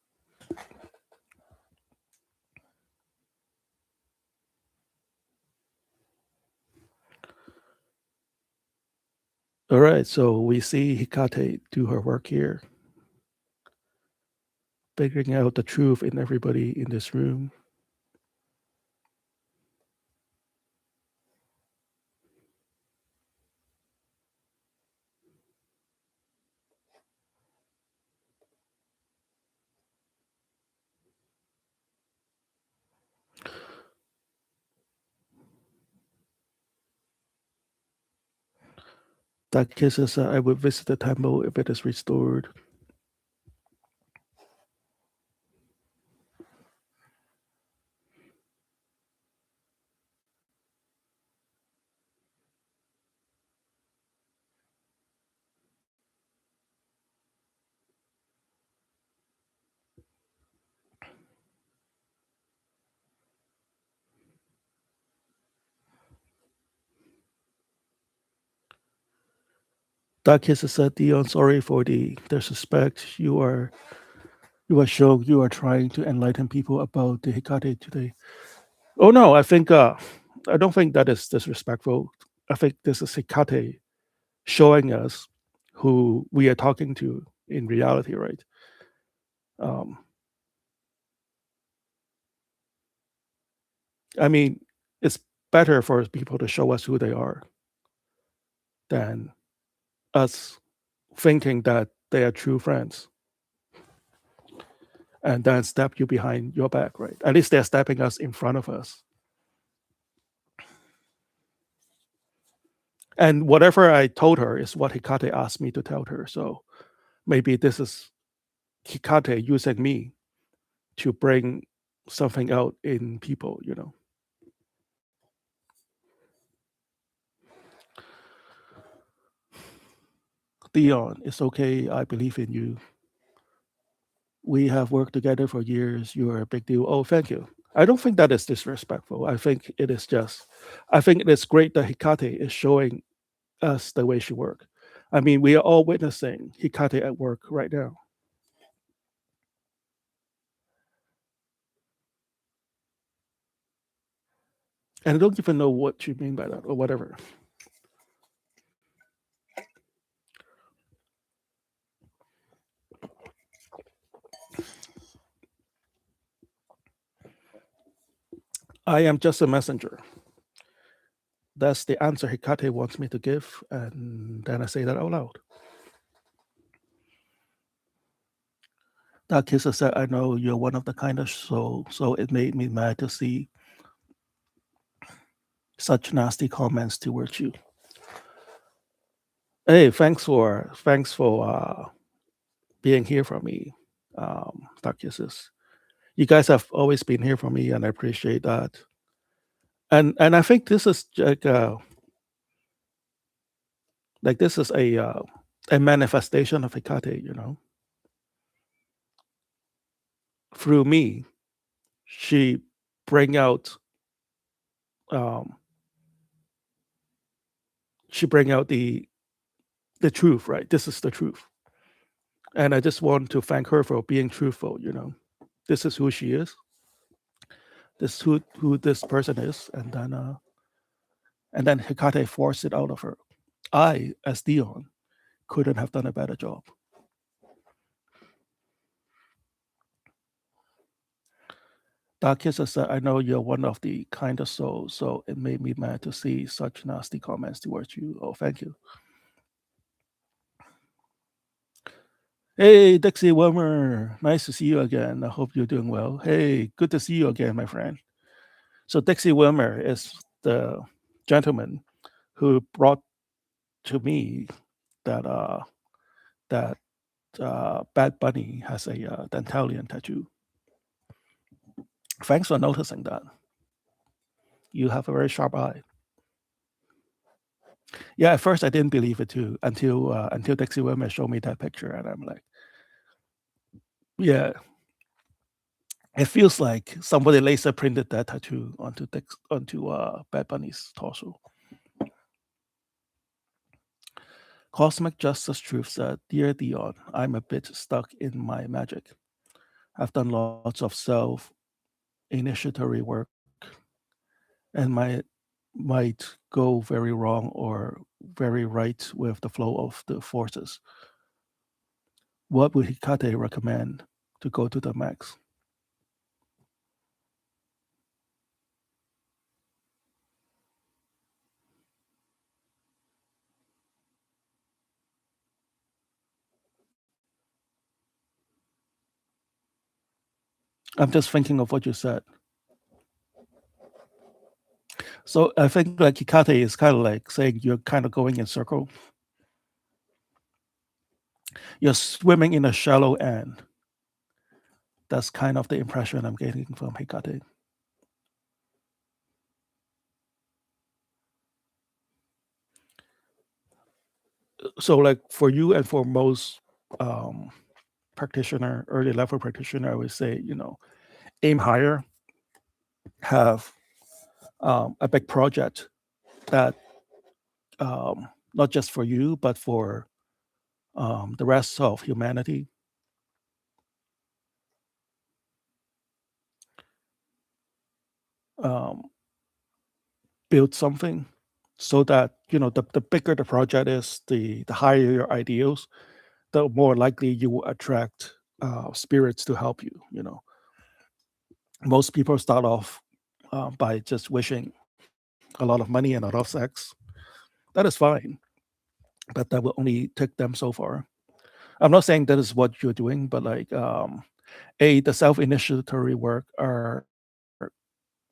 All right, so we see Hecate do her work here, figuring out the truth in everybody in this room. Dark Kisses, I would visit the temple if it is restored. Dark Kisses said, Dion, sorry for the disrespect. You are showing you are trying to enlighten people about the Hecate today. Oh no, I don't think that is disrespectful. I think this is Hecate showing us who we are talking to in reality, right? Um, I mean, it's better for people to show us who they are than us thinking that they are true friends and then stab you behind your back, right? At least they're stabbing us in front of us. And whatever I told her is what Hecate asked me to tell her. So maybe this is Hecate using me to bring something out in people. Dion, it's okay. I believe in you. We have worked together for years. You are a big deal. Oh, thank you. I don't think that is disrespectful. I think it is great that Hecate is showing us the way she works. I mean, we are all witnessing Hecate at work right now. And I don't even know what you mean by that or whatever. I am just a messenger. That's the answer Hecate wants me to give, and then I say that out loud. That kisser said, I know you're one of the kindest souls, so it made me mad to see such nasty comments towards you. Hey, thanks for being here for me, Dark Kisses. You guys have always been here for me, and I appreciate that. And I think this is like this is a manifestation of Hecate, you know. Through me, she bring out um she bring out the truth, right? This is the truth. And I just want to thank her for being truthful, you know. This is who she is. This is who this person is, and then Hecate forced it out of her. I, as Dion, couldn't have done a better job. Dark Kisser said, I know you're one of the kindest souls, so it made me mad to see such nasty comments towards you. Oh, thank you. Hey, Dixie Wilmer. Nice to see you again. I hope you're doing well. Hey, good to see you again, my friend. So, Dixie Wilmer is the gentleman who brought to me that that Bad Bunny has a Dantalian tattoo. Thanks for noticing that. You have a very sharp eye. Yeah, at first I didn't believe it too until Dixie Wilmer showed me that picture, and I'm like, yeah, it feels like somebody laser printed that tattoo onto Bad Bunny's torso. Cosmic Justice Truth said, Dear Dion, I'm a bit stuck in my magic. I've done lots of self initiatory work and might go very wrong or very right with the flow of the forces. What would Hecate recommend to go to the max? I'm just thinking of what you said. So I think like Hecate is kind of like saying you're kind of going in circle. You're swimming in a shallow end. That's kind of the impression I'm getting from Hecate. So like for you and for most um, practitioner, early level practitioner, I would say, you know, aim higher, have a big project that not just for you, but for the rest of humanity. Um, build something so that you know the bigger the project is, the higher your ideals, the more likely you will attract spirits to help you. You know, most people start off by just wishing a lot of money and a lot of sex. That is fine, but that will only take them so far. I'm not saying that is what you're doing, but like the self-initiatory work are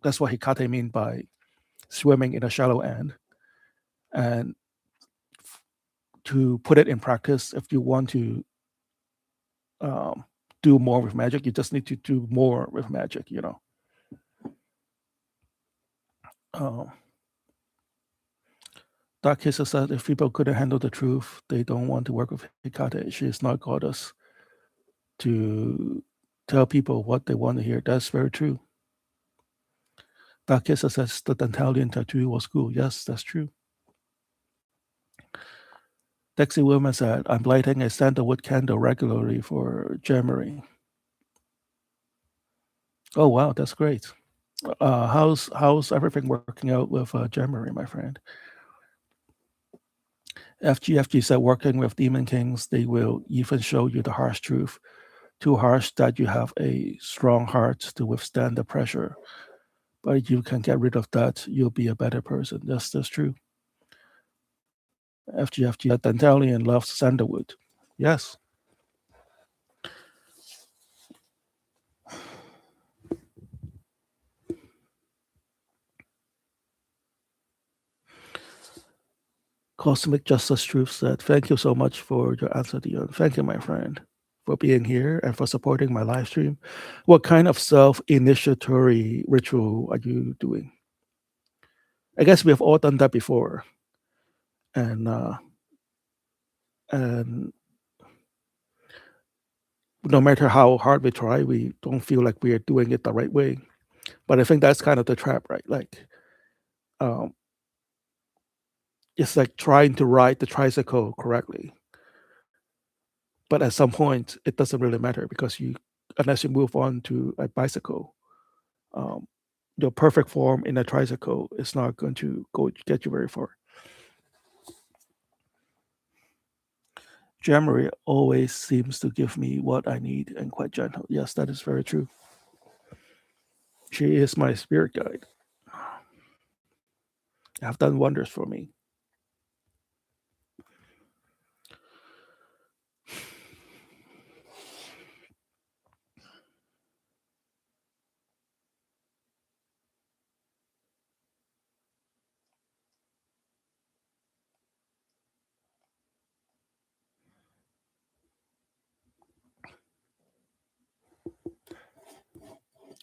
that's what Hecate mean by swimming in a shallow end. And to put it in practice, if you want to um, do more with magic, you just need to do more with magic. You know. Um, Dark Kisser said if people couldn't handle the truth, they don't want to work with Hecate. She is not goddess to tell people what they want to hear. That's very true. Dark Kisser says the Dantalian tattoo was cool. Yes, that's true. Dexy Woman said, I'm lighting a sandalwood candle regularly for January. Oh wow, that's great. How's everything working out with January, my friend? FGFG said, working with Demon Kings, they will even show you the harsh truth. Too harsh that you have a strong heart to withstand the pressure. But you can get rid of that, you'll be a better person. That's true. FGFG Dantalian loves sandalwood. Yes. Cosmic Justice Truth said, "Thank you so much for your answer, Dion. Thank you, my friend, for being here and for supporting my live stream. What kind of self-initiatory ritual are you doing?" I guess we have all done that before. And no matter how hard we try, we don't feel like we are doing it the right way. But I think that's kind of the trap, right? Like, um, it's like trying to ride the tricycle correctly. But at some point, it doesn't really matter because unless you move on to a bicycle, um, your perfect form in a tricycle is not going to go get you very far. January always seems to give me what I need and quite gentle. Yes, that is very true. She is my spirit guide. Have done wonders for me.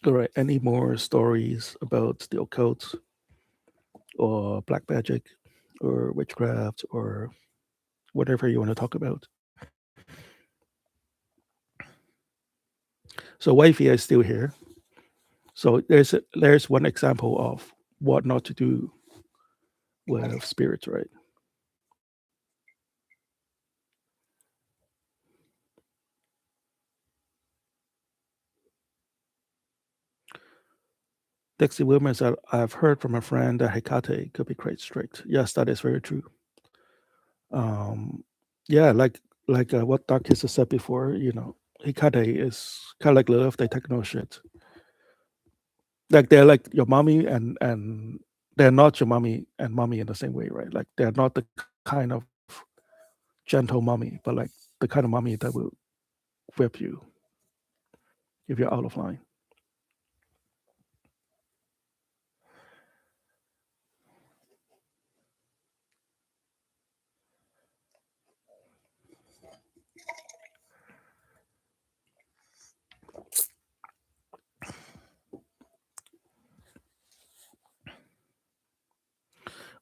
All right. Any more stories about the occult or black magic or witchcraft or whatever you want to talk about? So Wifey is still here. So there's one example of what not to do with spirits, right? Dixie Wilmer said, "I've heard from a friend that Hecate could be quite strict." Yes, that is very true. Yeah, like what Dark Kisses said before, Hecate is kind of like Lilith. They take no shit. Like they're like your mommy, and they're not your mommy and mommy in the same way, right? Like they're not the kind of gentle mommy, but like the kind of mommy that will whip you if you're out of line.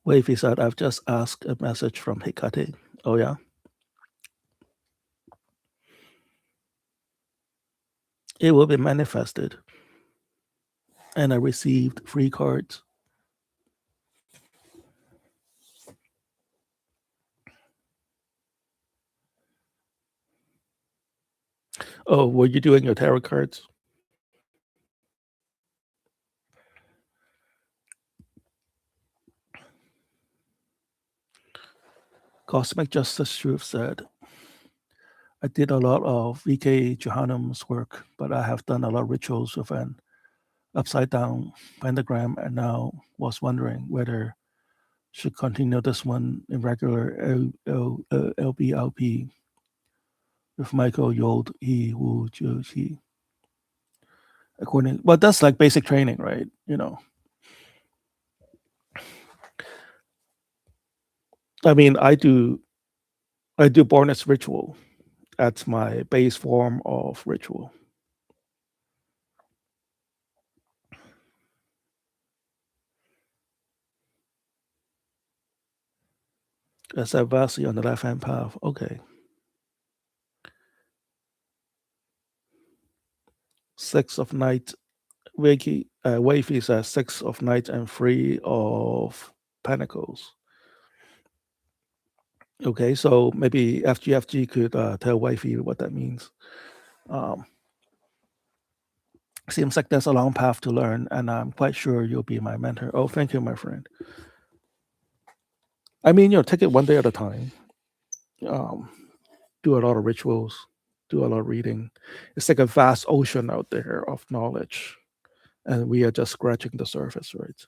Wavy said, "I've just asked a message from Hecate." Oh yeah, it will be manifested, and I received free cards. Oh, were you doing your tarot cards? Cosmic Justice Truth said, "I did a lot of VK Johannem's work, but I have done a lot of rituals with an upside down pentagram, and now was wondering whether should continue this one in regular LBLP with Michael Yold He Wu Ju He." But that's like basic training, right? I mean, I do Bornus ritual. That's my base form of ritual. That's Vasi on the left hand path. Okay. 6 of Night. Wavy says 6 of Night and 3 of Pentacles. Okay, so maybe FGFG could tell Wavy what that means. Seems like there's a long path to learn, and I'm quite sure you'll be my mentor. Oh, thank you, my friend. I mean, take it one day at a time. Do a lot of rituals, do a lot of reading. It's like a vast ocean out there of knowledge. and we are just scratching the surface, right?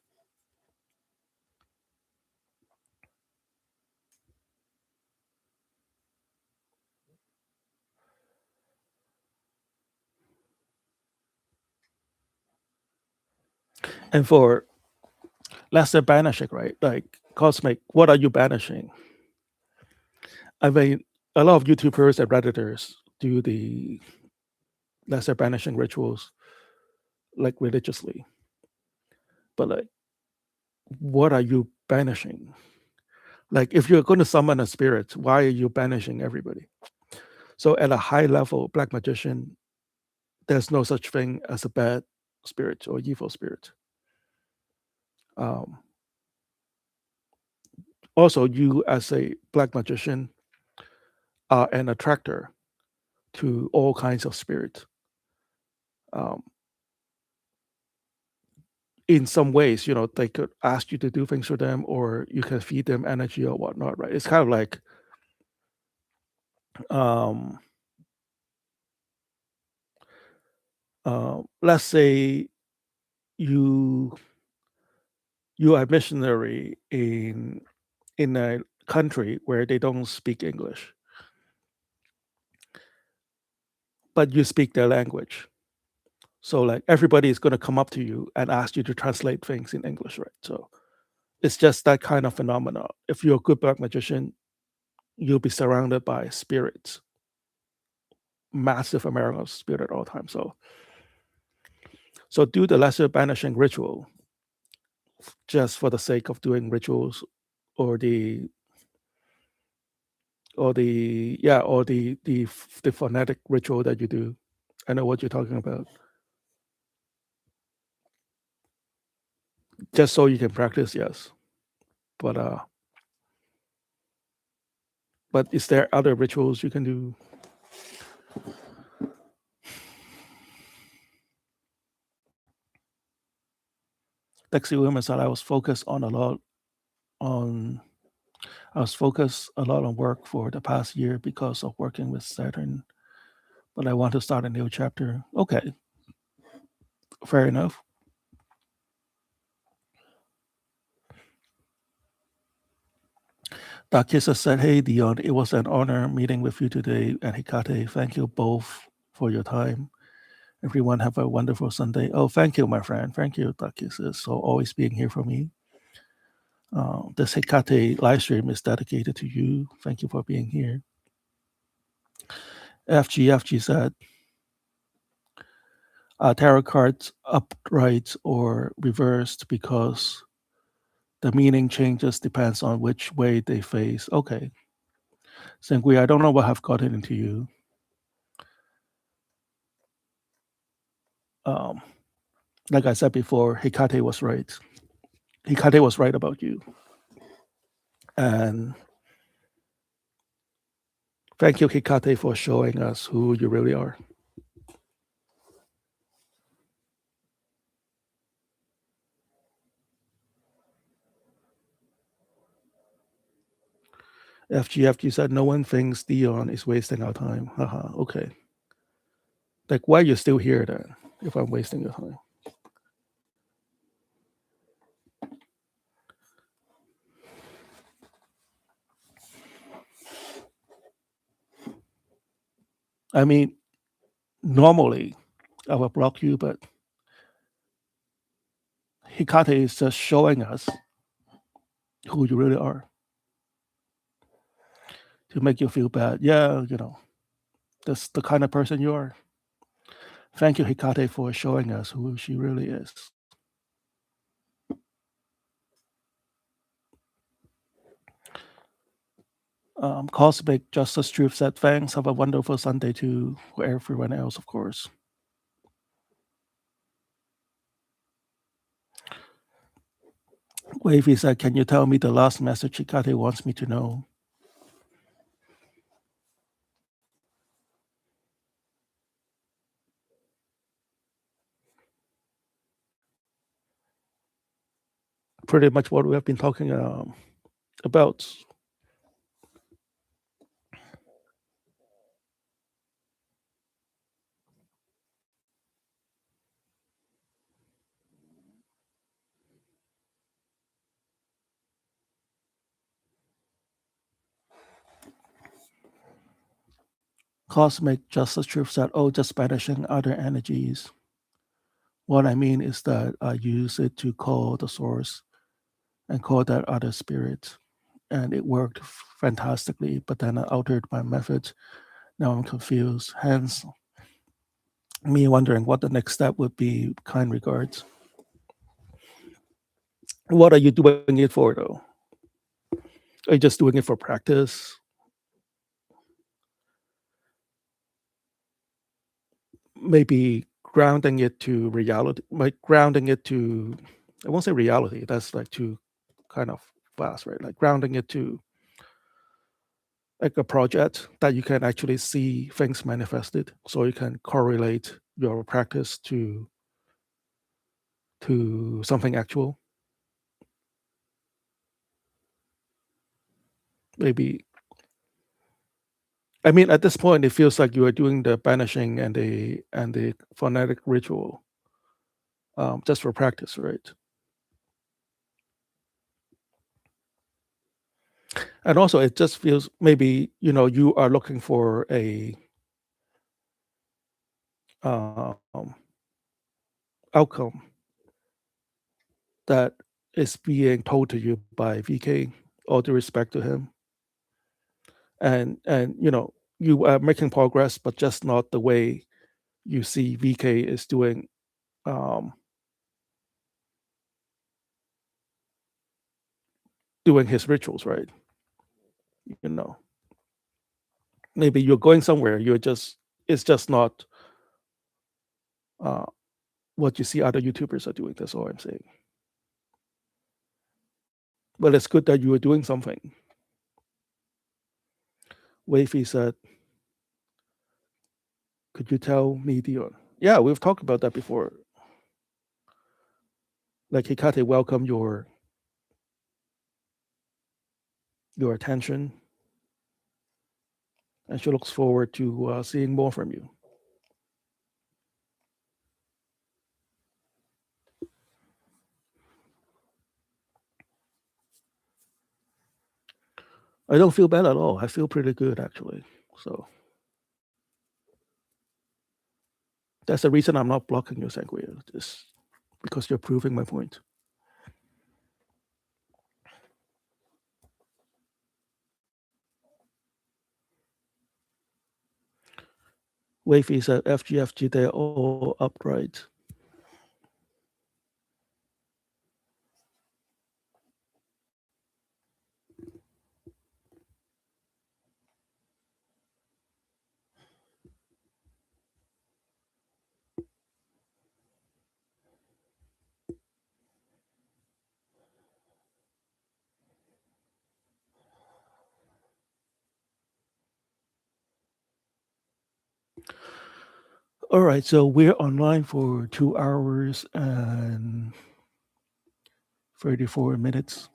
And for lesser banishing, right? Like cosmic, what are you banishing? I mean, a lot of YouTubers and Redditors do the lesser banishing rituals like religiously, but like, what are you banishing? Like, if you're going to summon a spirit, why are you banishing everybody? So, at a high level, black magician, there's no such thing as a bad spirit or evil spirit. Um, Also, you as a black magician are an attractor to all kinds of spirit. Um, in some ways, they could ask you to do things for them, or you can feed them energy or whatnot, right? It's kind of like, um, let's say you you are a missionary in a country where they don't speak English, but you speak their language. So like everybody is going to come up to you and ask you to translate things in English, right? So it's just that kind of phenomena. If you're a good black magician, you'll be surrounded by spirits, massive amount of spirit at all times. So do the lesser banishing ritual just for the sake of doing rituals, or the phonetic ritual that you do. I know what you're talking about. Just so you can practice, yes. But is there other rituals you can do? Lexi Women said I was focused on work for the past year because of working with Saturn, but I want to start a new chapter. Okay, fair enough. Dakisa said, "Hey Dion, it was an honor meeting with you today and Hecate. Thank you both for your time. Everyone have a wonderful Sunday." Oh, thank you, my friend. Thank you, Dakisa, for always being here for me. This Hecate live stream is dedicated to you. Thank you for being here. FG said, tarot cards upright or reversed because the meaning changes depends on which way they face. Okay. Sengui, I don't know what have gotten into you. Like I said before, Hecate was right. Hecate was right about you. And thank you, Hecate, for showing us who you really are. FG said, no one thinks Dion is wasting our time. Haha, okay. Like, why are you still here then, if I'm wasting your time? I mean, normally I would block you, but Hecate is just showing us who you really are to make you feel bad. Yeah, that's the kind of person you are. Thank you, Hecate, for showing us who she really is. Cosmic Justice Truth said, thanks. Have a wonderful Sunday to everyone else, of course. Wavy said, can you tell me the last message Hecate wants me to know? Pretty much what we have been talking about. Cosmic Justice Truth said, oh, just banishing other energies. What I mean is that I use it to call the source and call that other spirit. And it worked fantastically, but then I altered my method. Now I'm confused. Hence, me wondering what the next step would be. Kind regards. What are you doing it for, though? Are you just doing it for practice? Maybe grounding it to reality, like grounding it to, I won't say reality, that's like too kind of fast, right? Like grounding it to like a project that you can actually see things manifested, so you can correlate your practice to something actual. Maybe, I mean, at this point it feels like you are doing the banishing and the phonetic ritual, just for practice, right? And also it just feels maybe, you are looking for a um, outcome that is being told to you by VK, all due respect to him. And you are making progress, but just not the way you see VK is um, doing his rituals, right? You know, maybe you're going somewhere. It's just not uh, what you see other YouTubers are doing. That's all I'm saying. But it's good that you are doing something. Wavy said, "Could you tell me, Dion?" Yeah, we've talked about that before. Like Hecate welcome your attention, and she looks forward to seeing more from you. I don't feel bad at all. I feel pretty good actually. So that's the reason I'm not blocking you, Sangria. Just because you're proving my point. Wavy said FGFG, they're all upright. All right, so we're online for 2 hours and 34 minutes.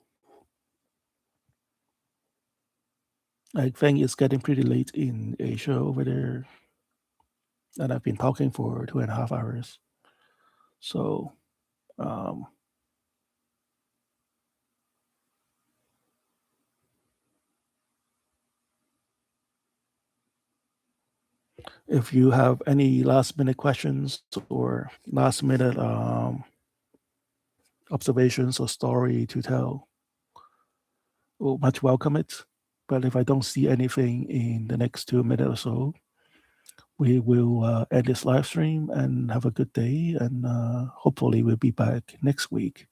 I think it's getting pretty late in Asia over there. And I've been talking for 2.5 hours. So um, if you have any last minute questions or last minute observations or story to tell, we'll much welcome it. But if I don't see anything in the next 2 minutes or so, we will end this live stream and have a good day. And hopefully, we'll be back next week.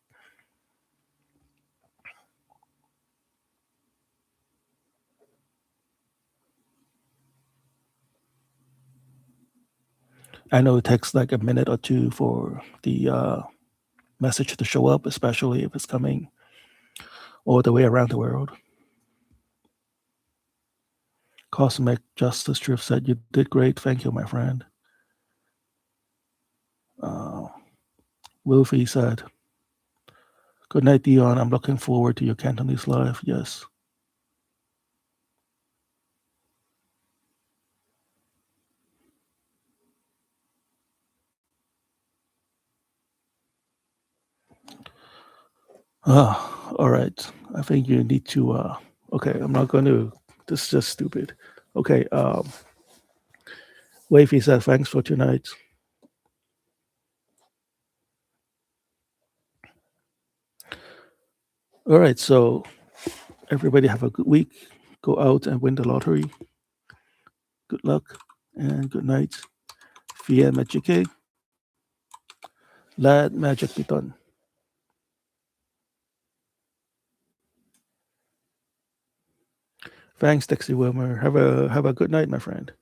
I know it takes like a minute or two for the message to show up, especially if it's coming all the way around the world. Cosmic Justice Truth said, "You did great. Thank you, my friend." Wolfie said, "Good night, Dion. I'm looking forward to your Cantonese live." Yes. All right. I think you need to. Okay, I'm not going to. This is just stupid. Okay. Wavy said, thanks for tonight. All right, so everybody have a good week. Go out and win the lottery. Good luck and good night. Via Magick. Let magic be done. Thanks, Dixie Wilmer. Have a good night, my friend.